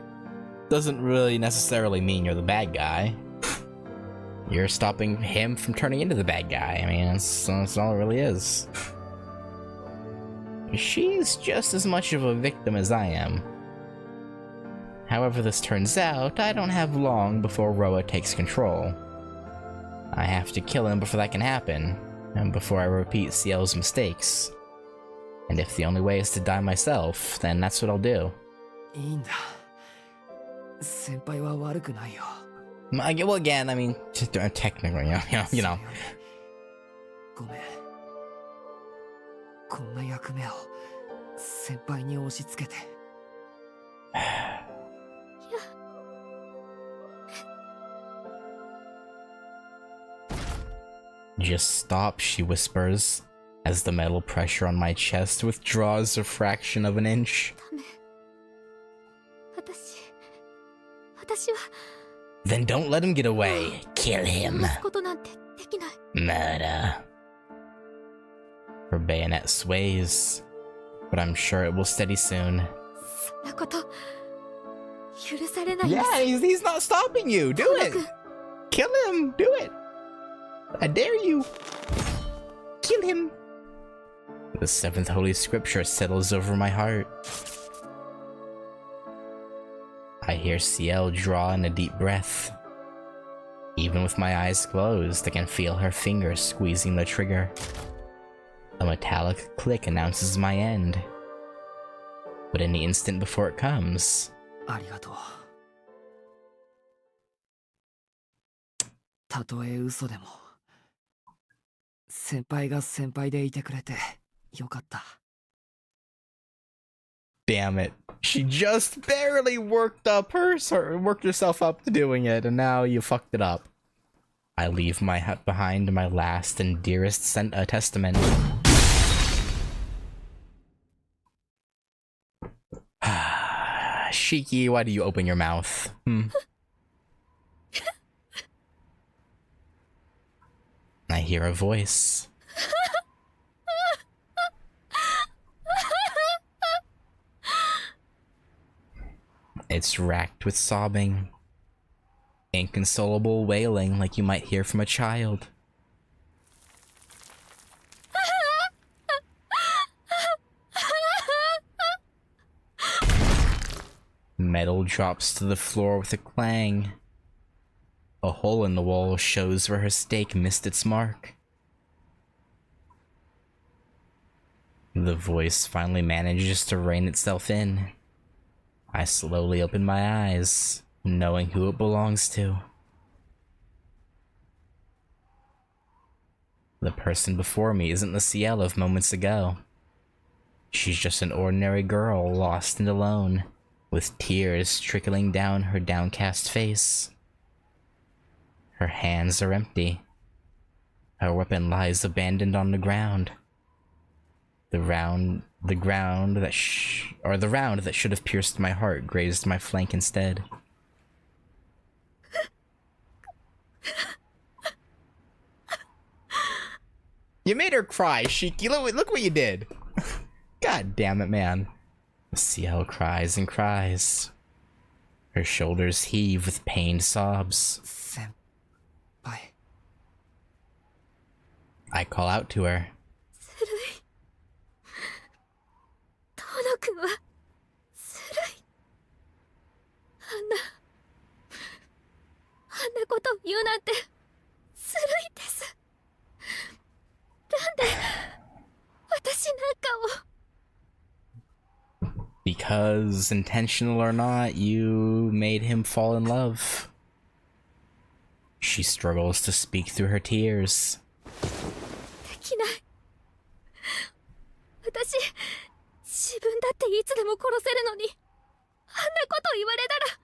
doesn't really necessarily mean you're the bad guy. You're stopping him from turning into the bad guy. I mean, that's all it really is. She's just as much of a victim as I am. However this turns out, I don't have long before Roa takes control. I have to kill him before that can happen, and before I repeat Ciel's mistakes. And if the only way is to die myself, then that's what I'll do. いいんだ。先輩は悪くないよ。Well, again, I mean, technically, you know. ごめん。こんな役目を先輩に押し付けて。Just stop, she whispers, as the metal pressure on my chest withdraws a fraction of an inch. 私は Then don't let him get away. Kill him. 殺すことなんてできない。Murder. Her bayonet sways, but I'm sure it will steady soon. そんなこと許されないんです。 Yeah, he's not stopping you. Do it. Kill him. Do it. I dare you. Kill him. The seventh holy scripture settles over my heart. I hear Ciel draw in a deep breath. Even with my eyes closed, I can feel her fingers squeezing the trigger. A metallic click announces my end. But in the instant before it comes... ありがとう。たとえ嘘でも、先輩が先輩でいてくれてよかった。Damn it. She just barely worked herself up to doing it, and now you fucked it up. I leave my hut behind my last and dearest testament. Shiki, why do you open your mouth? I hear a voice. It's racked with sobbing. Inconsolable wailing like you might hear from a child. Metal drops to the floor with a clang. A hole in the wall shows where her stake missed its mark. The voice finally manages to rein itself in. I slowly open my eyes, knowing who it belongs to. The person before me isn't the Ciel of moments ago. She's just an ordinary girl, lost and alone, with tears trickling down her downcast face. Her hands are empty. Her weapon lies abandoned on the ground. The round that should have pierced my heart grazed my flank instead. You made her cry, Shiki. Look what you did. God damn it, man. Ciel cries and cries. Her shoulders heave with pained sobs. Senpai. I call out to her. 遠野くんはずるい。あんなことを言うなんてずるいです。なんで私なんかを。Because, intentional or not, you made him fall in love. She struggles to speak through her tears. きない。私、自分だっていつでも殺せるのに、あんなこと言われたら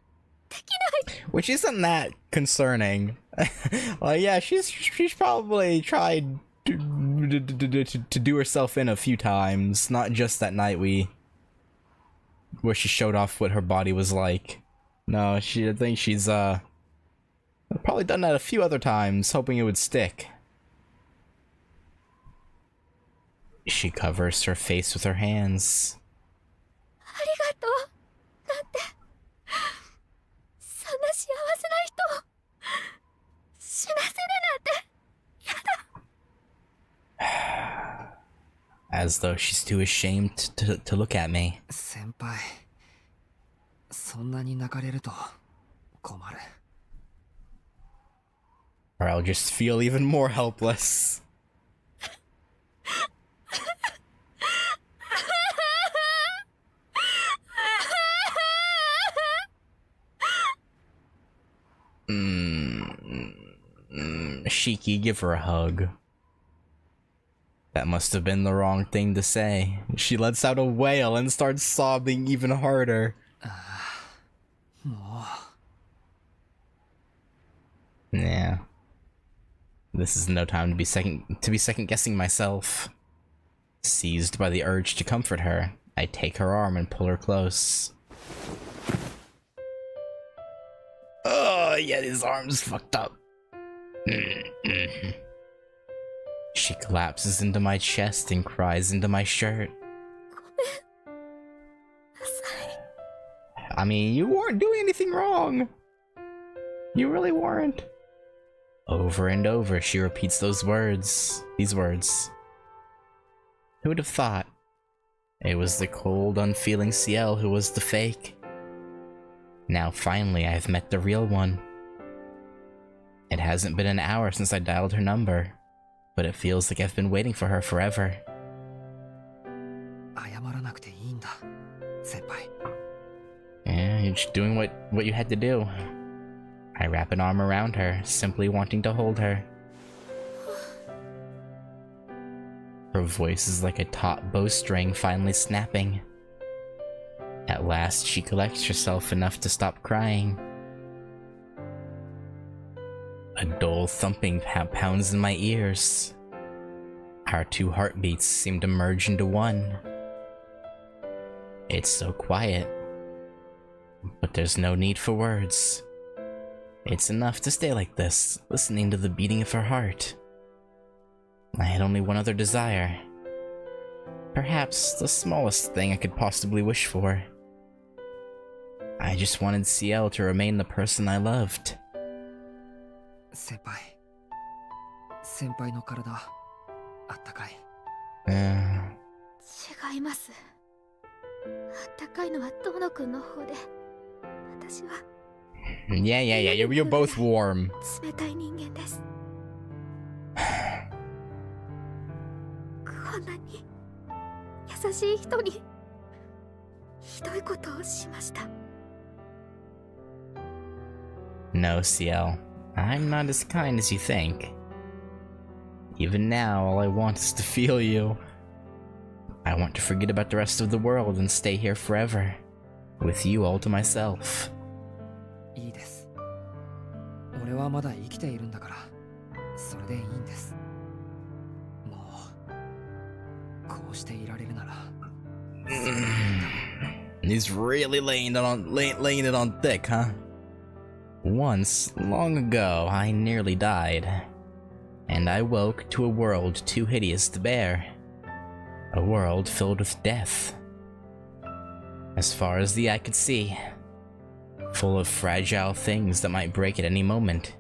できない。 Which isn't that concerning. Well, yeah, she's probably tried to do herself in a few times, not just that night where she showed off what her body was like. No, I think she's probably done that a few other times, hoping it would stick. She covers her face with her hands. ありがとう。なんて、そんな幸せな人を死なせるなんて、やだ。 As though she's too ashamed to look at me. 先輩、そんなに泣かれると困る。 Or I'll just feel even more helpless. Shiki, give her a hug. That must have been the wrong thing to say. She lets out a wail and starts sobbing even harder. も Yeah. This is no time to be second guessing myself. Seized by the urge to comfort her, I take her arm and pull her close. Oh, yeah, his arm's fucked up. She collapses into my chest and cries into my shirt. I mean, you weren't doing anything wrong. You really weren't. Over and over, she repeats these words. Who would have thought? It was the cold, unfeeling Ciel who was the fake. Now finally, I've met the real one. It hasn't been an hour since I dialed her number, but it feels like I've been waiting for her forever. 謝らなくていいんだ、先輩。 Yeah, you're just doing what you had to do. I wrap an arm around her, simply wanting to hold her. Her voice is like a taut bowstring finally snapping. At last, she collects herself enough to stop crying. A dull thumping pounds in my ears. Our two heartbeats seem to merge into one. It's so quiet, but there's no need for words. It's enough to stay like this, listening to the beating of her heart. I had only one other desire. Perhaps the smallest thing I could possibly wish for. I just wanted Ciel to remain the person I loved. 先輩の体、あったかい。違います。あったかいのはドノ君の方で、私は。Yeah, you're both warm. 冷たい人間です。こんなに優しい人にひどいことをしました。No, Ciel. I'm not as kind as you think. Even now, all I want is to feel you. I want to forget about the rest of the world and stay here forever, with you all to myself. いいです。俺はまだ生きているんだから、それでいいんです。もう、こうしていられるなら。He's really laying it on thick, huh? Once, long ago, I nearly died, and I woke to a world too hideous to bear. A world filled with death. As far as the eye could see, full of fragile things that might break at any moment.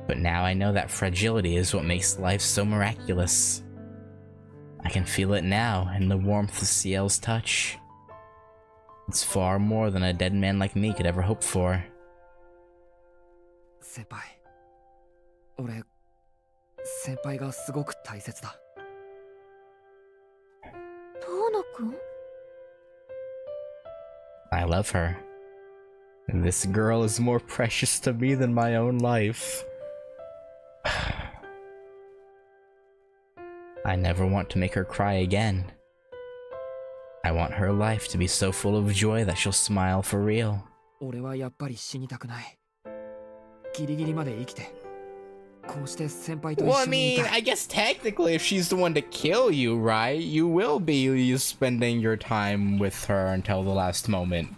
But now I know that fragility is what makes life so miraculous. I can feel it now in the warmth of Ciel's touch. It's far more than a dead man like me could ever hope for. 先輩、俺、先輩がすごく大切だ。遠野くん？ I love her. This girl is more precious to me than my own life. I never want to make her cry again. I want her life to be so full of joy that she'll smile for real. 俺はやっぱり死にたくない。ギリギリまで生きて、こうして先輩と一 Well, I 緒にい mean, たい。I guess technically if she's the one to kill you, right? You will be spending your time with her until the last moment.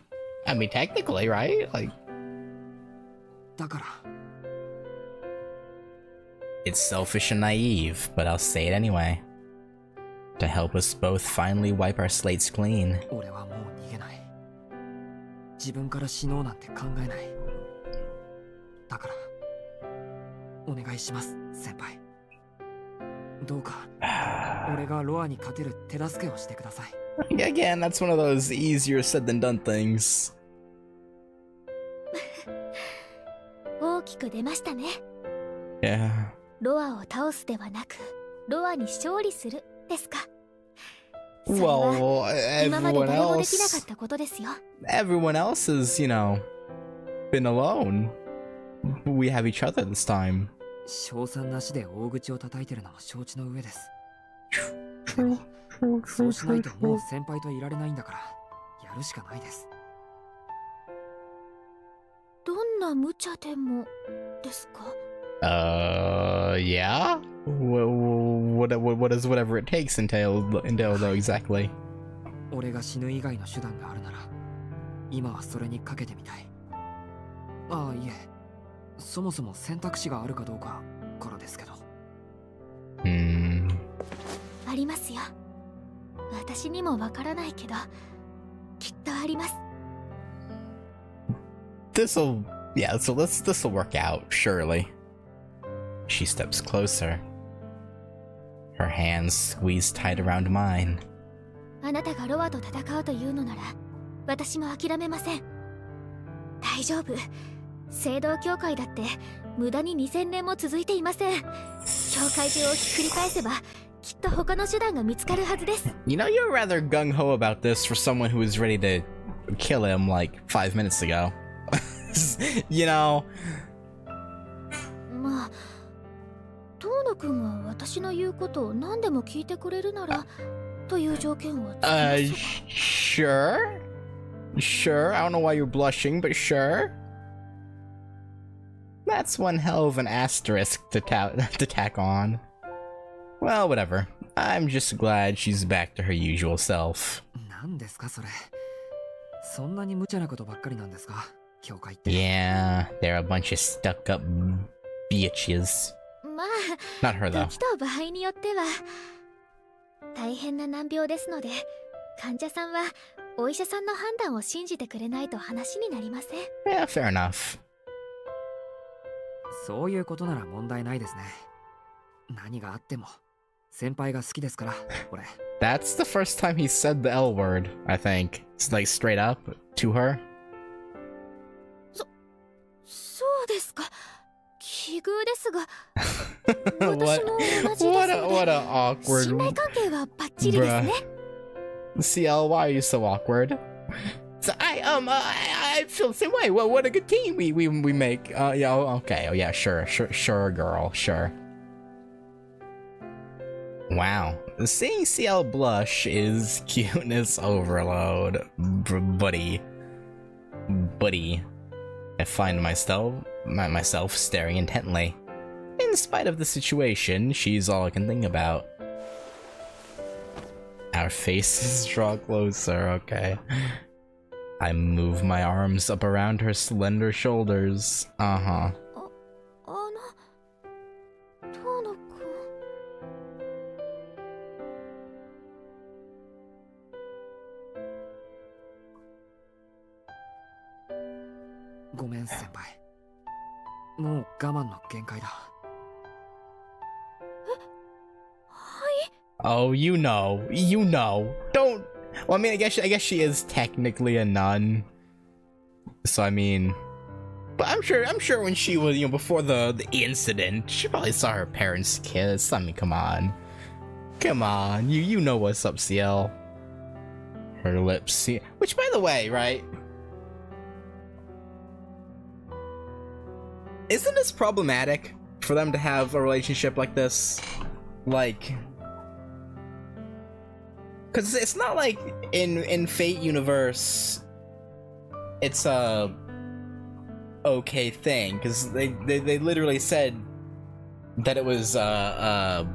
I mean, technically, right? Like, だから、 it's selfish and naive, but I'll say it anyway. To help us both finally wipe our slates clean. 俺はもう逃げない。自分から死のうなんて考えない。だから、お願いします、先輩。どうか、俺がロアに勝てる手助けをしてください。Again, that's one of those easier said than done things. 大きく出ましたね。 Yeah. ロアを倒すではなく、ロアに勝利するですか。それは Well, 今まで everyone 誰もできなかっ else, たことですよ。 everyone else has, you know, been alone. We have each other this time. 賞賛なしで大口を叩いてるのも承知の上です。 True, true, そうしないともう先輩といられないんだから、やるしかないです。どんな無茶でもですか。 Yeah? What does whatever it takes entail though exactly? 俺が死ぬ以外の手段があるなら、今はそれにかけてみたい。ああ、いえ、そもそも選択肢があるかどうかからですけど。ありますよ。私にもわからないけど、きっとあります。 This'll work out, surely. She steps closer. Her hands squeeze tight around mine. あなたがロアと戦うというのなら、私も諦めません。大丈夫。聖堂教会だって無駄に2000年も続いていません。教会中をひっくり返せば、きっと他の手段が見つかるはずです。You know, you're rather gung-ho about this for someone who was ready to kill him like 5 minutes ago. You know? まあ、遠野くんが私の言うことを何でも聞いてくれるなら、という条件をつけます。Sure? Sure, I don't know why you're blushing, but sure. That's one hell of an asterisk to tack on. Well, whatever. I'm just glad she's back to her usual self. 何ですかそれ。そんなに無茶なことばっかりなんですか、教会って。Yeah, they're a bunch of stuck-up bitches. まあ、 Not her though. 時と場合によっては大変な難病ですので、患者さんはお医者さんの判断を信じてくれないと話になりません。 Yeah, fair enough. そういうことなら問題ないですね。何があっても先輩が好きですから、俺。 That's the first time he said the L word, I think. It's like straight up to her. そうですか。奇遇ですが、私 What? も同じですので、 What a awkward. 信頼関係はバッチリですね。 CL, why are you so awkward? So I feel the same way. Well, what a good team we make. Yeah, okay. Oh yeah, sure, girl, sure. Wow, seeing CL blush is cuteness overload, buddy. I find myself staring intently. In spite of the situation, she's all I can think about. Our faces draw closer, okay. I move my arms up around her slender shoulders. Uh-huh. 遠野くん。ごめん先輩。もう我慢の限界だ。Oh, you know. Don't. Well, I mean, I guess she is technically a nun. So I mean, but I'm sure when she was, before the incident, she probably saw her parents kiss. I mean, come on, you know what's up, CL. Her lips, which, by the way, right? Isn't this problematic for them to have a relationship like this? Like, Because it's not like in Fate universe, it's a okay thing. Because they literally said that it was like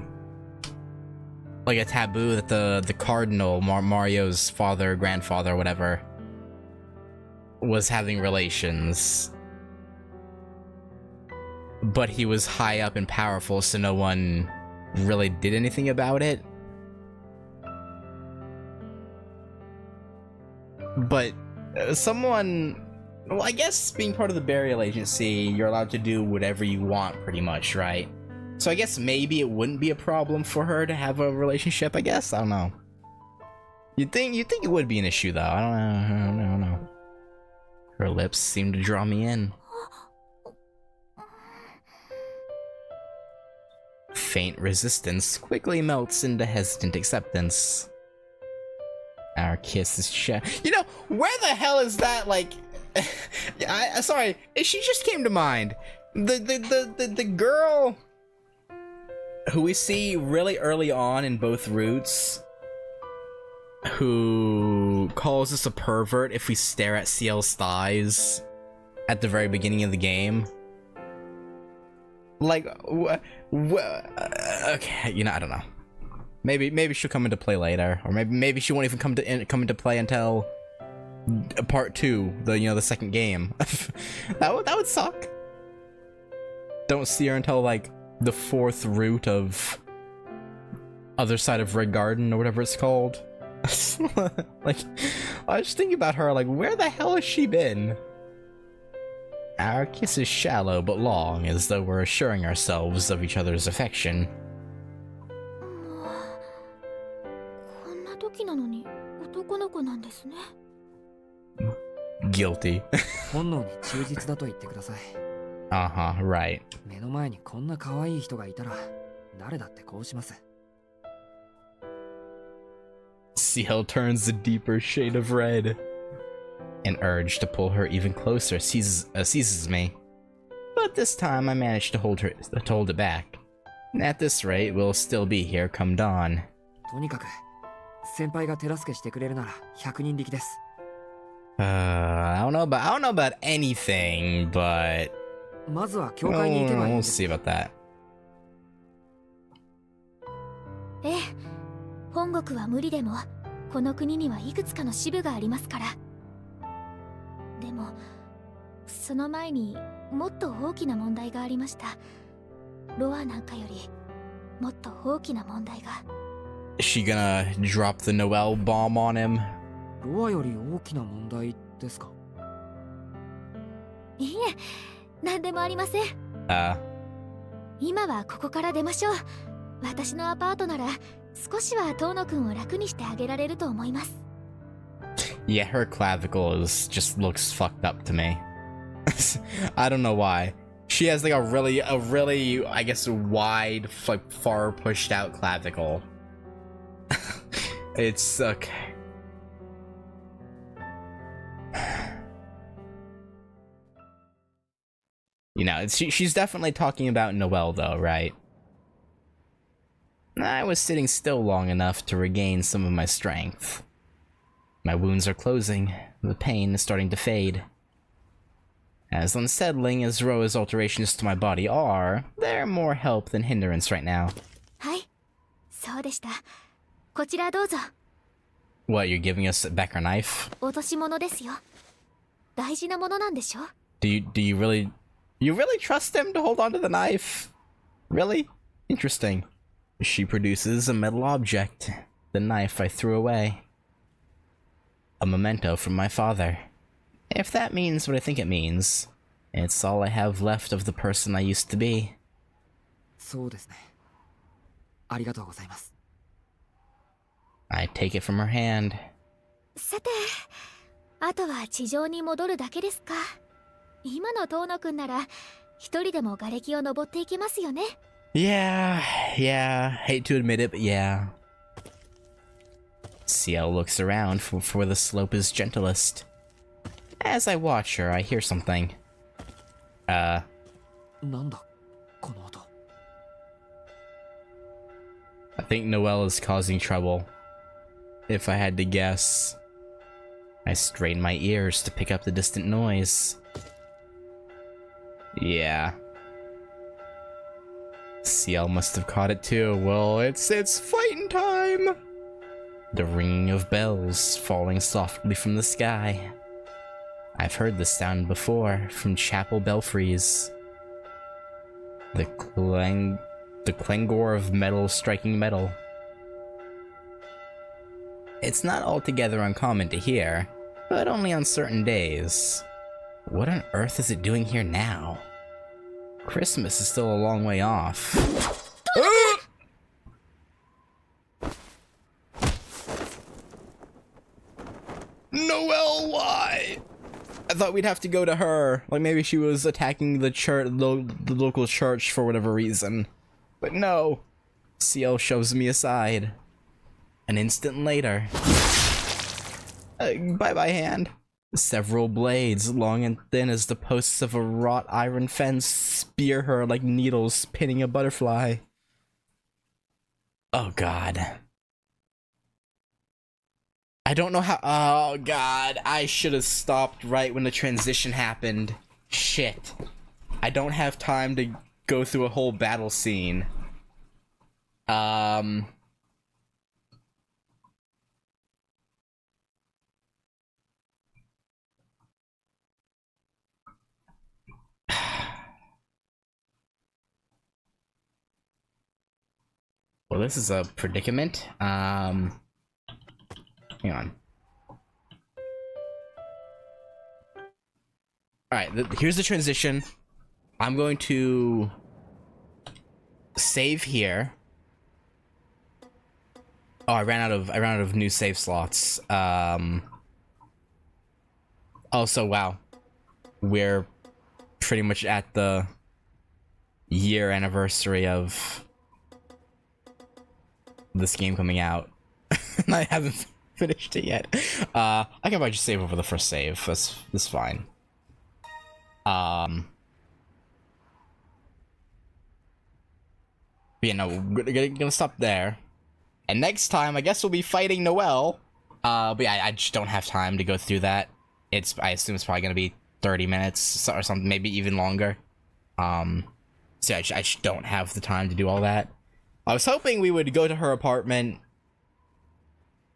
a taboo that the cardinal, Mario's father, grandfather, whatever, was having relations. But he was high up and powerful, so no one really did anything about it. But someone, well, I guess being part of the burial agency, you're allowed to do whatever you want, pretty much, right? So I guess maybe it wouldn't be a problem for her to have a relationship, I guess? I don't know. You'd think it would be an issue, though. I don't know. Her lips seem to draw me in. Faint resistance quickly melts into hesitant acceptance. Our kiss is You know, where the hell is that, like... sorry, she just came to mind. The girl who we see really early on in both routes, who calls us a pervert if we stare at CL's thighs at the very beginning of the game. Like, okay, you know, I don't know. Maybe she'll come into play later, or maybe she won't even come into play until part 2, the second game. that would suck. Don't see her until like the 4th route of Other Side of Red Garden or whatever it's called. Like, I was thinking about her, like, where the hell has she been? Our kiss is shallow but long, as though we're assuring ourselves of each other's affection. Guilty. Uh-huh, right. CL turns a deeper shade of red. An urge to pull her even closer seizes me. But this time I managed to hold it back. At this rate, we'll still be here come dawn. I don't know about anything, but we'll see about that. 本国は無理でもこの国にはいくつかの支部がありますから。でもその前にもっと大きな問題がありました。ロアなんかよりもっと大きな問題が。Is she gonna drop the Noel bomb on him? ロアより大きな問題ですか？いいえ、何でもありません。今はここから出ましょう。私のアパートなら少しは遠野くんを楽にしてあげられると思います。Yeah, her clavicle just looks fucked up to me. I don't know why. She has like a really, I guess, wide, like far pushed out clavicle. It's okay. You know, she's definitely talking about Noel, though, right? I was sitting still long enough to regain some of my strength. My wounds are closing. The pain is starting to fade. As unsettling as Roa's alterations to my body are, they're more help than hindrance right now. はい、そうでした。こちらどうぞ。What, you're giving us back our knife? 落とし物ですよ。大事なものなんでしょ? Do you really trust him to hold on to the knife? Really? Interesting. She produces a metal object. The knife I threw away. A memento from my father. If that means what I think it means, it's all I have left of the person I used to be. そうですね。ありがとうございます。I take it from her hand. さて、あとは地上に戻るだけですか。今の遠野くんなら一人でも瓦礫を登っていけますよね。Yeah. Hate to admit it, but yeah. CL looks around for where the slope is gentlest. As I watch her, I hear something. なんだこの音。I think Noel is causing trouble. if I had to guess. I strained my ears to pick up the distant noise. Yeah. CL must have caught it too. Well, it's fighting time! The ringing of bells falling softly from the sky. I've heard this sound before from chapel belfries. The clangor of metal striking metal. It's not altogether uncommon to hear, but only on certain days. What on earth is it doing here now? Christmas is still a long way off. Noelle, why? I thought we'd have to go to her. Like maybe she was attacking the church, the local church for whatever reason. But no. CL shoves me aside. An instant later. Bye-bye, hand. Several blades, long and thin as the posts of a wrought iron fence, spear her like needles pinning a butterfly. Oh god. I don't know how— oh god, I should have stopped right when the transition happened. Shit. I don't have time to go through a whole battle scene. Well, this is a predicament. Hang on. Alright, here's the transition. I'm going to save here. Oh, I ran out of new save slots. Also, wow. We're pretty much at the year anniversary of this game coming out. And I haven't finished it yet. I can probably just save over the first save. That's fine. But yeah, no, we're gonna stop there. And next time, I guess we'll be fighting Noelle. But yeah, I just don't have time to go through that. I assume it's probably gonna be 30 minutes or something, maybe even longer. So yeah, I just don't have the time to do all that. I was hoping we would go to her apartment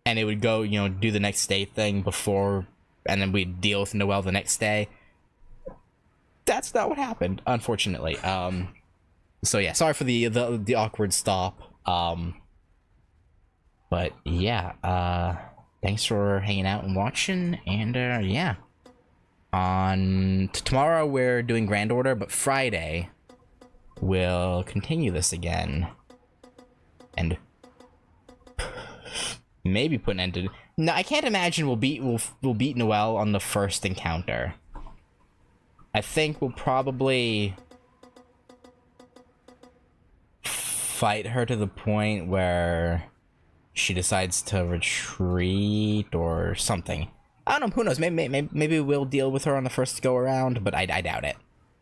and it would go, you know, do the next day thing before, and then we'd deal with Noelle the next day. That's not what happened, unfortunately. So yeah, sorry for the awkward stop. But yeah, thanks for hanging out and watching, and yeah. On tomorrow we're doing Grand Order, but Friday we'll continue this again. And maybe put an end to— no, I can't imagine we'll beat Noelle on the first encounter. I think we'll probably fight her to the point where she decides to retreat or something. I don't know, who knows, maybe we'll deal with her on the first go around, but I doubt it.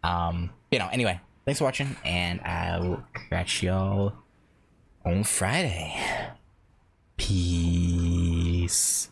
You know, anyway, thanks for watching, and I will catch y'all on Friday. Peace.